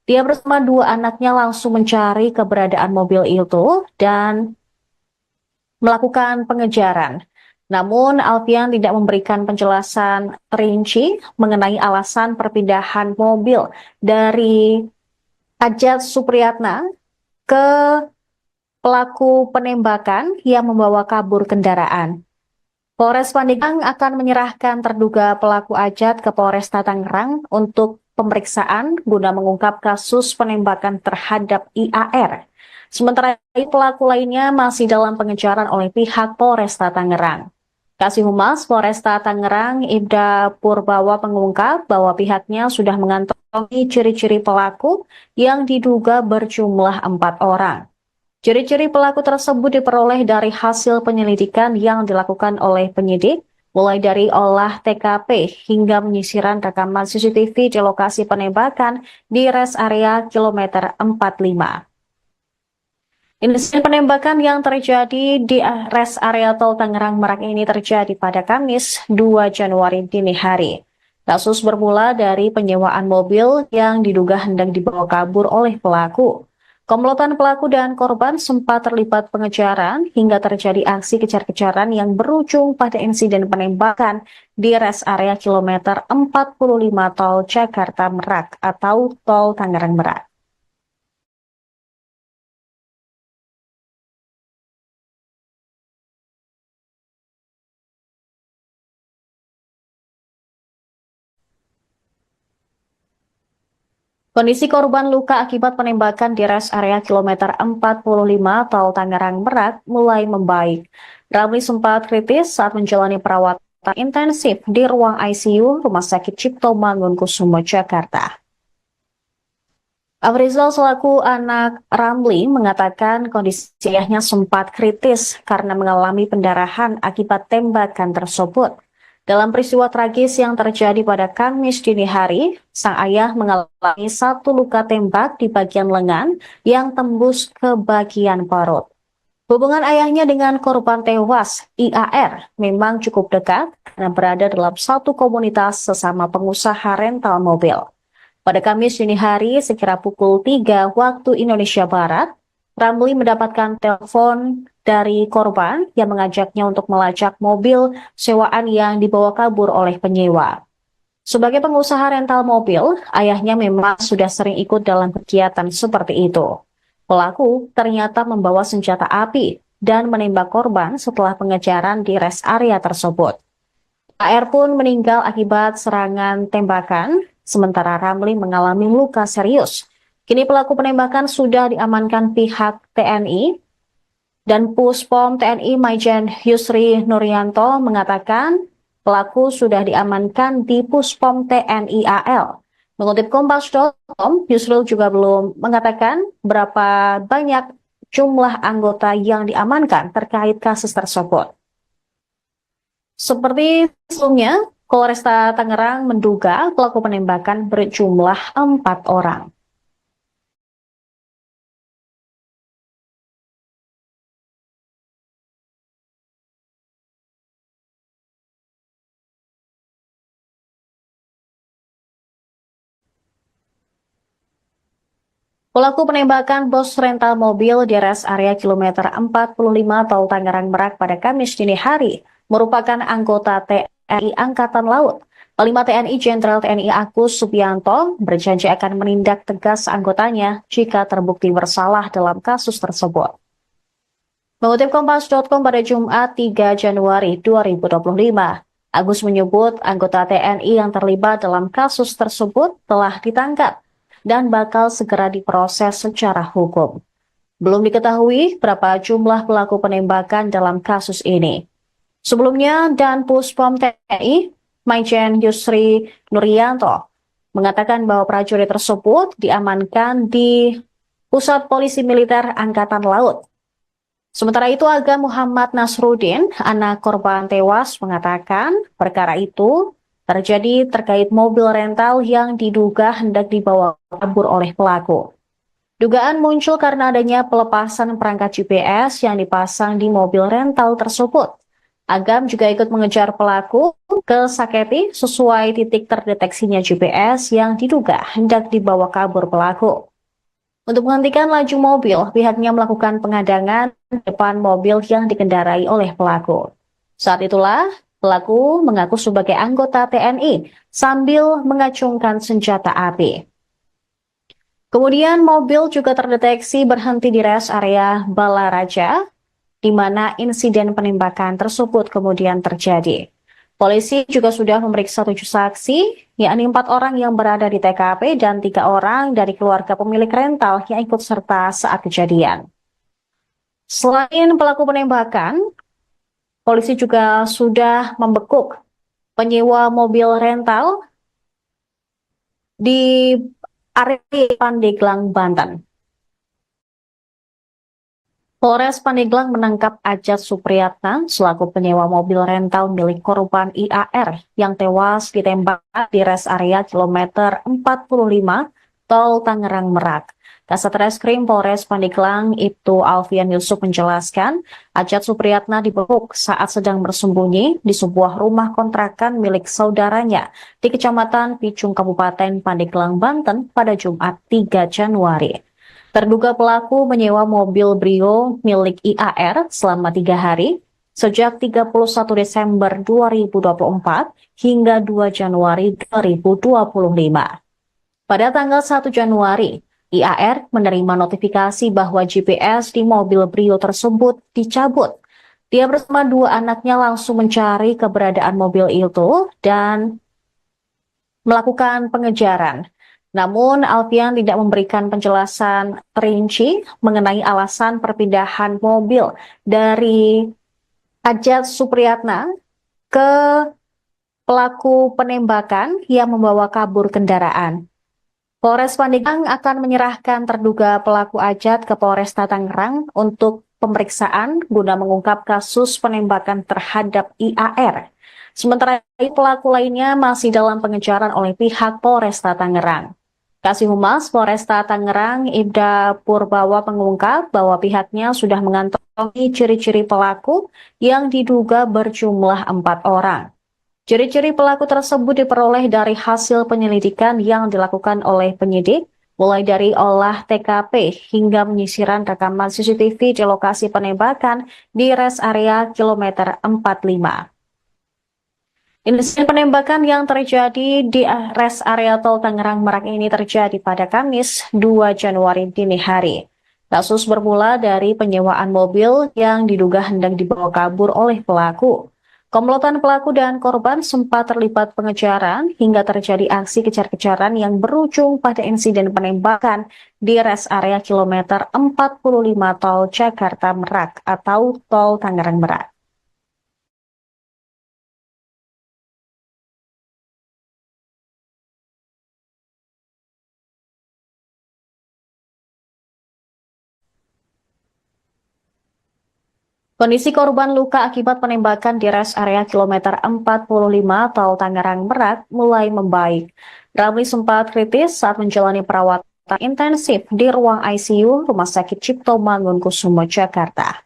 Dia bersama 2 anaknya langsung mencari keberadaan mobil itu dan melakukan pengejaran. Namun, Alfian tidak memberikan penjelasan rinci mengenai alasan perpindahan mobil dari Ajat Supriyatna ke pelaku penembakan yang membawa kabur kendaraan. Polres Pandeglang akan menyerahkan terduga pelaku Ajat ke Polresta Tangerang untuk pemeriksaan guna mengungkap kasus penembakan terhadap IAR. Sementara itu, pelaku lainnya masih dalam pengejaran oleh pihak Polresta Tangerang. Kasih Humas Polresta Tangerang Ibda Purbawa mengungkap bahwa pihaknya sudah mengantongi ciri-ciri pelaku yang diduga berjumlah 4 orang. Ciri-ciri pelaku tersebut diperoleh dari hasil penyelidikan yang dilakukan oleh penyidik mulai dari olah TKP hingga penyisiran rekaman CCTV di lokasi penembakan di res area kilometer 45. Insiden penembakan yang terjadi di res area tol Tangerang Merak ini terjadi pada Kamis 2 Januari dini hari. Kasus bermula dari penyewaan mobil yang diduga hendak dibawa kabur oleh pelaku. Komplotan pelaku dan korban sempat terlibat pengejaran hingga terjadi aksi kejar-kejaran yang berujung pada insiden penembakan di res area kilometer 45 tol Jakarta Merak atau tol Tangerang Merak. Kondisi korban luka akibat penembakan di res area kilometer 45 tol Tangerang Merak mulai membaik. Ramli sempat kritis saat menjalani perawatan intensif di ruang ICU Rumah Sakit Cipto Mangunkusumo, Jakarta. Afrizal selaku anak Ramli mengatakan kondisi ayahnya sempat kritis karena mengalami pendarahan akibat tembakan tersebut. Dalam peristiwa tragis yang terjadi pada Kamis dini hari, sang ayah mengalami satu luka tembak di bagian lengan yang tembus ke bagian perut. Hubungan ayahnya dengan korban tewas, IAR, memang cukup dekat karena berada dalam satu komunitas sesama pengusaha rental mobil. Pada Kamis dini hari, sekira pukul 3 waktu Indonesia Barat, Ramli mendapatkan telepon dari korban yang mengajaknya untuk melacak mobil sewaan yang dibawa kabur oleh penyewa. Sebagai pengusaha rental mobil, ayahnya memang sudah sering ikut dalam kegiatan seperti itu. Pelaku ternyata membawa senjata api dan menembak korban setelah pengejaran di res area tersebut. AR pun meninggal akibat serangan tembakan, sementara Ramli mengalami luka serius. Kini pelaku penembakan sudah diamankan pihak TNI dan Puspom TNI Maijen Yusri Nuryanto mengatakan pelaku sudah diamankan di Puspom TNI AL. Mengutip Kompas.com, Yusril juga belum mengatakan berapa banyak jumlah anggota yang diamankan terkait kasus tersebut. Seperti sebelumnya, Polresta Tangerang menduga pelaku penembakan berjumlah 4 orang. Pelaku penembakan bos rental mobil di res area kilometer 45 tol Tangerang Merak pada Kamis dini hari merupakan anggota TNI Angkatan Laut. Panglima TNI Jenderal TNI Agus Subianto berjanji akan menindak tegas anggotanya jika terbukti bersalah dalam kasus tersebut. Mengutip Kompas.com pada Jumat 3 Januari 2025, Agus menyebut anggota TNI yang terlibat dalam kasus tersebut telah ditangkap dan bakal segera diproses secara hukum. Belum diketahui berapa jumlah pelaku penembakan dalam kasus ini. Sebelumnya, Dan Puspom TNI, Maijen Yusri Nuryanto, mengatakan bahwa prajurit tersebut diamankan di Pusat Polisi Militer Angkatan Laut. Sementara itu, Aga Muhammad Nasruddin, anak korban tewas, mengatakan perkara itu terjadi terkait mobil rental yang diduga hendak dibawa kabur oleh pelaku. Dugaan muncul karena adanya pelepasan perangkat GPS yang dipasang di mobil rental tersebut. Agam juga ikut mengejar pelaku ke Saketi sesuai titik terdeteksinya GPS yang diduga hendak dibawa kabur pelaku. Untuk menghentikan laju mobil, pihaknya melakukan pengadangan depan mobil yang dikendarai oleh pelaku. Saat itulah, pelaku mengaku sebagai anggota TNI sambil mengacungkan senjata api. Kemudian mobil juga terdeteksi berhenti di res area Balaraja, di mana insiden penembakan tersebut kemudian terjadi. Polisi juga sudah memeriksa 7 saksi, yakni 4 orang yang berada di TKP dan 3 orang dari keluarga pemilik rental yang ikut serta saat kejadian. Selain pelaku penembakan, polisi juga sudah membekuk penyewa mobil rental di area Pandeglang, Banten. Polres Pandeglang menangkap Ajat Supriyatna selaku penyewa mobil rental milik korban IAR yang tewas ditembak di res area kilometer 45 Tol Tangerang Merak. Kasat Reskrim Polres Pandeglang Ibtu Alfian Yusuf menjelaskan, Ajat Supriyatna dibekuk saat sedang bersembunyi di sebuah rumah kontrakan milik saudaranya di Kecamatan Picung, Kabupaten Pandeglang, Banten pada Jumat 3 Januari. Terduga pelaku menyewa mobil Brio milik IAR selama 3 hari, sejak 31 Desember 2024 hingga 2 Januari 2025. Pada tanggal 1 Januari, IAR menerima notifikasi bahwa GPS di mobil Brio tersebut dicabut. Dia bersama dua anaknya langsung mencari keberadaan mobil itu dan melakukan pengejaran. Namun, Alfian tidak memberikan penjelasan rinci mengenai alasan perpindahan mobil dari Ajat Supriyatna ke pelaku penembakan yang membawa kabur kendaraan. Polres Pandeglang akan menyerahkan terduga pelaku Ajat ke Polresta Tangerang untuk pemeriksaan guna mengungkap kasus penembakan terhadap IAR. Sementara itu, pelaku lainnya masih dalam pengejaran oleh pihak Polresta Tangerang. Kasih Humas Polresta Tangerang, Ibda Purbawa, mengungkap bahwa pihaknya sudah mengantongi ciri-ciri pelaku yang diduga berjumlah 4 orang. Ciri-ciri pelaku tersebut diperoleh dari hasil penyelidikan yang dilakukan oleh penyidik, mulai dari olah TKP hingga penyisiran rekaman CCTV di lokasi penembakan di res area kilometer 45. Insiden penembakan yang terjadi di res area Tol Tangerang Merak ini terjadi pada Kamis 2 Januari dini hari. Kasus bermula dari penyewaan mobil yang diduga hendak dibawa kabur oleh pelaku. Komplotan pelaku dan korban sempat terlibat pengejaran hingga terjadi aksi kejar-kejaran yang berujung pada insiden penembakan di res area kilometer 45 Tol Jakarta Merak atau Tol Tangerang Merak. Kondisi korban luka akibat penembakan di res area kilometer 45 Tol Tangerang Merak mulai membaik. Ramli sempat kritis saat menjalani perawatan intensif di ruang ICU Rumah Sakit Cipto Mangunkusumo, Jakarta.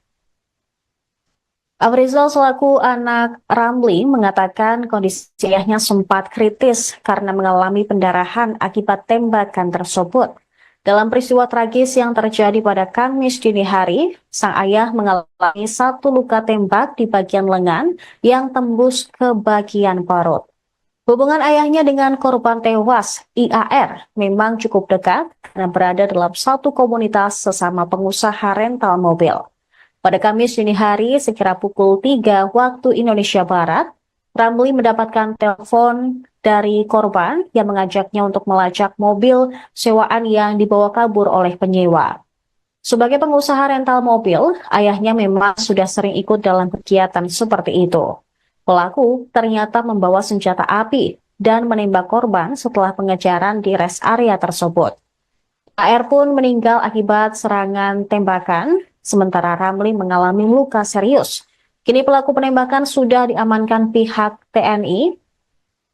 Afrizal selaku anak Ramli mengatakan kondisi ayahnya sempat kritis karena mengalami pendarahan akibat tembakan tersebut. Dalam peristiwa tragis yang terjadi pada Kamis dini hari, sang ayah mengalami satu luka tembak di bagian lengan yang tembus ke bagian perut. Hubungan ayahnya dengan korban tewas, IAR, memang cukup dekat karena berada dalam satu komunitas sesama pengusaha rental mobil. Pada Kamis dini hari, sekira pukul 3 waktu Indonesia Barat, Ramli mendapatkan telepon dari korban yang mengajaknya untuk melacak mobil sewaan yang dibawa kabur oleh penyewa. Sebagai pengusaha rental mobil, ayahnya memang sudah sering ikut dalam kegiatan seperti itu. Pelaku ternyata membawa senjata api dan menembak korban setelah pengejaran di res area tersebut. AR pun meninggal akibat serangan tembakan, sementara Ramli mengalami luka serius. Kini pelaku penembakan sudah diamankan pihak TNI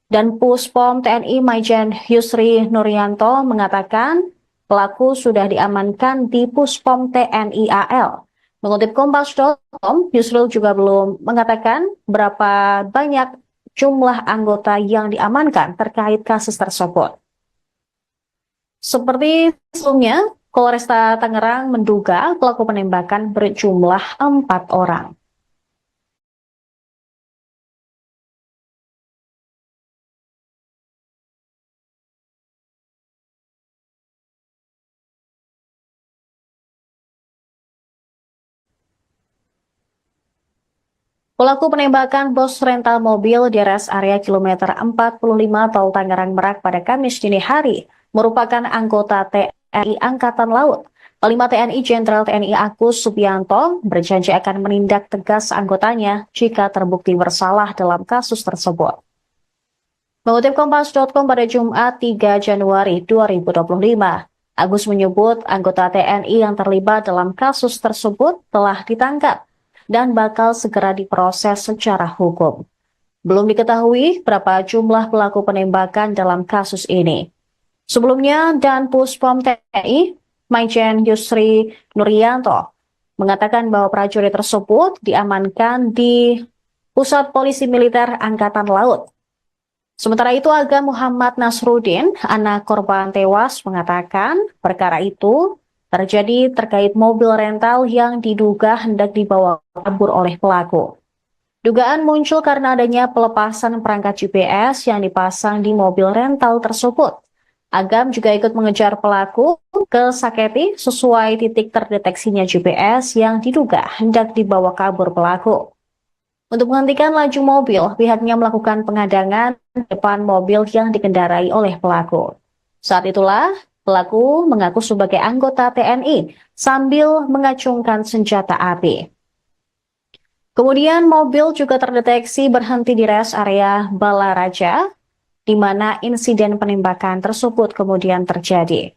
dan Puspom TNI Maijen Yusri Nuryanto mengatakan pelaku sudah diamankan di Puspom TNI AL. Mengutip Kompas.com, Yusril juga belum mengatakan berapa banyak jumlah anggota yang diamankan terkait kasus tersebut. Seperti sebelumnya, Polresta Tangerang menduga pelaku penembakan berjumlah 4 orang. Pelaku penembakan bos rental mobil di res area kilometer 45 Tol Tangerang Merak pada Kamis dini hari merupakan anggota TNI Angkatan Laut. Panglima TNI Jenderal TNI Agus Subianto berjanji akan menindak tegas anggotanya jika terbukti bersalah dalam kasus tersebut. Mengutip Kompas.com pada Jumat 3 Januari 2025, Agus menyebut anggota TNI yang terlibat dalam kasus tersebut telah ditangkap dan bakal segera diproses secara hukum. Belum diketahui berapa jumlah pelaku penembakan dalam kasus ini. Sebelumnya, Dan Puspom TNI, Maijen Yusri Nuryanto, mengatakan bahwa prajurit tersebut diamankan di Pusat Polisi Militer Angkatan Laut. Sementara itu, Aga Muhammad Nasruddin, anak korban tewas, mengatakan perkara itu terjadi terkait mobil rental yang diduga hendak dibawa kabur oleh pelaku. Dugaan muncul karena adanya pelepasan perangkat GPS yang dipasang di mobil rental tersebut. Agam juga ikut mengejar pelaku ke Saketi sesuai titik terdeteksinya GPS yang diduga hendak dibawa kabur pelaku. Untuk menghentikan laju mobil, pihaknya melakukan pengadangan depan mobil yang dikendarai oleh pelaku. Saat itulah, pelaku mengaku sebagai anggota TNI sambil mengacungkan senjata api. Kemudian mobil juga terdeteksi berhenti di res area Balaraja, di mana insiden penembakan tersebut kemudian terjadi.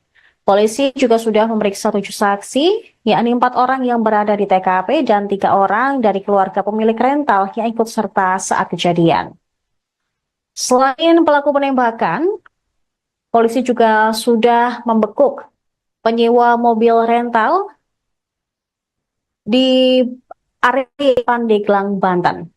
Polisi juga sudah memeriksa 7 saksi, yakni 4 orang yang berada di TKP dan 3 orang dari keluarga pemilik rental yang ikut serta saat kejadian. Selain pelaku penembakan, polisi juga sudah membekuk penyewa mobil rental di area Pandeglang, Banten.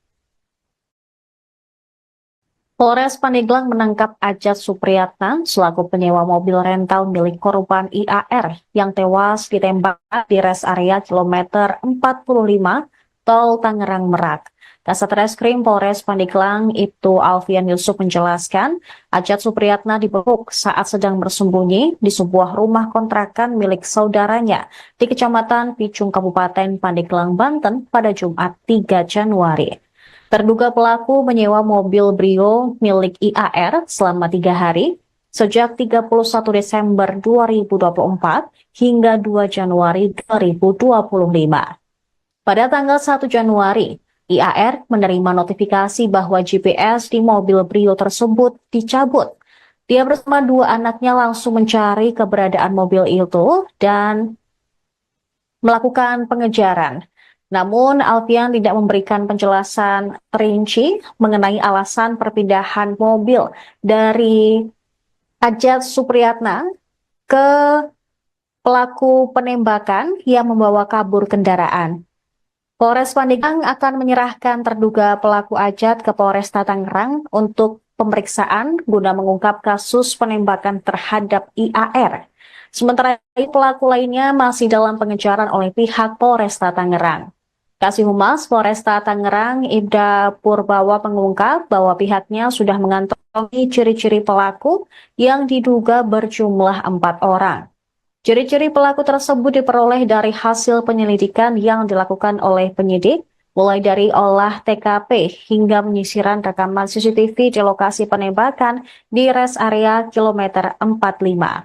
Polres Pandeglang menangkap Ajat Supriyatna selaku penyewa mobil rental milik korban IAR yang tewas ditembak di res area kilometer 45 Tol Tangerang Merak. Kasat Reskrim Polres Pandeglang Ibtu Alfian Yusuf menjelaskan, Ajat Supriyatna dibekuk saat sedang bersembunyi di sebuah rumah kontrakan milik saudaranya di Kecamatan Picung, Kabupaten Pandeglang, Banten pada Jumat 3 Januari. Terduga pelaku menyewa mobil Brio milik IAR selama 3 hari, sejak 31 Desember 2024 hingga 2 Januari 2025. Pada tanggal 1 Januari, IAR menerima notifikasi bahwa GPS di mobil Brio tersebut dicabut. Dia bersama 2 anaknya langsung mencari keberadaan mobil itu dan melakukan pengejaran. Namun, Alfian tidak memberikan penjelasan rinci mengenai alasan perpindahan mobil dari Ajat Supriyatna ke pelaku penembakan yang membawa kabur kendaraan. Polres Pandeglang akan menyerahkan terduga pelaku Ajat ke Polresta Tangerang untuk pemeriksaan guna mengungkap kasus penembakan terhadap IAR. Sementara itu, pelaku lainnya masih dalam pengejaran oleh pihak Polresta Tangerang. Kasih Humas Polresta Tangerang Ibda Purbawa mengungkap bahwa pihaknya sudah mengantongi ciri-ciri pelaku yang diduga berjumlah 4 orang. Ciri-ciri pelaku tersebut diperoleh dari hasil penyelidikan yang dilakukan oleh penyidik, mulai dari olah TKP hingga penyisiran rekaman CCTV di lokasi penembakan di res area kilometer 45.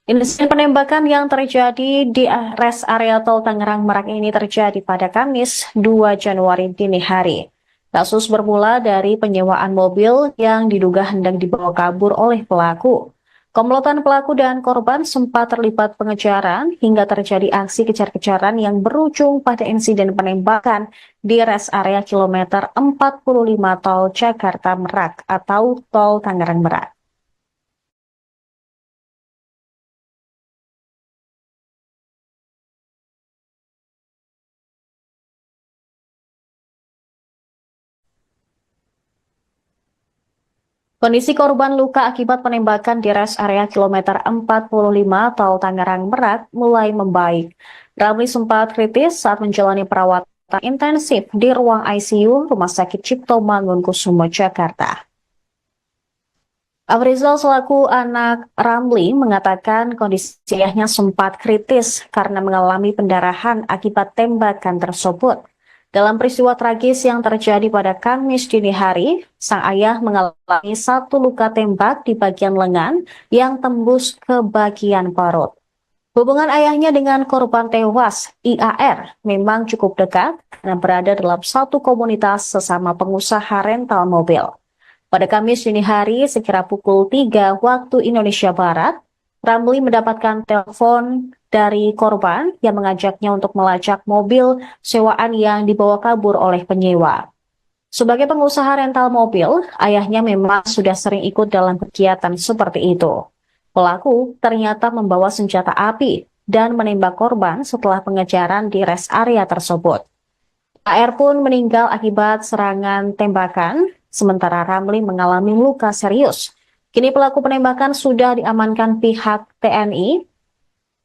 Insiden penembakan yang terjadi di res area Tol Tangerang Merak ini terjadi pada Kamis 2 Januari dini hari. Kasus bermula dari penyewaan mobil yang diduga hendak dibawa kabur oleh pelaku. Komplotan pelaku dan korban sempat terlibat pengejaran hingga terjadi aksi kejar-kejaran yang berujung pada insiden penembakan di res area kilometer 45 Tol Jakarta Merak atau Tol Tangerang Merak. Kondisi korban luka akibat penembakan di res area kilometer 45 Tol Tangerang Merak mulai membaik. Ramli sempat kritis saat menjalani perawatan intensif di ruang ICU Rumah Sakit Cipto Mangunkusumo, Jakarta. Afrizal selaku anak Ramli mengatakan kondisi ayahnya sempat kritis karena mengalami pendarahan akibat tembakan tersebut. Dalam peristiwa tragis yang terjadi pada Kamis dini hari, sang ayah mengalami 1 luka tembak di bagian lengan yang tembus ke bagian perut. Hubungan ayahnya dengan korban tewas, IAR, memang cukup dekat karena berada dalam satu komunitas sesama pengusaha rental mobil. Pada Kamis dini hari, sekira pukul 3 waktu Indonesia Barat, Ramli mendapatkan telepon dari korban yang mengajaknya untuk melacak mobil sewaan yang dibawa kabur oleh penyewa. Sebagai pengusaha rental mobil, ayahnya memang sudah sering ikut dalam kegiatan seperti itu. Pelaku ternyata membawa senjata api dan menembak korban setelah pengejaran di rest area tersebut. AR pun meninggal akibat serangan tembakan, sementara Ramli mengalami luka serius. Kini pelaku penembakan sudah diamankan pihak TNI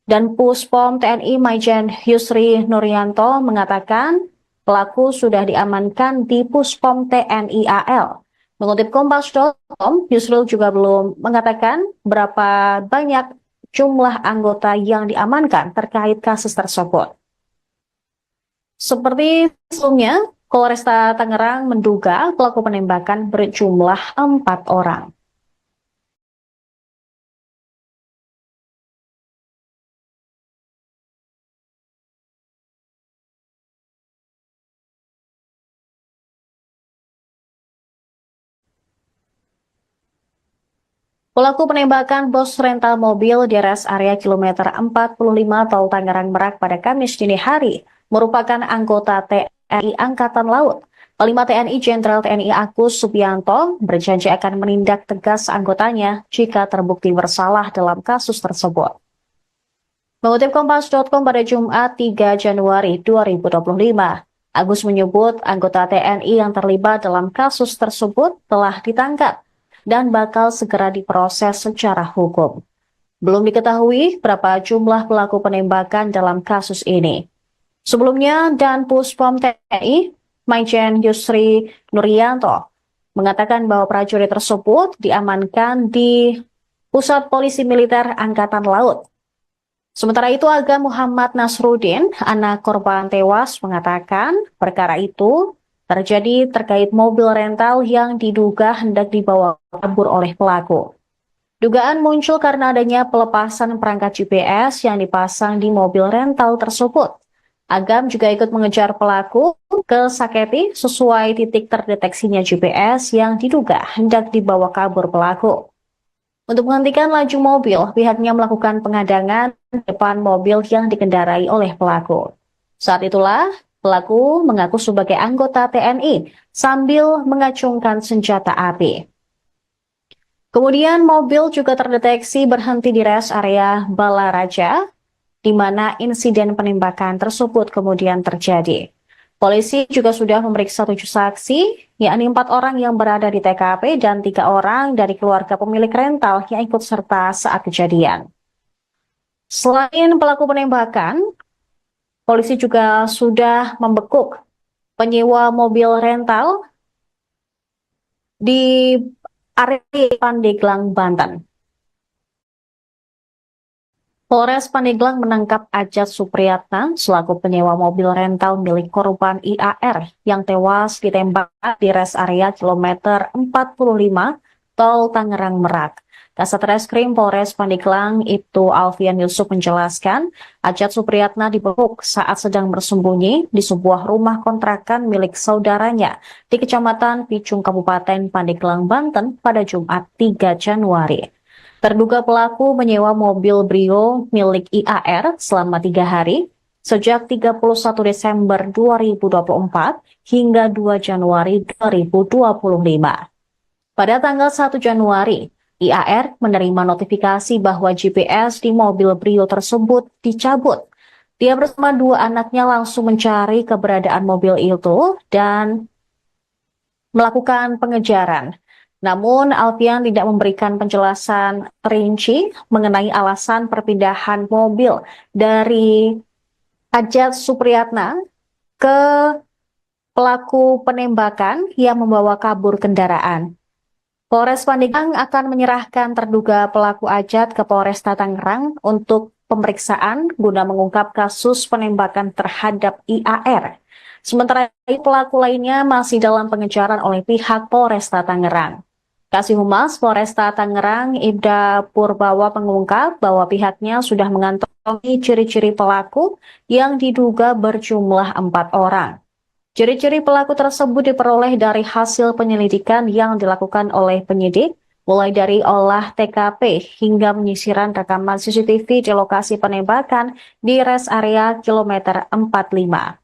dan Puspom TNI Maijen Yusri Nuryanto mengatakan pelaku sudah diamankan di Puspom TNI AL. Mengutip Kompas.com, Yusril juga belum mengatakan berapa banyak jumlah anggota yang diamankan terkait kasus tersebut. Seperti sebelumnya, Polresta Tangerang menduga pelaku penembakan berjumlah 4 orang. Pelaku penembakan bos rental mobil di rest area kilometer 45 Tol Tangerang Merak pada Kamis dini hari merupakan anggota TNI Angkatan Laut. Panglima TNI Jenderal TNI Agus Subianto berjanji akan menindak tegas anggotanya jika terbukti bersalah dalam kasus tersebut. Mengutip Kompas.com pada Jumat 3 Januari 2025, Agus menyebut anggota TNI yang terlibat dalam kasus tersebut telah ditangkap dan bakal segera diproses secara hukum. Belum diketahui berapa jumlah pelaku penembakan dalam kasus ini. Sebelumnya, Dan Puspom TNI, Maijen Yusri Nuryanto, mengatakan bahwa prajurit tersebut diamankan di Pusat Polisi Militer Angkatan Laut. Sementara itu, Aga Muhammad Nasruddin, anak korban tewas, mengatakan perkara itu terjadi terkait mobil rental yang diduga hendak dibawa kabur oleh pelaku. Dugaan muncul karena adanya pelepasan perangkat GPS yang dipasang di mobil rental tersebut. Agam juga ikut mengejar pelaku ke Saketi sesuai titik terdeteksinya GPS yang diduga hendak dibawa kabur pelaku. Untuk menghentikan laju mobil, pihaknya melakukan pengadangan di depan mobil yang dikendarai oleh pelaku. Saat itulah, pelaku mengaku sebagai anggota TNI sambil mengacungkan senjata api. Kemudian mobil juga terdeteksi berhenti di rest area Balaraja, di mana insiden penembakan tersebut kemudian terjadi. Polisi juga sudah memeriksa 7 saksi, yakni 4 orang yang berada di TKP dan 3 orang dari keluarga pemilik rental yang ikut serta saat kejadian. Selain pelaku penembakan, polisi juga sudah membekuk penyewa mobil rental di area Pandeglang, Banten. Polres Pandeglang menangkap Ajat Supriyatna selaku penyewa mobil rental milik korban IAR yang tewas ditembak di rest area kilometer 45 Tol Tangerang Merak. Kasat Reskrim Polres Pandeglang Ibtu Alfian Yusuf menjelaskan, Ajat Supriyatna dibekuk saat sedang bersembunyi di sebuah rumah kontrakan milik saudaranya di Kecamatan Picung, Kabupaten Pandeglang, Banten pada Jumat 3 Januari. Terduga pelaku menyewa mobil Brio milik IAR selama 3 hari, sejak 31 Desember 2024 hingga 2 Januari 2025. Pada tanggal 1 Januari, IAR menerima notifikasi bahwa GPS di mobil Brio tersebut dicabut. Dia bersama 2 anaknya langsung mencari keberadaan mobil itu dan melakukan pengejaran. Namun, Alfian tidak memberikan penjelasan rinci mengenai alasan perpindahan mobil dari Ajat Supriyatna ke pelaku penembakan yang membawa kabur kendaraan. Polres Pandeglang akan menyerahkan terduga pelaku Ajat ke Polresta Tangerang untuk pemeriksaan guna mengungkap kasus penembakan terhadap IAR. Sementara itu, pelaku lainnya masih dalam pengejaran oleh pihak Polresta Tangerang. Kasih Humas Polresta Tangerang Ibda Purbawa mengungkap bahwa pihaknya sudah mengantongi ciri-ciri pelaku yang diduga berjumlah 4 orang. Ciri-ciri pelaku tersebut diperoleh dari hasil penyelidikan yang dilakukan oleh penyidik, mulai dari olah TKP hingga penyisiran rekaman CCTV di lokasi penembakan di res area kilometer 45.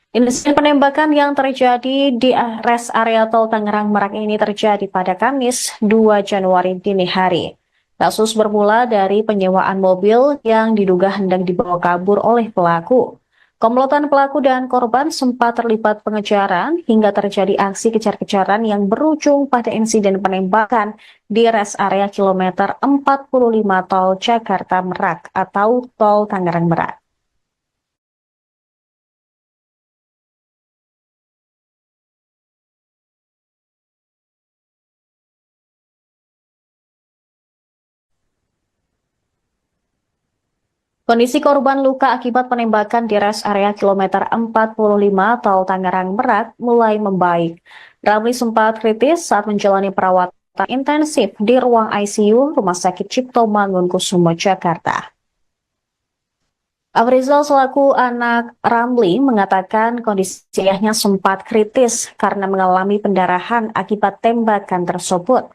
Insiden penembakan yang terjadi di res area tol Tangerang Merak ini terjadi pada Kamis 2 Januari dini hari. Kasus bermula dari penyewaan mobil yang diduga hendak dibawa kabur oleh pelaku. Komplotan pelaku dan korban sempat terlibat pengejaran hingga terjadi aksi kejar-kejaran yang berujung pada insiden penembakan di res area kilometer 45 tol Jakarta Merak atau tol Tangerang Merak. Kondisi korban luka akibat penembakan di res area kilometer 45 tol Tangerang Merak mulai membaik. Ramli sempat kritis saat menjalani perawatan intensif di ruang ICU Rumah Sakit Cipto Mangunkusumo, Jakarta. Afrizal selaku anak Ramli mengatakan kondisi ayahnya sempat kritis karena mengalami pendarahan akibat tembakan tersebut.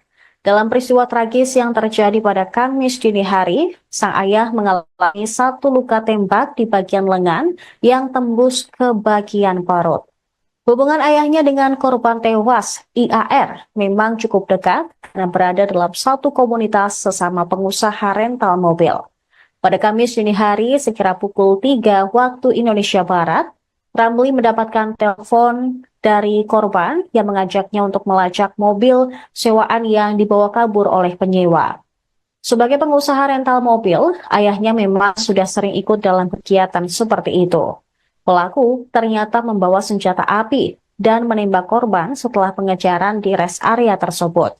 Dalam peristiwa tragis yang terjadi pada Kamis dini hari, sang ayah mengalami satu luka tembak di bagian lengan yang tembus ke bagian perut. Hubungan ayahnya dengan korban tewas, IAR, memang cukup dekat karena berada dalam satu komunitas sesama pengusaha rental mobil. Pada Kamis dini hari, sekira pukul 3 waktu Indonesia Barat, Ramli mendapatkan telepon dari korban yang mengajaknya untuk melacak mobil sewaan yang dibawa kabur oleh penyewa. Sebagai pengusaha rental mobil, ayahnya memang sudah sering ikut dalam kegiatan seperti itu. Pelaku ternyata membawa senjata api dan menembak korban setelah pengejaran di res area tersebut.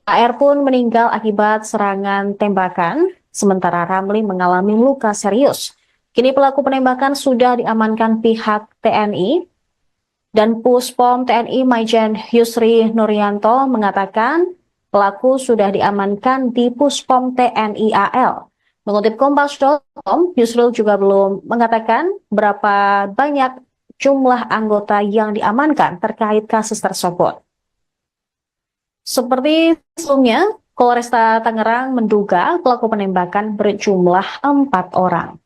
AR pun meninggal akibat serangan tembakan, sementara Ramli mengalami luka serius. Kini pelaku penembakan sudah diamankan pihak TNI, dan Puspom TNI Maijen Yusri Nuryanto mengatakan pelaku sudah diamankan di Puspom TNI AL. Mengutip Kompas.com, Yusril juga belum mengatakan berapa banyak jumlah anggota yang diamankan terkait kasus tersebut. Seperti sebelumnya, Polresta Tangerang menduga pelaku penembakan berjumlah 4 orang.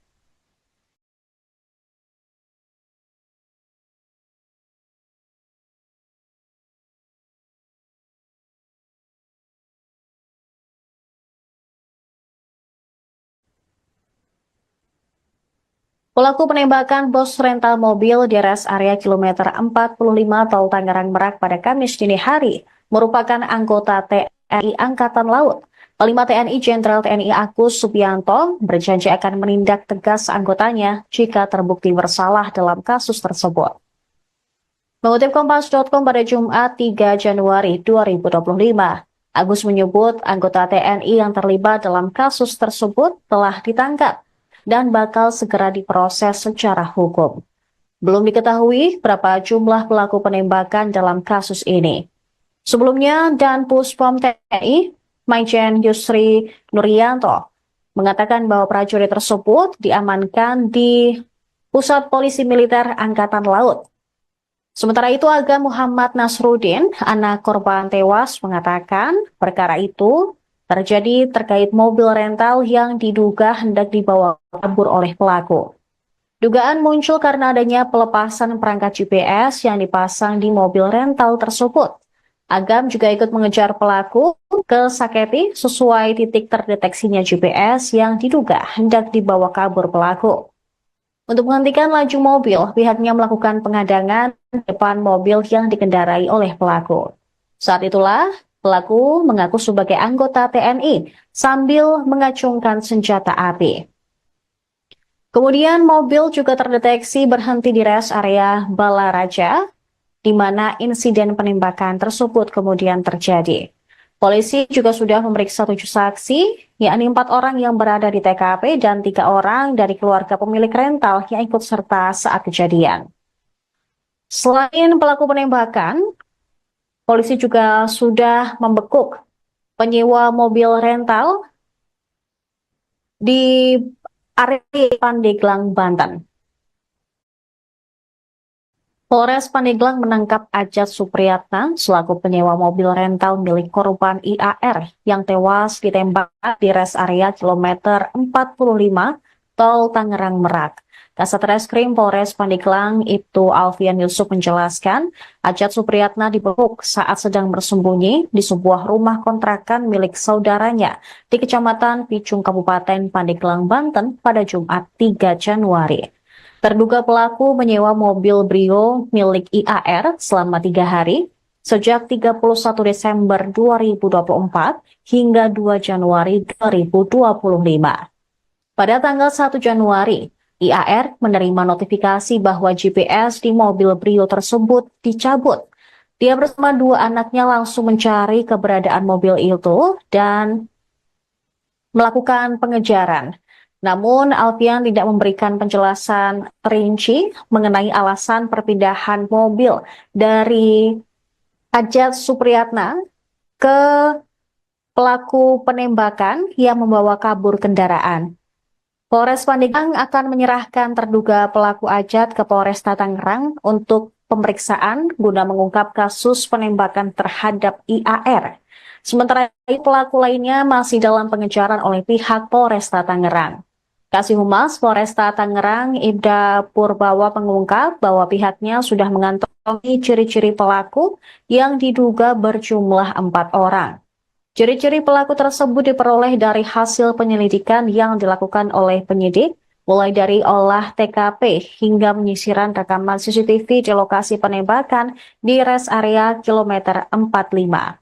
Pelaku penembakan bos rental mobil di res area kilometer 45 tol Tangerang Merak pada Kamis dini hari merupakan anggota TNI Angkatan Laut. Panglima TNI Jenderal TNI Agus Subianto berjanji akan menindak tegas anggotanya jika terbukti bersalah dalam kasus tersebut. Mengutip Kompas.com pada Jumat 3 Januari 2025, Agus menyebut anggota TNI yang terlibat dalam kasus tersebut telah ditangkap dan bakal segera diproses secara hukum. Belum diketahui berapa jumlah pelaku penembakan dalam kasus ini. Sebelumnya, Dan Puspom TNI, Maijen Yusri Nuryanto, mengatakan bahwa prajurit tersebut diamankan di Pusat Polisi Militer Angkatan Laut. Sementara itu, Aga Muhammad Nasruddin, anak korban tewas, mengatakan perkara itu terjadi terkait mobil rental yang diduga hendak dibawa kabur oleh pelaku. Dugaan muncul karena adanya pelepasan perangkat GPS yang dipasang di mobil rental tersebut. Agam juga ikut mengejar pelaku ke Saketi sesuai titik terdeteksinya GPS yang diduga hendak dibawa kabur pelaku. Untuk menghentikan laju mobil, pihaknya melakukan pengadangan di depan mobil yang dikendarai oleh pelaku. Saat itulah, pelaku mengaku sebagai anggota TNI sambil mengacungkan senjata api. Kemudian mobil juga terdeteksi berhenti di res area Balaraja, di mana insiden penembakan tersebut kemudian terjadi. Polisi juga sudah memeriksa 7 saksi, yakni 4 orang yang berada di TKP dan 3 orang dari keluarga pemilik rental yang ikut serta saat kejadian. Selain pelaku penembakan, polisi juga sudah membekuk penyewa mobil rental di area Pandeglang, Banten. Polres Pandeglang menangkap Ajat Supriyatna selaku penyewa mobil rental milik korban IAR yang tewas ditembak di res area kilometer 45 Tol Tangerang Merak. Kasat Reskrim Polres Pandeglang Ibtu Alfian Yusuf menjelaskan, Ajat Supriyatna dibekuk saat sedang bersembunyi di sebuah rumah kontrakan milik saudaranya di Kecamatan Picung, Kabupaten Pandeglang, Banten pada Jumat 3 Januari. Terduga pelaku menyewa mobil Brio milik IAR selama 3 hari, sejak 31 Desember 2024 hingga 2 Januari 2025. Pada tanggal 1 Januari, IAR menerima notifikasi bahwa GPS di mobil Brio tersebut dicabut. Dia bersama dua anaknya langsung mencari keberadaan mobil itu dan melakukan pengejaran. Namun, Alfian tidak memberikan penjelasan rinci mengenai alasan perpindahan mobil dari Ajat Supriyatna ke pelaku penembakan yang membawa kabur kendaraan. Polres Pandeglang akan menyerahkan terduga pelaku Ajat ke Polresta Tangerang untuk pemeriksaan guna mengungkap kasus penembakan terhadap IAR. Sementara itu, pelaku lainnya masih dalam pengejaran oleh pihak Polresta Tangerang. Kasih Humas Polresta Tangerang Ibda Purbawa mengungkap bahwa pihaknya sudah mengantongi ciri-ciri pelaku yang diduga berjumlah 4 orang. Ciri-ciri pelaku tersebut diperoleh dari hasil penyelidikan yang dilakukan oleh penyidik, mulai dari olah TKP hingga penyisiran rekaman CCTV di lokasi penembakan di res area kilometer 45.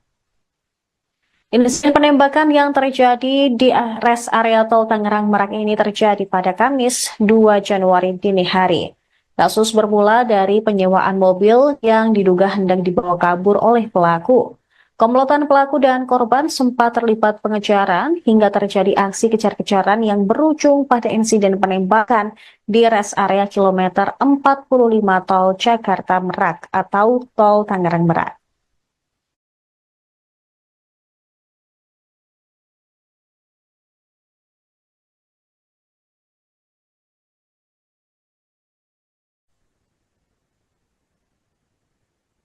Insiden penembakan yang terjadi di res area Tol Tangerang Merak ini terjadi pada Kamis 2 Januari dini hari. Kasus bermula dari penyewaan mobil yang diduga hendak dibawa kabur oleh pelaku. Komplotan pelaku dan korban sempat terlibat pengejaran hingga terjadi aksi kejar-kejaran yang berujung pada insiden penembakan di res area kilometer 45 Tol Jakarta Merak atau Tol Tangerang Merak.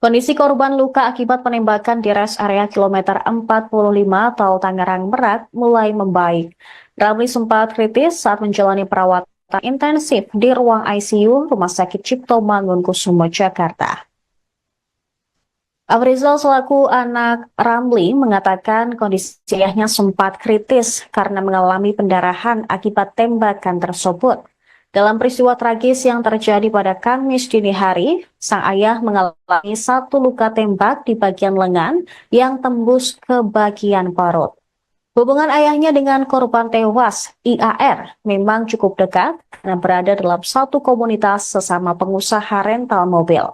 Kondisi korban luka akibat penembakan di res area kilometer 45 Tol Tangerang Merak mulai membaik. Ramli sempat kritis saat menjalani perawatan intensif di ruang ICU Rumah Sakit Cipto Mangunkusumo, Jakarta. Afrizal selaku anak Ramli mengatakan kondisi ayahnya sempat kritis karena mengalami pendarahan akibat tembakan tersebut. Dalam peristiwa tragis yang terjadi pada Kamis dini hari, sang ayah mengalami satu luka tembak di bagian lengan yang tembus ke bagian perut. Hubungan ayahnya dengan korban tewas, IAR, memang cukup dekat karena berada dalam satu komunitas sesama pengusaha rental mobil.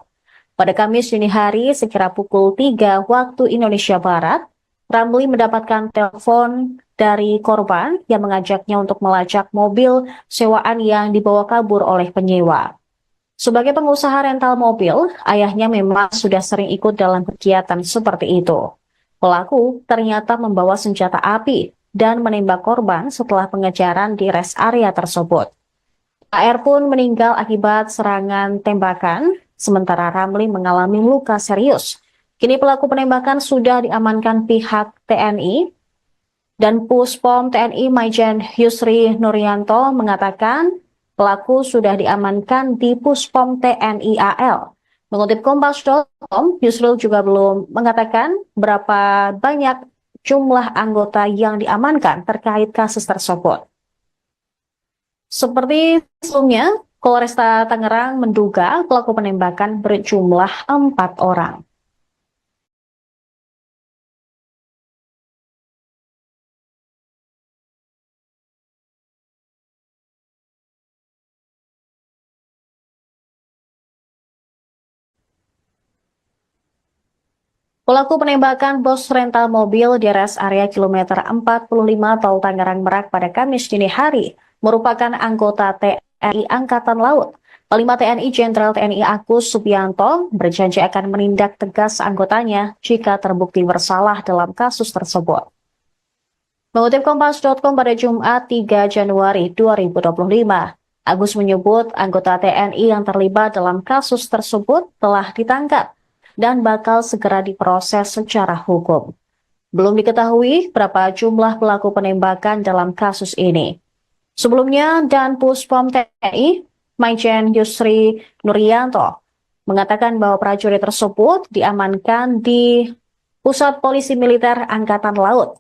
Pada Kamis dini hari, sekira pukul 3 waktu Indonesia Barat, Ramli mendapatkan telepon dari korban yang mengajaknya untuk melacak mobil sewaan yang dibawa kabur oleh penyewa. Sebagai pengusaha rental mobil, ayahnya memang sudah sering ikut dalam kegiatan seperti itu. Pelaku ternyata membawa senjata api dan menembak korban setelah pengejaran di res area tersebut. AR pun meninggal akibat serangan tembakan, sementara Ramli mengalami luka serius. Kini pelaku penembakan sudah diamankan pihak TNI, dan Puspom TNI Maijen Yusri Nuryanto mengatakan pelaku sudah diamankan di Puspom TNI AL. Mengutip Kompas.com, Yusril juga belum mengatakan berapa banyak jumlah anggota yang diamankan terkait kasus tersebut. Seperti sebelumnya, Polresta Tangerang menduga pelaku penembakan berjumlah 4 orang. Pelaku penembakan bos rental mobil di res area kilometer 45 Tol Tangerang Merak pada Kamis dini hari merupakan anggota TNI Angkatan Laut. Panglima TNI Jenderal TNI Agus Subianto berjanji akan menindak tegas anggotanya jika terbukti bersalah dalam kasus tersebut. Mengutip Kompas.com pada Jumat 3 Januari 2025, Agus menyebut anggota TNI yang terlibat dalam kasus tersebut telah ditangkap dan bakal segera diproses secara hukum. Belum diketahui berapa jumlah pelaku penembakan dalam kasus ini. Sebelumnya, Dan Puspom TNI, Maijen Yusri Nuryanto, mengatakan bahwa prajurit tersebut diamankan di Pusat Polisi Militer Angkatan Laut.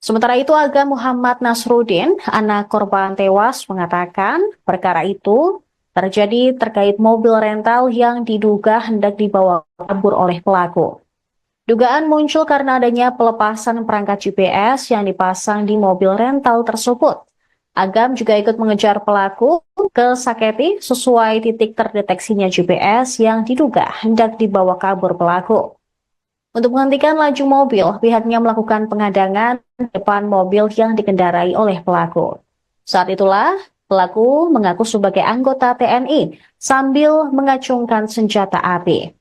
Sementara itu, Aga Muhammad Nasruddin, anak korban tewas, mengatakan perkara itu terjadi terkait mobil rental yang diduga hendak dibawa kabur oleh pelaku. Dugaan muncul karena adanya pelepasan perangkat GPS yang dipasang di mobil rental tersebut. Agam juga ikut mengejar pelaku ke Saketi sesuai titik terdeteksinya GPS yang diduga hendak dibawa kabur pelaku. Untuk menghentikan laju mobil, pihaknya melakukan pengadangan di depan mobil yang dikendarai oleh pelaku. Saat itulah, pelaku mengaku sebagai anggota TNI sambil mengacungkan senjata api.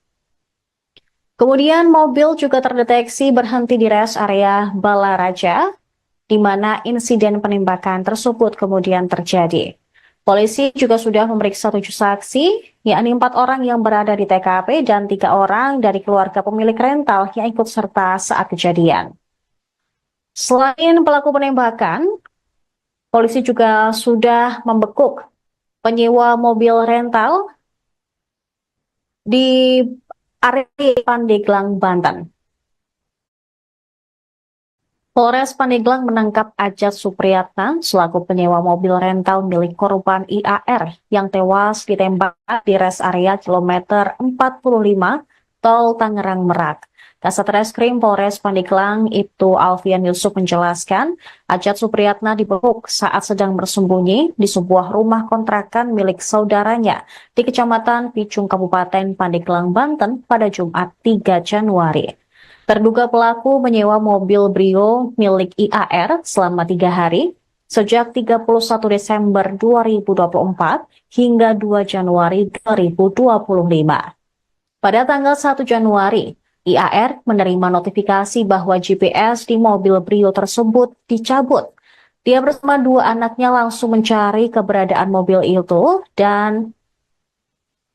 Kemudian mobil juga terdeteksi berhenti di rest area Balaraja, di mana insiden penembakan tersebut kemudian terjadi. Polisi juga sudah memeriksa 7 saksi, yakni 4 orang yang berada di TKP dan 3 orang dari keluarga pemilik rental yang ikut serta saat kejadian. Selain pelaku penembakan, polisi juga sudah membekuk penyewa mobil rental di area Pandeglang, Banten. Polres Pandeglang menangkap Ajat Supriyatna selaku penyewa mobil rental milik korban IAR yang tewas ditembak di rest area kilometer 45 Tol Tangerang Merak. Kasat Reskrim Polres Pandeglang Ibtu Alfian Yusuf menjelaskan, Ajat Supriyatna dibekuk saat sedang bersembunyi di sebuah rumah kontrakan milik saudaranya di Kecamatan Picung, Kabupaten Pandeglang, Banten pada Jumat 3 Januari. Terduga pelaku menyewa mobil Brio milik IAR selama 3 hari, sejak 31 Desember 2024 hingga 2 Januari 2025. Pada tanggal 1 Januari, IAR menerima notifikasi bahwa GPS di mobil Brio tersebut dicabut. Dia bersama 2 anaknya langsung mencari keberadaan mobil itu dan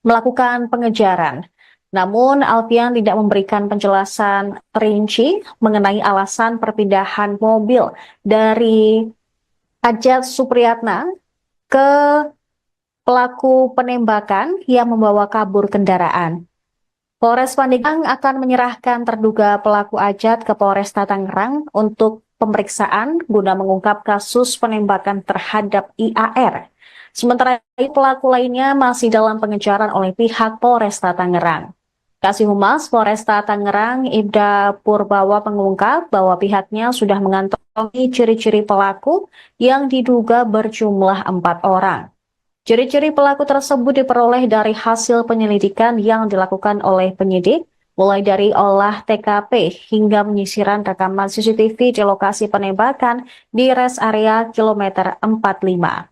melakukan pengejaran. Namun, Alfian tidak memberikan penjelasan rinci mengenai alasan perpindahan mobil dari Ajat Supriyatna ke pelaku penembakan yang membawa kabur kendaraan. Polres Pandeglang akan menyerahkan terduga pelaku Ajat ke Polresta Tangerang untuk pemeriksaan guna mengungkap kasus penembakan terhadap IAR. Sementara itu, pelaku lainnya masih dalam pengejaran oleh pihak Polresta Tangerang. Kasih Humas Polresta Tangerang Ibda Purbawa mengungkap bahwa pihaknya sudah mengantongi ciri-ciri pelaku yang diduga berjumlah 4 orang. Ciri-ciri pelaku tersebut diperoleh dari hasil penyelidikan yang dilakukan oleh penyidik, mulai dari olah TKP hingga penyisiran rekaman CCTV di lokasi penembakan di rest area kilometer 45.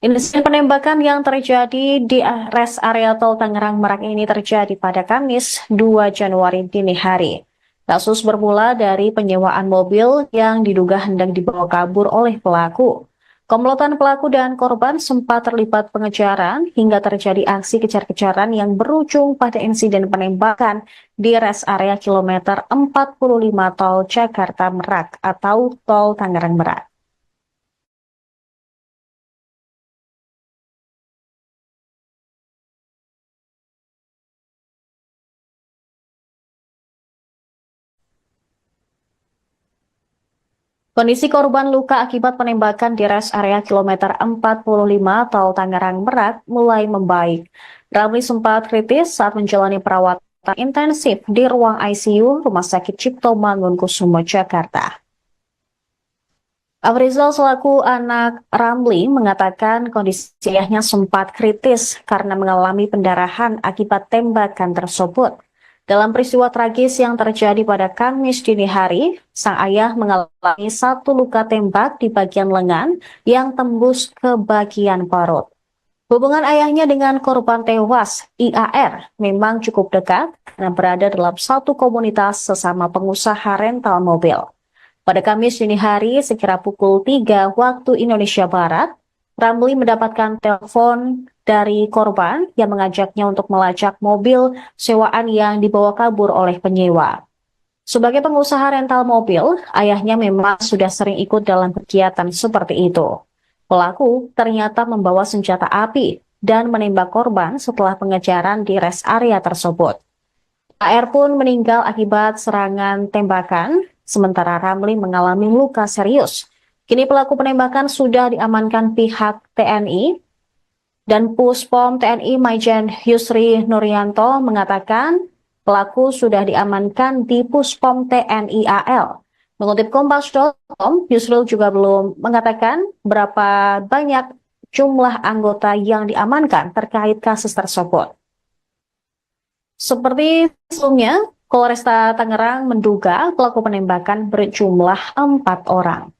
Insiden penembakan yang terjadi di rest area Tol Tangerang Merak ini terjadi pada Kamis 2 Januari dini hari. Kasus bermula dari penyewaan mobil yang diduga hendak dibawa kabur oleh pelaku. Komplotan pelaku dan korban sempat terlibat pengejaran hingga terjadi aksi kejar-kejaran yang berujung pada insiden penembakan di rest area kilometer 45 Tol Jakarta Merak atau Tol Tangerang Merak. Kondisi korban luka akibat penembakan di rest area kilometer 45 Tol Tangerang Merak mulai membaik. Ramli sempat kritis saat menjalani perawatan intensif di ruang ICU Rumah Sakit Cipto Mangunkusumo, Jakarta. Afrizal selaku anak Ramli mengatakan kondisi ayahnya sempat kritis karena mengalami pendarahan akibat tembakan tersebut. Dalam peristiwa tragis yang terjadi pada Kamis dini hari, sang ayah mengalami 1 luka tembak di bagian lengan yang tembus ke bagian perut. Hubungan ayahnya dengan korban tewas, IAR, memang cukup dekat karena berada dalam satu komunitas sesama pengusaha rental mobil. Pada Kamis dini hari, sekira pukul 3 waktu Indonesia Barat, Ramli mendapatkan telepon dari korban yang mengajaknya untuk melacak mobil sewaan yang dibawa kabur oleh penyewa. Sebagai pengusaha rental mobil, ayahnya memang sudah sering ikut dalam kegiatan seperti itu. Pelaku ternyata membawa senjata api dan menembak korban setelah pengejaran di rest area tersebut. AR pun meninggal akibat serangan tembakan, sementara Ramli mengalami luka serius. Kini pelaku penembakan sudah diamankan pihak TNI dan Puspom TNI Maijen Yusri Nuryanto mengatakan pelaku sudah diamankan di Puspom TNI AL. Mengutip Kompas.com, Yusril juga belum mengatakan berapa banyak jumlah anggota yang diamankan terkait kasus tersebut. Seperti sebelumnya, Polresta Tangerang menduga pelaku penembakan berjumlah 4 orang.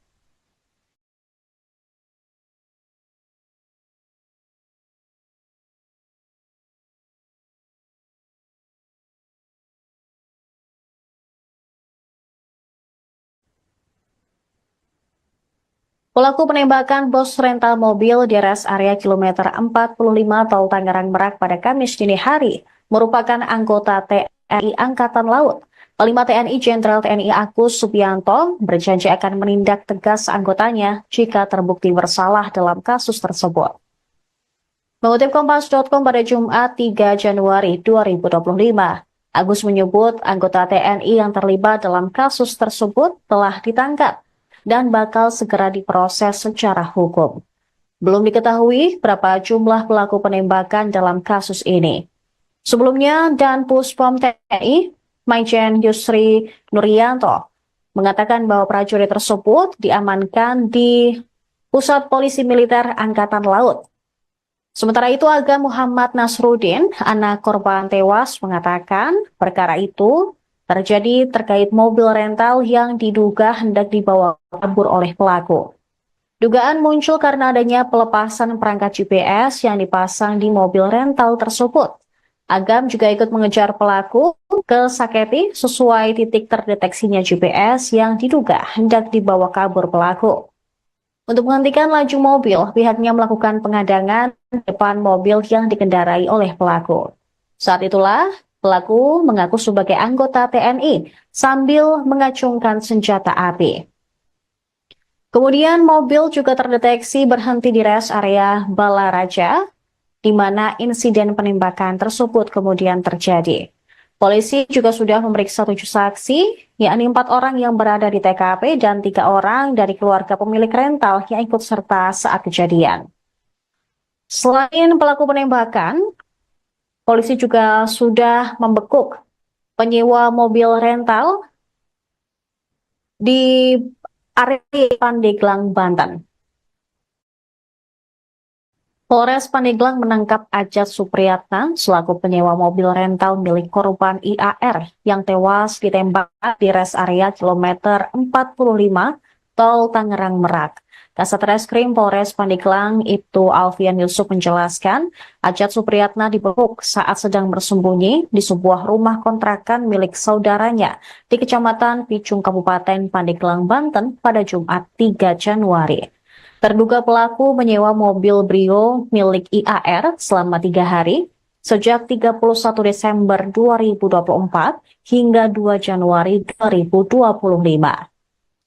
Pelaku penembakan bos rental mobil di rest area kilometer 45 Tol Tangerang Merak pada Kamis dini hari merupakan anggota TNI Angkatan Laut. Panglima TNI Jenderal TNI Agus Subianto berjanji akan menindak tegas anggotanya jika terbukti bersalah dalam kasus tersebut. Mengutip Kompas.com pada Jumat 3 Januari 2025, Agus menyebut anggota TNI yang terlibat dalam kasus tersebut telah ditangkap dan bakal segera diproses secara hukum. Belum diketahui berapa jumlah pelaku penembakan dalam kasus ini. Sebelumnya, Dan Puspom TNI, Maijen Yusri Nuryanto, mengatakan bahwa prajurit tersebut diamankan di Pusat Polisi Militer Angkatan Laut. Sementara itu, Aga Muhammad Nasruddin, anak korban tewas, mengatakan perkara itu terjadi terkait mobil rental yang diduga hendak dibawa kabur oleh pelaku. Dugaan muncul karena adanya pelepasan perangkat GPS yang dipasang di mobil rental tersebut. Agam juga ikut mengejar pelaku ke Saketi sesuai titik terdeteksinya GPS yang diduga hendak dibawa kabur pelaku. Untuk menghentikan laju mobil, pihaknya melakukan pengadangan depan mobil yang dikendarai oleh pelaku. Saat itulah, pelaku mengaku sebagai anggota TNI sambil mengacungkan senjata api. Kemudian mobil juga terdeteksi berhenti di rest area Balaraja, di mana insiden penembakan tersebut kemudian terjadi. Polisi juga sudah memeriksa 7 saksi, yakni 4 orang yang berada di TKP dan 3 orang dari keluarga pemilik rental yang ikut serta saat kejadian. Selain pelaku penembakan, polisi juga sudah membekuk penyewa mobil rental di area Pandeglang, Banten. Polres Pandeglang menangkap Ajat Supriyatna selaku penyewa mobil rental milik korban IAR yang tewas ditembak di rest area kilometer 45 Tol Tangerang Merak. Kasat Reskrim Polres Pandeglang Ibtu Alfian Yusuf menjelaskan, Ajat Supriyatna dibekuk saat sedang bersembunyi di sebuah rumah kontrakan milik saudaranya di Kecamatan Picung, Kabupaten Pandeglang, Banten pada Jumat 3 Januari. Terduga pelaku menyewa mobil Brio milik IAR selama 3 hari, sejak 31 Desember 2024 hingga 2 Januari 2025.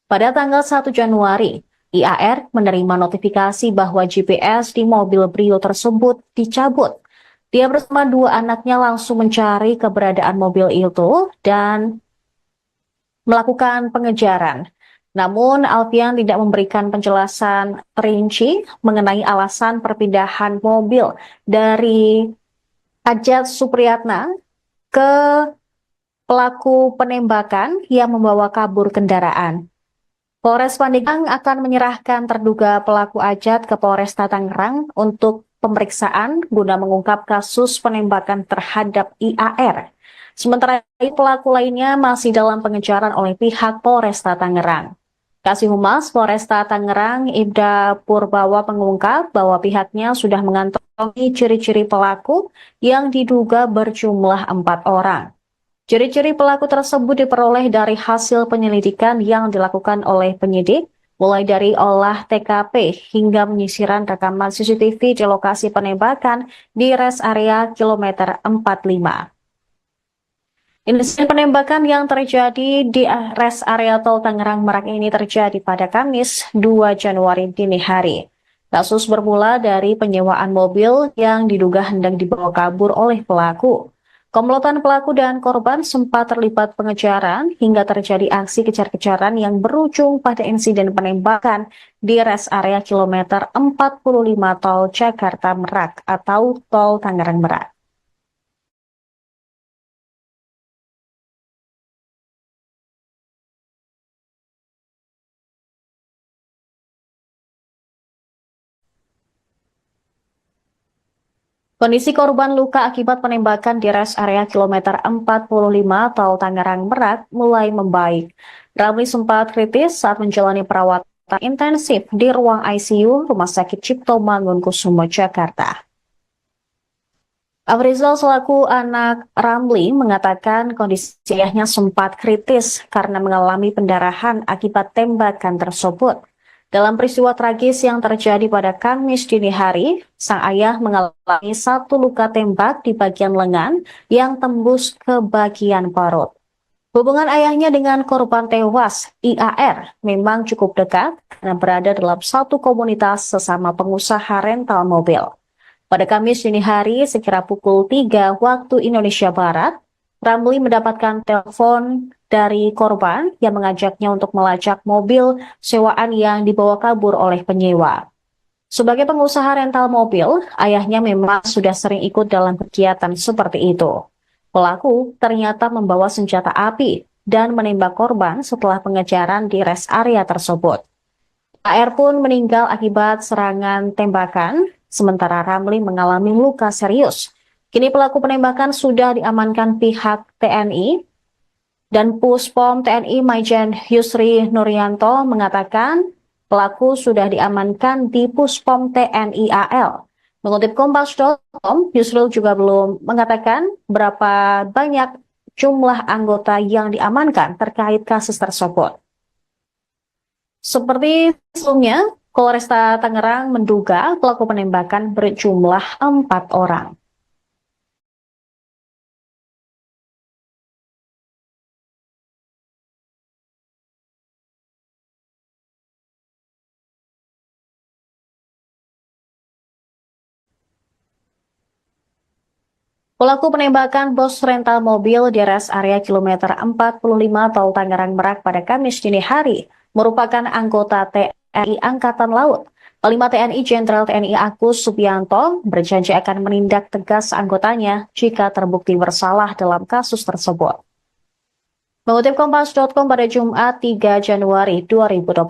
Pada tanggal 1 Januari, IAR menerima notifikasi bahwa GPS di mobil Brio tersebut dicabut. Dia bersama 2 anaknya langsung mencari keberadaan mobil itu dan melakukan pengejaran. Namun, Alfian tidak memberikan penjelasan rinci mengenai alasan perpindahan mobil dari Ajat Supriyatna ke pelaku penembakan yang membawa kabur kendaraan. Polres Pandeglang akan menyerahkan terduga pelaku Ajat ke Polresta Tangerang untuk pemeriksaan guna mengungkap kasus penembakan terhadap IAR. Sementara itu, pelaku lainnya masih dalam pengejaran oleh pihak Polresta Tangerang. Kasih Humas Polresta Tangerang Ibda Purbawa mengungkap bahwa pihaknya sudah mengantongi ciri-ciri pelaku yang diduga berjumlah 4 orang. Ciri-ciri pelaku tersebut diperoleh dari hasil penyelidikan yang dilakukan oleh penyidik mulai dari olah TKP hingga penyisiran rekaman CCTV di lokasi penembakan di res area kilometer 45. Insiden penembakan yang terjadi di res area tol Tangerang Merak ini terjadi pada Kamis 2 Januari dini hari. Kasus bermula dari penyewaan mobil yang diduga hendak dibawa kabur oleh pelaku. Komplotan pelaku dan korban sempat terlibat pengejaran hingga terjadi aksi kejar-kejaran yang berujung pada insiden penembakan di res area kilometer 45 tol Jakarta Merak atau tol Tangerang Merak. Kondisi korban luka akibat penembakan di res area kilometer 45 tol Tangerang Merak mulai membaik. Ramli sempat kritis saat menjalani perawatan intensif di ruang ICU Rumah Sakit Cipto Mangunkusumo, Jakarta. Afrizal selaku anak Ramli mengatakan kondisi ayahnya sempat kritis karena mengalami pendarahan akibat tembakan tersebut. Dalam peristiwa tragis yang terjadi pada Kamis dini hari, sang ayah mengalami satu luka tembak di bagian lengan yang tembus ke bagian perut. Hubungan ayahnya dengan korban tewas, IAR, memang cukup dekat karena berada dalam satu komunitas sesama pengusaha rental mobil. Pada Kamis dini hari, sekira pukul 3 waktu Indonesia Barat, Ramli mendapatkan telepon dari korban yang mengajaknya untuk melacak mobil sewaan yang dibawa kabur oleh penyewa. Sebagai pengusaha rental mobil, ayahnya memang sudah sering ikut dalam kegiatan seperti itu. Pelaku ternyata membawa senjata api dan menembak korban setelah pengejaran di res area tersebut. AR pun meninggal akibat serangan tembakan, sementara Ramli mengalami luka serius. Kini pelaku penembakan sudah diamankan pihak TNI dan Puspom TNI Maijen Yusri Nuryanto mengatakan pelaku sudah diamankan di Puspom TNI AL. Mengutip Kompas.com, Yusril juga belum mengatakan berapa banyak jumlah anggota yang diamankan terkait kasus tersebut. Seperti sebelumnya, Polresta Tangerang menduga pelaku penembakan berjumlah 4 orang. Pelaku penembakan bos rental mobil di res area kilometer 45 tol Tangerang Merak pada Kamis dini hari merupakan anggota TNI Angkatan Laut. Panglima TNI Jenderal TNI Agus Subianto berjanji akan menindak tegas anggotanya jika terbukti bersalah dalam kasus tersebut. Mengutip Kompas.com pada Jumat 3 Januari 2025,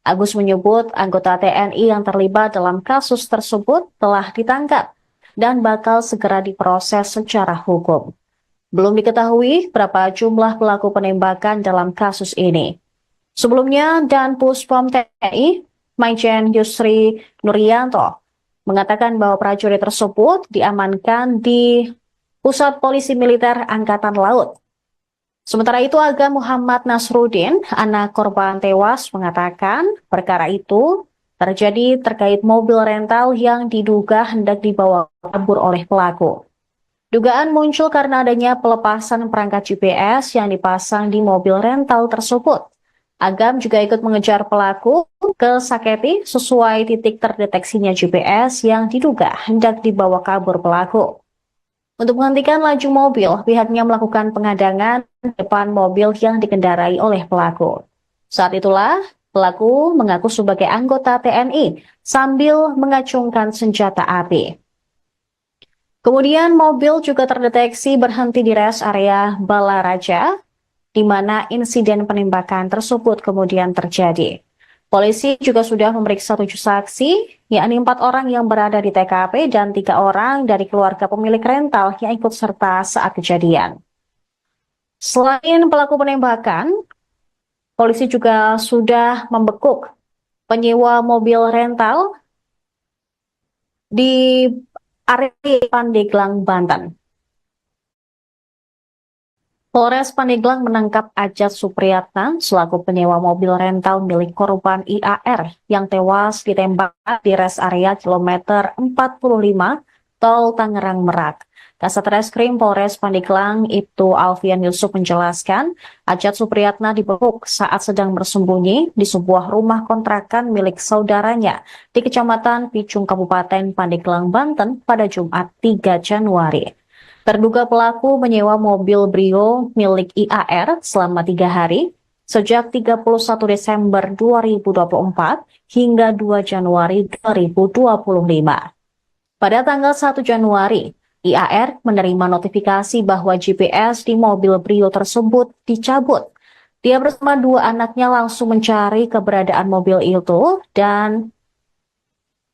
Agus menyebut anggota TNI yang terlibat dalam kasus tersebut telah ditangkap dan bakal segera diproses secara hukum. Belum diketahui berapa jumlah pelaku penembakan dalam kasus ini. Sebelumnya, Dan Puspom TNI, Maijen Yusri Nuryanto, mengatakan bahwa prajurit tersebut diamankan di Pusat Polisi Militer Angkatan Laut. Sementara itu, Aga Muhammad Nasruddin, anak korban tewas, mengatakan perkara itu terjadi terkait mobil rental yang diduga hendak dibawa kabur oleh pelaku. Dugaan muncul karena adanya pelepasan perangkat GPS yang dipasang di mobil rental tersebut. Agam juga ikut mengejar pelaku ke Saketi sesuai titik terdeteksinya GPS yang diduga hendak dibawa kabur pelaku. Untuk menghentikan laju mobil, pihaknya melakukan pengadangan depan mobil yang dikendarai oleh pelaku. Saat itulah, pelaku mengaku sebagai anggota TNI sambil mengacungkan senjata api. Kemudian mobil juga terdeteksi berhenti di res area Balaraja, di mana insiden penembakan tersebut kemudian terjadi. Polisi juga sudah memeriksa 7 saksi, yakni 4 orang yang berada di TKP dan 3 orang dari keluarga pemilik rental yang ikut serta saat kejadian. Selain pelaku penembakan, polisi juga sudah membekuk penyewa mobil rental di area Pandeglang, Banten. Polres Pandeglang menangkap Ajat Supriyatna selaku penyewa mobil rental milik korban IAR yang tewas ditembak di res area kilometer 45 Tol Tangerang Merak. Kasat Reskrim Polres Pandeglang Ibtu Alfian Yusuf menjelaskan, Ajat Supriyatna dibekuk saat sedang bersembunyi di sebuah rumah kontrakan milik saudaranya di Kecamatan Picung, Kabupaten Pandeglang, Banten pada Jumat 3 Januari. Terduga pelaku menyewa mobil Brio milik IAR selama 3 hari, sejak 31 Desember 2024 hingga 2 Januari 2025. Pada tanggal 1 Januari, IAR menerima notifikasi bahwa GPS di mobil Brio tersebut dicabut. Dia bersama dua anaknya langsung mencari keberadaan mobil itu dan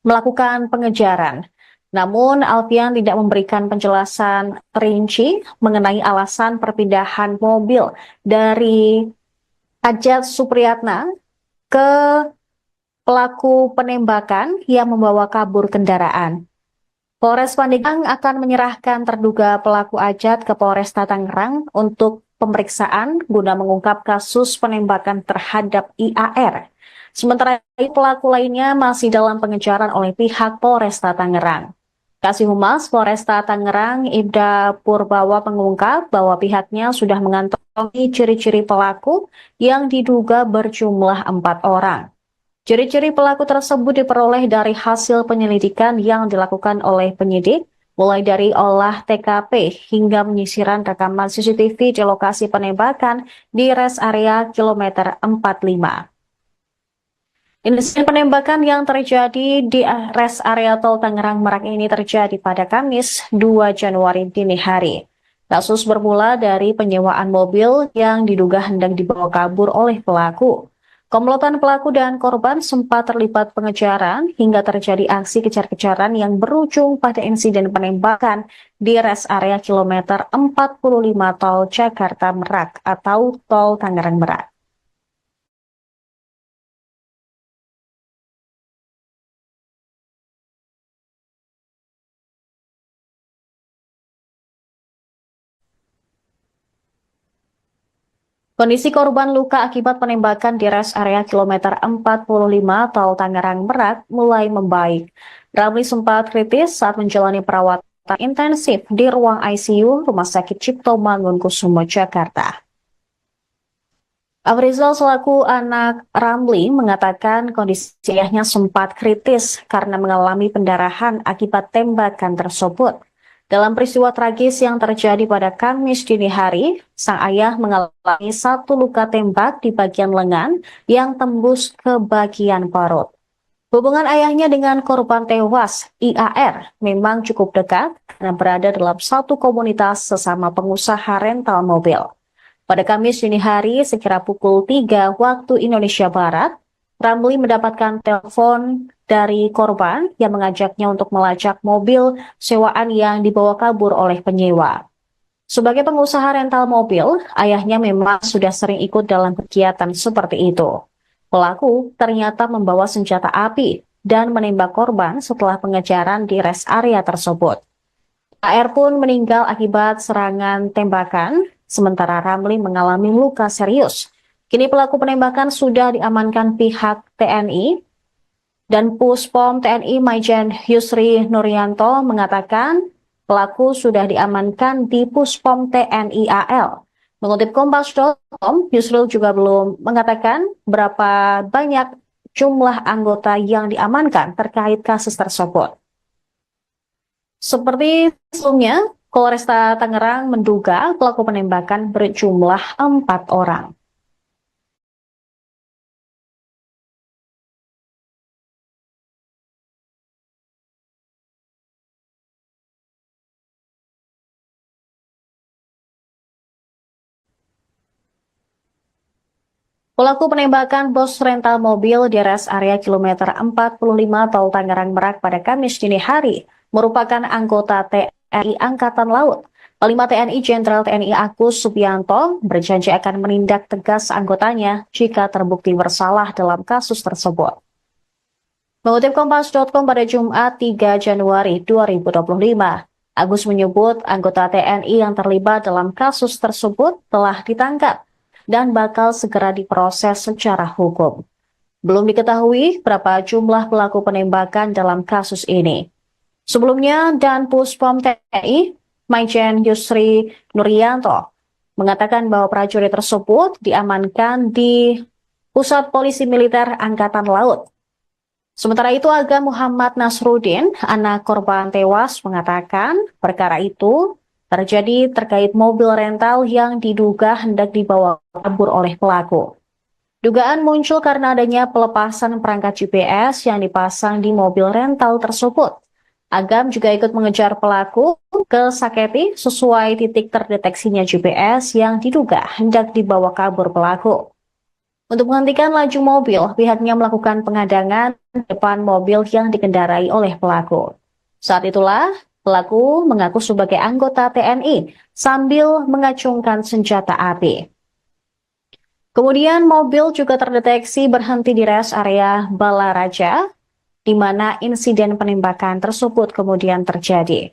melakukan pengejaran. Namun, Alfian tidak memberikan penjelasan rinci mengenai alasan perpindahan mobil dari Ajat Supriyatna ke pelaku penembakan yang membawa kabur kendaraan. Polres Pandeglang akan menyerahkan terduga pelaku Ajat ke Polresta Tangerang untuk pemeriksaan guna mengungkap kasus penembakan terhadap IAR. Sementara itu, pelaku lainnya masih dalam pengejaran oleh pihak Polresta Tangerang. Kasih Humas Polresta Tangerang, Ibda Purbawa, mengungkap bahwa pihaknya sudah mengantongi ciri-ciri pelaku yang diduga berjumlah 4 orang. Ciri-ciri pelaku tersebut diperoleh dari hasil penyelidikan yang dilakukan oleh penyidik, mulai dari olah TKP hingga penyisiran rekaman CCTV di lokasi penembakan di res area kilometer 45. Insiden penembakan yang terjadi di res area Tol Tangerang Merak ini terjadi pada Kamis 2 Januari dini hari. Kasus bermula dari penyewaan mobil yang diduga hendak dibawa kabur oleh pelaku. Komplotan pelaku dan korban sempat terlibat pengejaran hingga terjadi aksi kejar-kejaran yang berujung pada insiden penembakan di res area kilometer 45 Tol Jakarta Merak atau Tol Tangerang Merak. Kondisi korban luka akibat penembakan di res area kilometer 45 Tol Tangerang Merak mulai membaik. Ramli sempat kritis saat menjalani perawatan intensif di ruang ICU Rumah Sakit Cipto Mangunkusumo, Jakarta. Afrizal selaku anak Ramli mengatakan kondisi ayahnya sempat kritis karena mengalami pendarahan akibat tembakan tersebut. Dalam peristiwa tragis yang terjadi pada Kamis dini hari, sang ayah mengalami satu luka tembak di bagian lengan yang tembus ke bagian perut. Hubungan ayahnya dengan korban tewas, IAR, memang cukup dekat karena berada dalam satu komunitas sesama pengusaha rental mobil. Pada Kamis dini hari, sekira pukul 3 waktu Indonesia Barat, Ramli mendapatkan telepon dari korban yang mengajaknya untuk melacak mobil sewaan yang dibawa kabur oleh penyewa. Sebagai pengusaha rental mobil, ayahnya memang sudah sering ikut dalam kegiatan seperti itu. Pelaku ternyata membawa senjata api dan menembak korban setelah pengejaran di res area tersebut. AR pun meninggal akibat serangan tembakan, sementara Ramli mengalami luka serius. Kini pelaku penembakan sudah diamankan pihak TNI dan Puspom TNI Maijen Yusri Nuryanto mengatakan pelaku sudah diamankan di Puspom TNI AL. Mengutip Kompas.com, Yusril juga belum mengatakan berapa banyak jumlah anggota yang diamankan terkait kasus tersebut. Seperti sebelumnya, Polresta Tangerang menduga pelaku penembakan berjumlah 4 orang. Pelaku penembakan bos rental mobil di res area kilometer 45 Tol Tangerang Merak pada Kamis dini hari merupakan anggota TNI Angkatan Laut. Panglima TNI Jenderal TNI Agus Subianto berjanji akan menindak tegas anggotanya jika terbukti bersalah dalam kasus tersebut. Mengutip Kompas.com pada Jumat 3 Januari 2025, Agus menyebut anggota TNI yang terlibat dalam kasus tersebut telah ditangkap dan bakal segera diproses secara hukum. Belum diketahui berapa jumlah pelaku penembakan dalam kasus ini. Sebelumnya, Dan Puspom TNI, Majen Yusri Nuryanto, mengatakan bahwa prajurit tersebut diamankan di Pusat Polisi Militer Angkatan Laut. Sementara itu, Aga Muhammad Nasruddin, anak korban tewas, mengatakan perkara itu terjadi terkait mobil rental yang diduga hendak dibawa kabur oleh pelaku. Dugaan muncul karena adanya pelepasan perangkat GPS yang dipasang di mobil rental tersebut. Agam juga ikut mengejar pelaku ke Saketi sesuai titik terdeteksinya GPS yang diduga hendak dibawa kabur pelaku. Untuk menghentikan laju mobil, pihaknya melakukan pengadangan depan mobil yang dikendarai oleh pelaku. Saat itulah, pelaku mengaku sebagai anggota TNI sambil mengacungkan senjata api. Kemudian mobil juga terdeteksi berhenti di res area Balaraja, di mana insiden penembakan tersebut kemudian terjadi.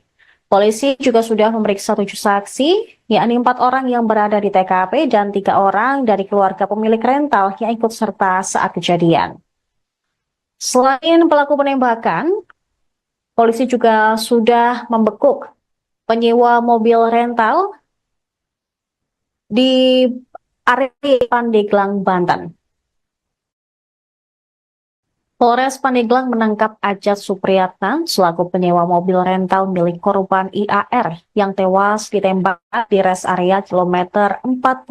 Polisi juga sudah memeriksa 7 saksi, yakni 4 orang yang berada di TKP dan 3 orang dari keluarga pemilik rental yang ikut serta saat kejadian. Selain pelaku penembakan, polisi juga sudah membekuk penyewa mobil rental di area Pandeglang, Banten. Polres Pandeglang menangkap Ajat Supriyatna selaku penyewa mobil rental milik korban IAR yang tewas ditembak di res area kilometer 45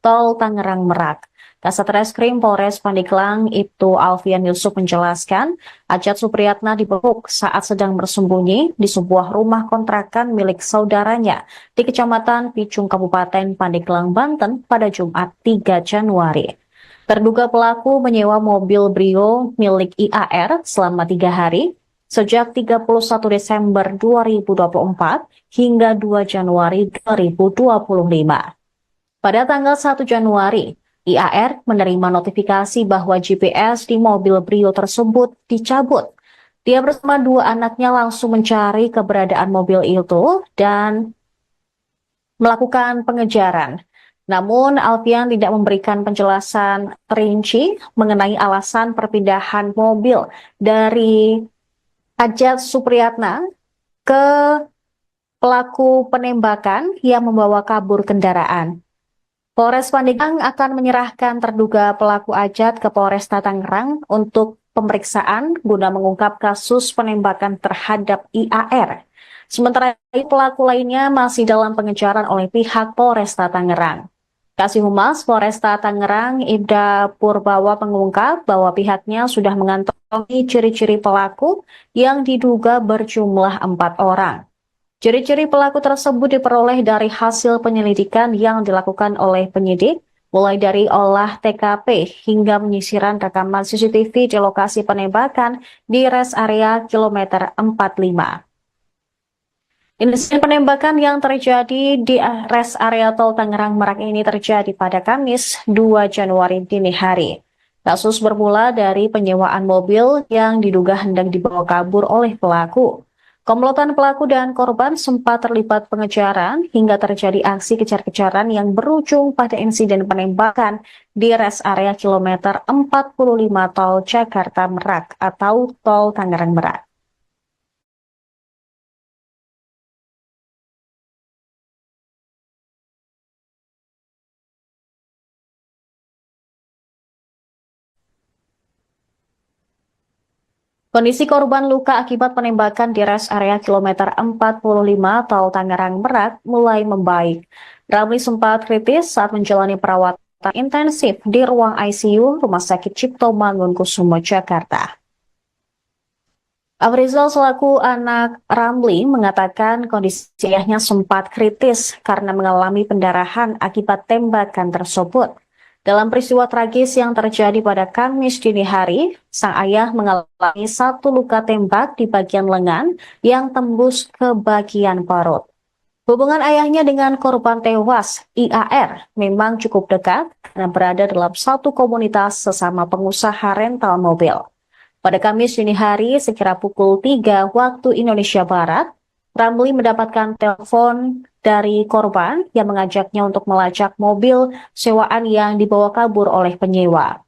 Tol Tangerang Merak. Kasat Reskrim Polres Pandeglang Ibtu Alfian Yusuf menjelaskan, Ajat Supriyatna dibekuk saat sedang bersembunyi di sebuah rumah kontrakan milik saudaranya di Kecamatan Picung, Kabupaten Pandeglang, Banten pada Jumat 3 Januari. Terduga pelaku menyewa mobil Brio milik IAR selama 3 hari, sejak 31 Desember 2024 hingga 2 Januari 2025. Pada tanggal 1 Januari, IAR menerima notifikasi bahwa GPS di mobil Brio tersebut dicabut. Dia bersama 2 anaknya langsung mencari keberadaan mobil itu dan melakukan pengejaran. Namun, Alfian tidak memberikan penjelasan rinci mengenai alasan perpindahan mobil dari Ajat Supriyatna ke pelaku penembakan yang membawa kabur kendaraan. Polres Pandeglang akan menyerahkan terduga pelaku Ajat ke Polresta Tangerang untuk pemeriksaan guna mengungkap kasus penembakan terhadap IAR. Sementara itu, pelaku lainnya masih dalam pengejaran oleh pihak Polresta Tangerang. Kasih Humas Polresta Tangerang Ibda Purbawa mengungkap bahwa pihaknya sudah mengantongi ciri-ciri pelaku yang diduga berjumlah 4 orang. Ciri-ciri pelaku tersebut diperoleh dari hasil penyelidikan yang dilakukan oleh penyidik, mulai dari olah TKP hingga penyisiran rekaman CCTV di lokasi penembakan di res area kilometer 45. Insiden penembakan yang terjadi di res area Tol Tangerang Merak ini terjadi pada Kamis 2 Januari dini hari. Kasus bermula dari penyewaan mobil yang diduga hendak dibawa kabur oleh pelaku. Komplotan pelaku dan korban sempat terlibat pengejaran hingga terjadi aksi kejar-kejaran yang berujung pada insiden penembakan di res area kilometer 45 Tol Jakarta Merak atau Tol Tangerang Merak. Kondisi korban luka akibat penembakan di res area kilometer 45 Tol Tangerang Merak mulai membaik. Ramli sempat kritis saat menjalani perawatan intensif di ruang ICU Rumah Sakit Cipto Mangunkusumo, Jakarta. Afrizal selaku anak Ramli mengatakan kondisi ayahnya sempat kritis karena mengalami pendarahan akibat tembakan tersebut. Dalam peristiwa tragis yang terjadi pada Kamis dini hari, sang ayah mengalami 1 luka tembak di bagian lengan yang tembus ke bagian perut. Hubungan ayahnya dengan korban tewas, IAR, memang cukup dekat karena berada dalam satu komunitas sesama pengusaha rental mobil. Pada Kamis dini hari, sekira pukul 3 waktu Indonesia Barat, Ramli mendapatkan telepon dari korban yang mengajaknya untuk melacak mobil sewaan yang dibawa kabur oleh penyewa.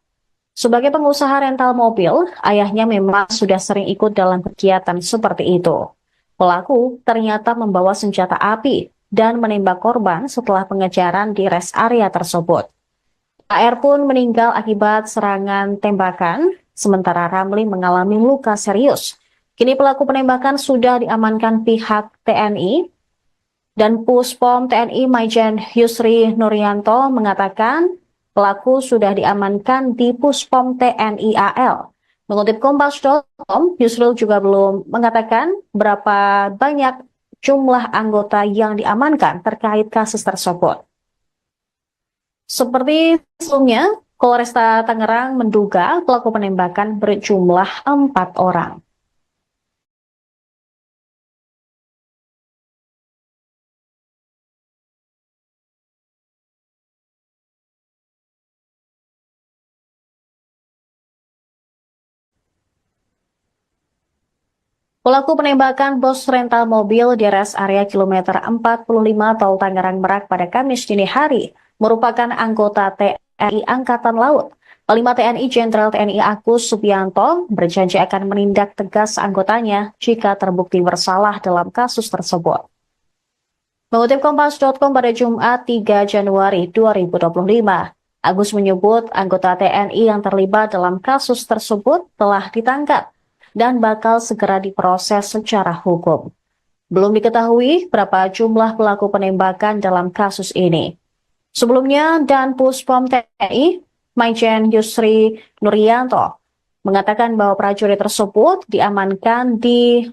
Sebagai pengusaha rental mobil, ayahnya memang sudah sering ikut dalam kegiatan seperti itu. Pelaku ternyata membawa senjata api dan menembak korban setelah pengejaran di rest area tersebut. AR pun meninggal akibat serangan tembakan, sementara Ramli mengalami luka serius. Kini pelaku penembakan sudah diamankan pihak TNI dan Puspom TNI Maijen Yusri Nuryanto mengatakan pelaku sudah diamankan di Puspom TNI AL. Mengutip Kompas.com, Yusril juga belum mengatakan berapa banyak jumlah anggota yang diamankan terkait kasus tersebut. Seperti sebelumnya, Polresta Tangerang menduga pelaku penembakan berjumlah 4 orang. Pelaku penembakan bos rental mobil di rest area kilometer 45 Tol Tangerang Merak pada Kamis dini hari merupakan anggota TNI Angkatan Laut. Panglima TNI Jenderal TNI Agus Subianto berjanji akan menindak tegas anggotanya jika terbukti bersalah dalam kasus tersebut. Mengutip Kompas.com pada Jumat 3 Januari 2025, Agus menyebut anggota TNI yang terlibat dalam kasus tersebut telah ditangkap dan bakal segera diproses secara hukum. Belum diketahui berapa jumlah pelaku penembakan dalam kasus ini. Sebelumnya, Dan Puspom TNI, Maijen Yusri Nuryanto, mengatakan bahwa prajurit tersebut diamankan di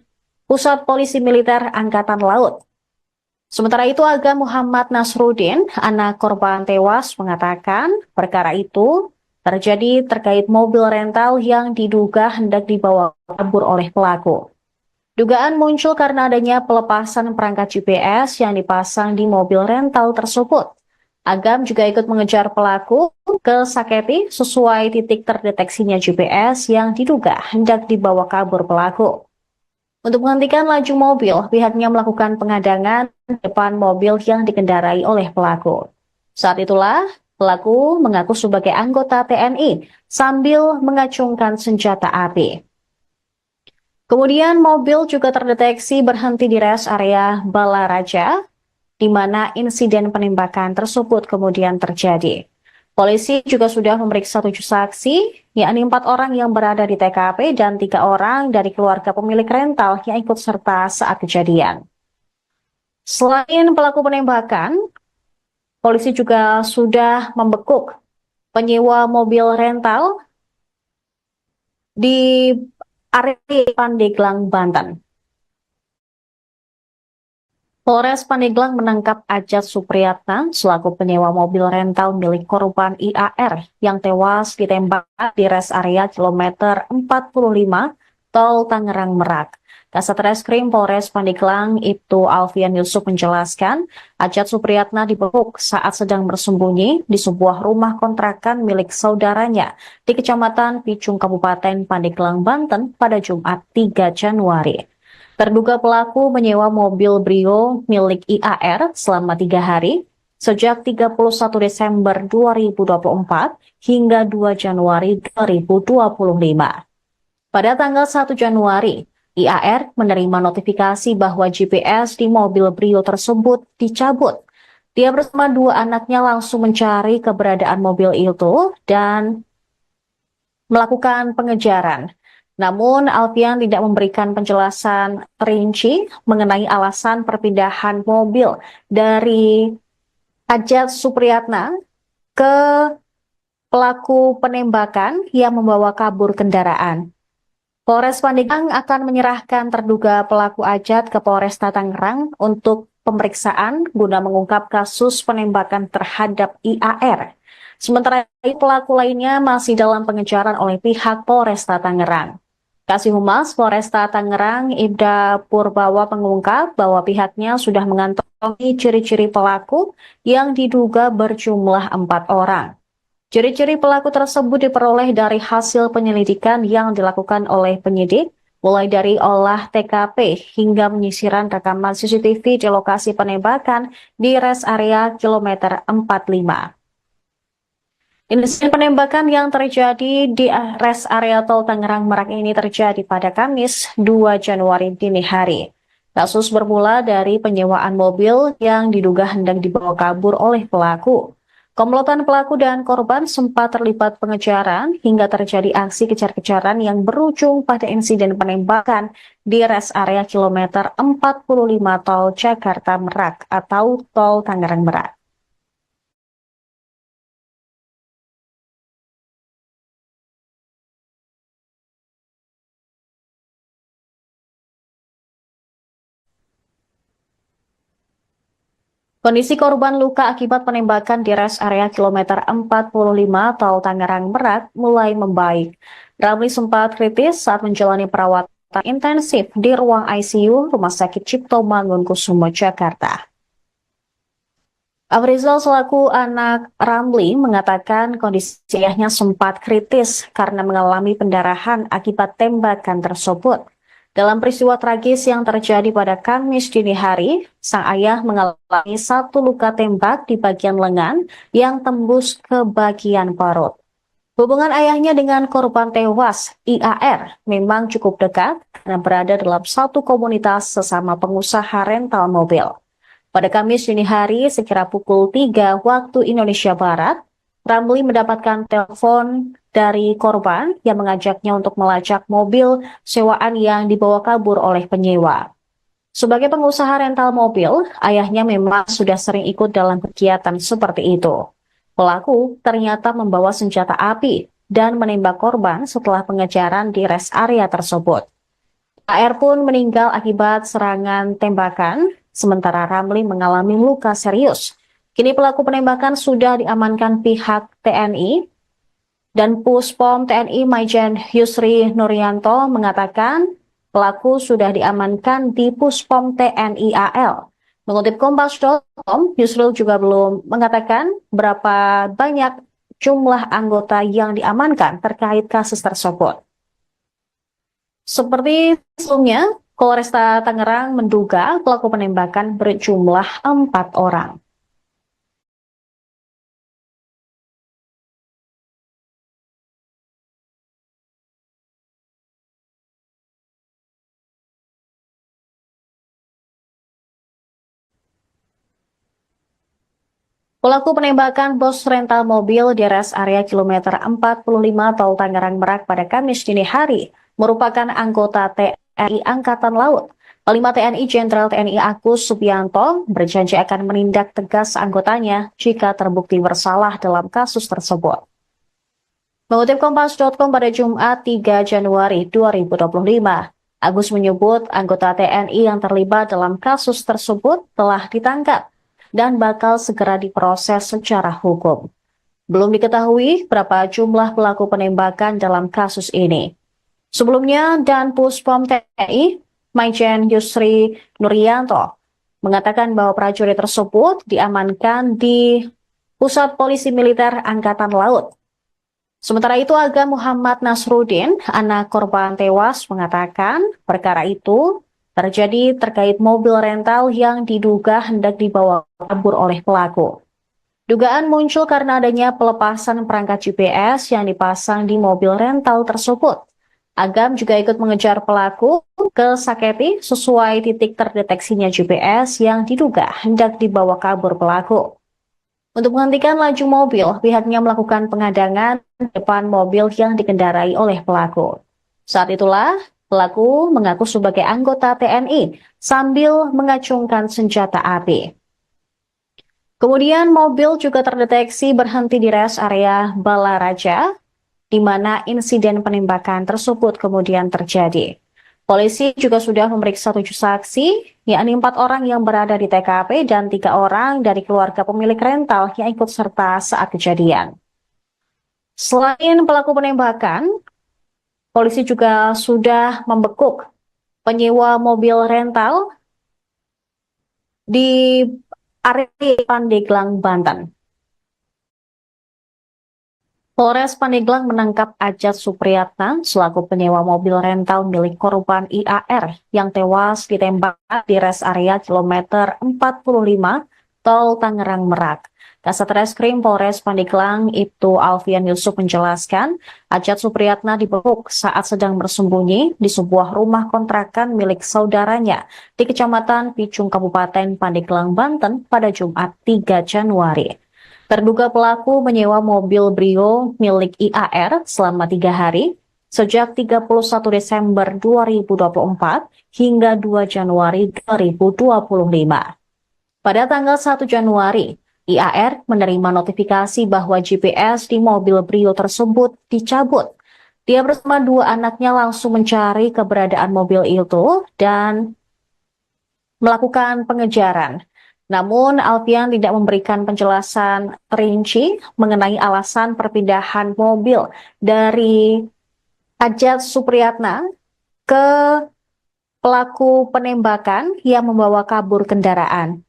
Pusat Polisi Militer Angkatan Laut. Sementara itu, Aga Muhammad Nasruddin, anak korban tewas, mengatakan perkara itu terjadi terkait mobil rental yang diduga hendak dibawa kabur oleh pelaku. Dugaan muncul karena adanya pelepasan perangkat GPS yang dipasang di mobil rental tersebut. Agam juga ikut mengejar pelaku ke Saketi sesuai titik terdeteksinya GPS yang diduga hendak dibawa kabur pelaku. Untuk menghentikan laju mobil, pihaknya melakukan pengadangan di depan mobil yang dikendarai oleh pelaku. Saat itulah, pelaku mengaku sebagai anggota TNI sambil mengacungkan senjata api. Kemudian mobil juga terdeteksi berhenti di rest area Balaraja, di mana insiden penembakan tersebut kemudian terjadi. Polisi juga sudah memeriksa 7 saksi, yakni 4 orang yang berada di TKP dan 3 orang dari keluarga pemilik rental yang ikut serta saat kejadian. Selain pelaku penembakan, polisi juga sudah membekuk penyewa mobil rental di area Pandeglang, Banten. Polres Pandeglang menangkap Ajat Supriyatna selaku penyewa mobil rental milik korban IAR yang tewas ditembak di rest area kilometer 45 Tol Tangerang Merak. Kasat Reskrim Polres Pandeglang Ibtu Alfian Yusuf menjelaskan, Ajat Supriyatna dibekuk saat sedang bersembunyi di sebuah rumah kontrakan milik saudaranya di Kecamatan Picung Kabupaten Pandeglang, Banten pada Jumat 3 Januari. Terduga pelaku menyewa mobil Brio milik IAR selama 3 hari, sejak 31 Desember 2024 hingga 2 Januari 2025. Pada tanggal 1 Januari, IAR menerima notifikasi bahwa GPS di mobil Brio tersebut dicabut. Dia bersama 2 anaknya langsung mencari keberadaan mobil itu dan melakukan pengejaran. Namun, Alfian tidak memberikan penjelasan rinci mengenai alasan perpindahan mobil dari Ajat Supriyatna ke pelaku penembakan yang membawa kabur kendaraan. Polres Pandeglang akan menyerahkan terduga pelaku Ajat ke Polresta Tangerang untuk pemeriksaan guna mengungkap kasus penembakan terhadap IAR. Sementara itu, pelaku lainnya masih dalam pengejaran oleh pihak Polresta Tangerang. Kasih Humas Polresta Tangerang Ibda Purbawa mengungkap bahwa pihaknya sudah mengantongi ciri-ciri pelaku yang diduga berjumlah 4 orang. Ciri-ciri pelaku tersebut diperoleh dari hasil penyelidikan yang dilakukan oleh penyidik, mulai dari olah TKP hingga penyisiran rekaman CCTV di lokasi penembakan di rest area kilometer 45. Insiden penembakan yang terjadi di rest area tol Tangerang Merak ini terjadi pada Kamis 2 Januari dini hari. Kasus bermula dari penyewaan mobil yang diduga hendak dibawa kabur oleh pelaku. Komplotan pelaku dan korban sempat terlibat pengejaran hingga terjadi aksi kejar-kejaran yang berujung pada insiden penembakan di rest area kilometer 45 tol Jakarta Merak atau tol Tangerang Merak. Kondisi korban luka akibat penembakan di rest area kilometer 45 tol Tangerang Merak mulai membaik. Ramli sempat kritis saat menjalani perawatan intensif di ruang ICU Rumah Sakit Cipto Mangunkusumo, Jakarta. Afrizal selaku anak Ramli mengatakan kondisi ayahnya sempat kritis karena mengalami pendarahan akibat tembakan tersebut. Dalam peristiwa tragis yang terjadi pada Kamis dini hari, sang ayah mengalami satu luka tembak di bagian lengan yang tembus ke bagian perut. Hubungan ayahnya dengan korban tewas, IAR, memang cukup dekat karena berada dalam satu komunitas sesama pengusaha rental mobil. Pada Kamis dini hari, sekira pukul 3 waktu Indonesia Barat, Ramli mendapatkan telepon dari korban yang mengajaknya untuk melacak mobil sewaan yang dibawa kabur oleh penyewa. Sebagai pengusaha rental mobil, ayahnya memang sudah sering ikut dalam kegiatan seperti itu. Pelaku ternyata membawa senjata api dan menembak korban setelah pengejaran di rest area tersebut. AR pun meninggal akibat serangan tembakan, sementara Ramli mengalami luka serius. Kini pelaku penembakan sudah diamankan pihak TNI dan Puspom TNI Maijen Yusri Nuryanto mengatakan pelaku sudah diamankan di Puspom TNI AL. Mengutip Kompas.com, Yusril juga belum mengatakan berapa banyak jumlah anggota yang diamankan terkait kasus tersebut. Seperti sebelumnya, Polresta Tangerang menduga pelaku penembakan berjumlah 4 orang. Pelaku penembakan bos rental mobil di rest area kilometer 45 tol Tangerang Merak pada Kamis dini hari merupakan anggota TNI Angkatan Laut. Panglima TNI Jenderal TNI Agus Subianto berjanji akan menindak tegas anggotanya jika terbukti bersalah dalam kasus tersebut. Mengutip Kompas.com pada Jumat 3 Januari 2025, Agus menyebut anggota TNI yang terlibat dalam kasus tersebut telah ditangkap dan bakal segera diproses secara hukum. Belum diketahui berapa jumlah pelaku penembakan dalam kasus ini. Sebelumnya, Dan Puspom TNI, Maijen Yusri Nuryanto, mengatakan bahwa prajurit tersebut diamankan di Pusat Polisi Militer Angkatan Laut. Sementara itu, Aga Muhammad Nasruddin, anak korban tewas, mengatakan perkara itu terjadi terkait mobil rental yang diduga hendak dibawa kabur oleh pelaku. Dugaan muncul karena adanya pelepasan perangkat GPS yang dipasang di mobil rental tersebut. Agam juga ikut mengejar pelaku ke Saketi sesuai titik terdeteksinya GPS yang diduga hendak dibawa kabur pelaku. Untuk menghentikan laju mobil, pihaknya melakukan pengadangan di depan mobil yang dikendarai oleh pelaku. Saat itulah, pelaku mengaku sebagai anggota TNI sambil mengacungkan senjata api. Kemudian mobil juga terdeteksi berhenti di rest area Balaraja, di mana insiden penembakan tersebut kemudian terjadi. Polisi juga sudah memeriksa 7 saksi, yakni 4 orang yang berada di TKP dan 3 orang dari keluarga pemilik rental yang ikut serta saat kejadian. Selain pelaku penembakan, polisi juga sudah membekuk penyewa mobil rental di area Pandeglang, Banten. Polres Pandeglang menangkap Ajat Supriyatna selaku penyewa mobil rental milik korban IAR yang tewas ditembak di res area kilometer 45 Tol Tangerang Merak. Kasat Reskrim Polres Pandeglang Ibtu Alfian Yusuf menjelaskan, Ajat Supriyatna dibekuk saat sedang bersembunyi di sebuah rumah kontrakan milik saudaranya di Kecamatan Picung, Kabupaten Pandeglang, Banten pada Jumat 3 Januari. Terduga pelaku menyewa mobil Brio milik IAR selama 3 hari, sejak 31 Desember 2024 hingga 2 Januari 2025. Pada tanggal 1 Januari, IAR menerima notifikasi bahwa GPS di mobil Brio tersebut dicabut. Dia bersama dua anaknya langsung mencari keberadaan mobil itu dan melakukan pengejaran. Namun, Alfian tidak memberikan penjelasan rinci mengenai alasan perpindahan mobil dari Ajat Supriyatna ke pelaku penembakan yang membawa kabur kendaraan.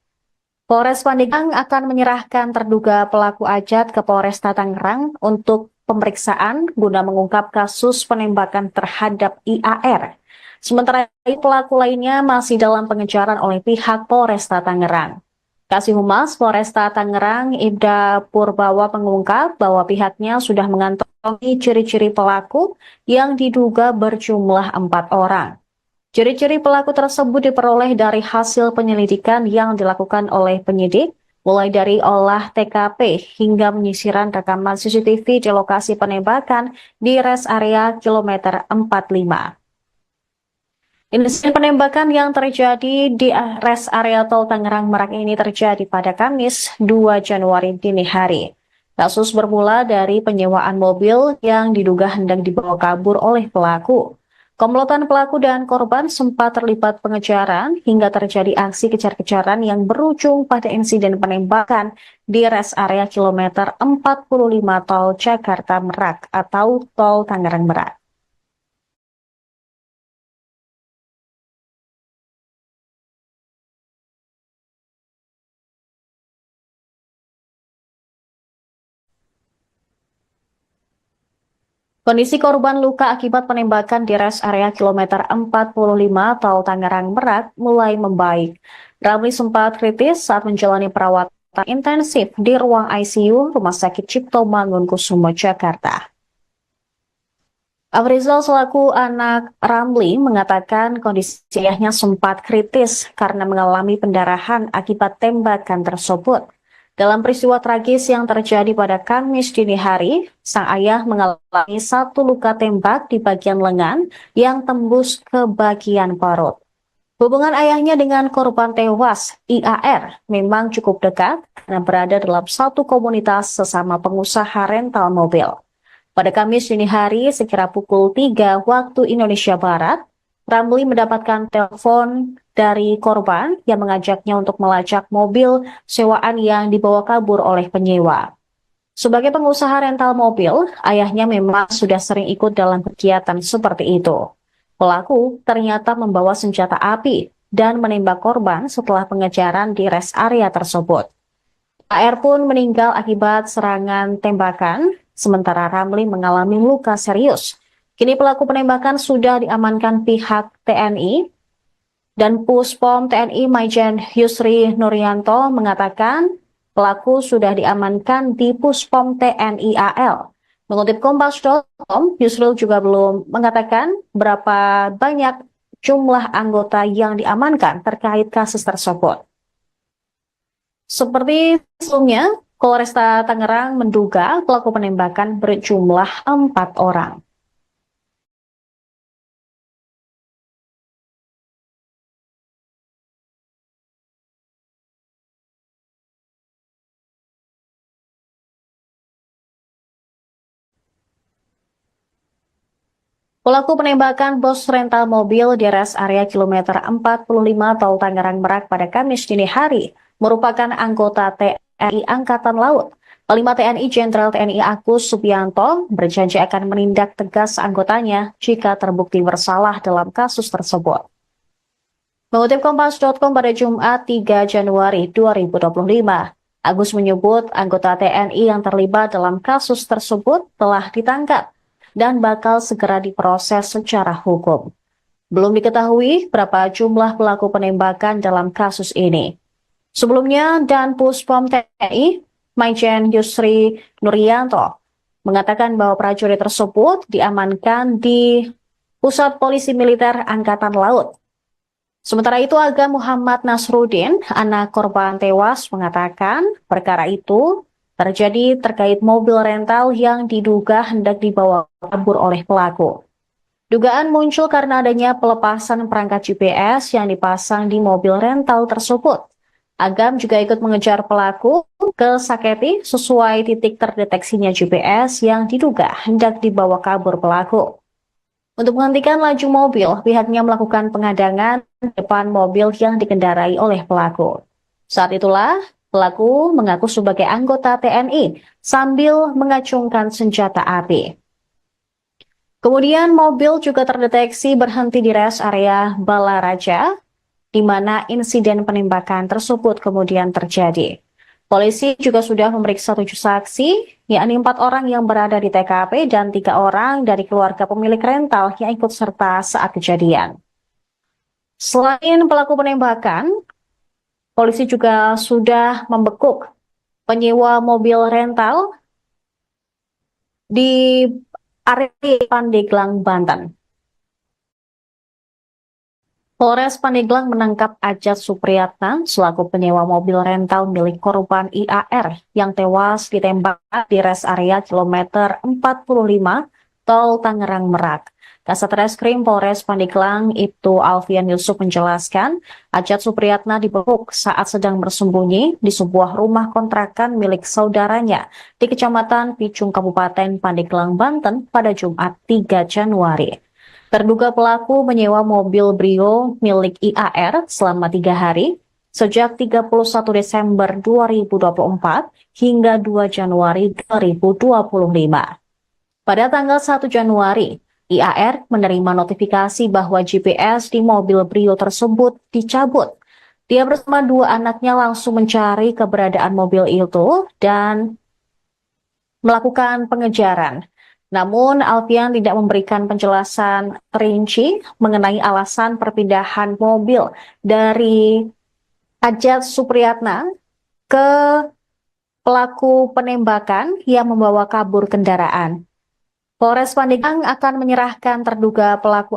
Polres Pandeglang akan menyerahkan terduga pelaku Ajat ke Polresta Tangerang untuk pemeriksaan guna mengungkap kasus penembakan terhadap IAR. Sementara itu, pelaku lainnya masih dalam pengejaran oleh pihak Polresta Tangerang. Kasih Humas Polresta Tangerang Ibda Purbawa mengungkap bahwa pihaknya sudah mengantongi ciri-ciri pelaku yang diduga berjumlah 4 orang. Ciri-ciri pelaku tersebut diperoleh dari hasil penyelidikan yang dilakukan oleh penyidik, mulai dari olah TKP hingga penyisiran rekaman CCTV di lokasi penembakan di res area kilometer 45. Insiden penembakan yang terjadi di res area tol Tangerang Merak ini terjadi pada Kamis 2 Januari dini hari. Kasus bermula dari penyewaan mobil yang diduga hendak dibawa kabur oleh pelaku. Komplotan pelaku dan korban sempat terlibat pengejaran hingga terjadi aksi kejar-kejaran yang berujung pada insiden penembakan di res area kilometer 45 Tol Jakarta Merak atau Tol Tangerang Merak. Kondisi korban luka akibat penembakan di res area kilometer 45 Tol Tangerang Merak mulai membaik. Ramli sempat kritis saat menjalani perawatan intensif di ruang ICU Rumah Sakit Cipto Mangunkusumo, Jakarta. Afrizal selaku anak Ramli mengatakan kondisi ayahnya sempat kritis karena mengalami pendarahan akibat tembakan tersebut. Dalam peristiwa tragis yang terjadi pada Kamis dini hari, sang ayah mengalami satu luka tembak di bagian lengan yang tembus ke bagian perut. Hubungan ayahnya dengan korban tewas, IAR, memang cukup dekat karena berada dalam satu komunitas sesama pengusaha rental mobil. Pada Kamis dini hari, sekira pukul 3 waktu Indonesia Barat, Ramli mendapatkan telepon dari korban yang mengajaknya untuk melacak mobil sewaan yang dibawa kabur oleh penyewa. Sebagai pengusaha rental mobil, ayahnya memang sudah sering ikut dalam kegiatan seperti itu. Pelaku ternyata membawa senjata api dan menembak korban setelah pengejaran di res area tersebut. AR pun meninggal akibat serangan tembakan, sementara Ramli mengalami luka serius. Kini pelaku penembakan sudah diamankan pihak TNI dan Puspom TNI Maijen Yusri Nuryanto mengatakan pelaku sudah diamankan di Puspom TNI AL. Mengutip Kompas.com, Yusril juga belum mengatakan berapa banyak jumlah anggota yang diamankan terkait kasus tersebut. Seperti sebelumnya, Polresta Tangerang menduga pelaku penembakan berjumlah 4 orang. Pelaku penembakan bos rental mobil di res area kilometer 45 Tol Tangerang Merak pada Kamis dini hari merupakan anggota TNI Angkatan Laut. Panglima TNI Jenderal TNI Agus Subianto berjanji akan menindak tegas anggotanya jika terbukti bersalah dalam kasus tersebut. Mengutip Kompas.com pada Jumat 3 Januari 2025, Agus menyebut anggota TNI yang terlibat dalam kasus tersebut telah ditangkap dan bakal segera diproses secara hukum. Belum diketahui berapa jumlah pelaku penembakan dalam kasus ini. Sebelumnya, Dan Puspom TNI, Maijen Yusri Nuryanto, mengatakan bahwa prajurit tersebut diamankan di Pusat Polisi Militer Angkatan Laut. Sementara itu, Aga Muhammad Nasruddin, anak korban tewas, mengatakan perkara itu terjadi terkait mobil rental yang diduga hendak dibawa kabur oleh pelaku. Dugaan muncul karena adanya pelepasan perangkat GPS yang dipasang di mobil rental tersebut. Agam juga ikut mengejar pelaku ke Saketi sesuai titik terdeteksinya GPS yang diduga hendak dibawa kabur pelaku. Untuk menghentikan laju mobil, pihaknya melakukan pengadangan di depan mobil yang dikendarai oleh pelaku. Saat itulah, pelaku mengaku sebagai anggota TNI sambil mengacungkan senjata api. Kemudian mobil juga terdeteksi berhenti di rest area Balaraja, di mana insiden penembakan tersebut kemudian terjadi. Polisi juga sudah memeriksa 7 saksi, yakni 4 orang yang berada di TKP dan 3 orang dari keluarga pemilik rental yang ikut serta saat kejadian. Selain pelaku penembakan, polisi juga sudah membekuk penyewa mobil rental di area Pandeglang, Banten. Polres Pandeglang menangkap Ajat Supriyatna selaku penyewa mobil rental milik korban IAR yang tewas ditembak di rest area kilometer 45 Tol Tangerang Merak. Kasat Reskrim Polres Pandeglang Ibtu Alfian Yusuf menjelaskan, Ajat Supriyatna dibekuk saat sedang bersembunyi di sebuah rumah kontrakan milik saudaranya di Kecamatan Picung, Kabupaten Pandeglang, Banten pada Jumat 3 Januari. Terduga pelaku menyewa mobil Brio milik IAR selama 3 hari, sejak 31 Desember 2024 hingga 2 Januari 2025. Pada tanggal 1 Januari, IAR menerima notifikasi bahwa GPS di mobil Brio tersebut dicabut. Dia bersama 2 anaknya langsung mencari keberadaan mobil itu dan melakukan pengejaran. Namun, Alfian tidak memberikan penjelasan rinci mengenai alasan perpindahan mobil dari Ajat Supriyatna ke pelaku penembakan yang membawa kabur kendaraan. Polres Pandeglang akan menyerahkan terduga pelaku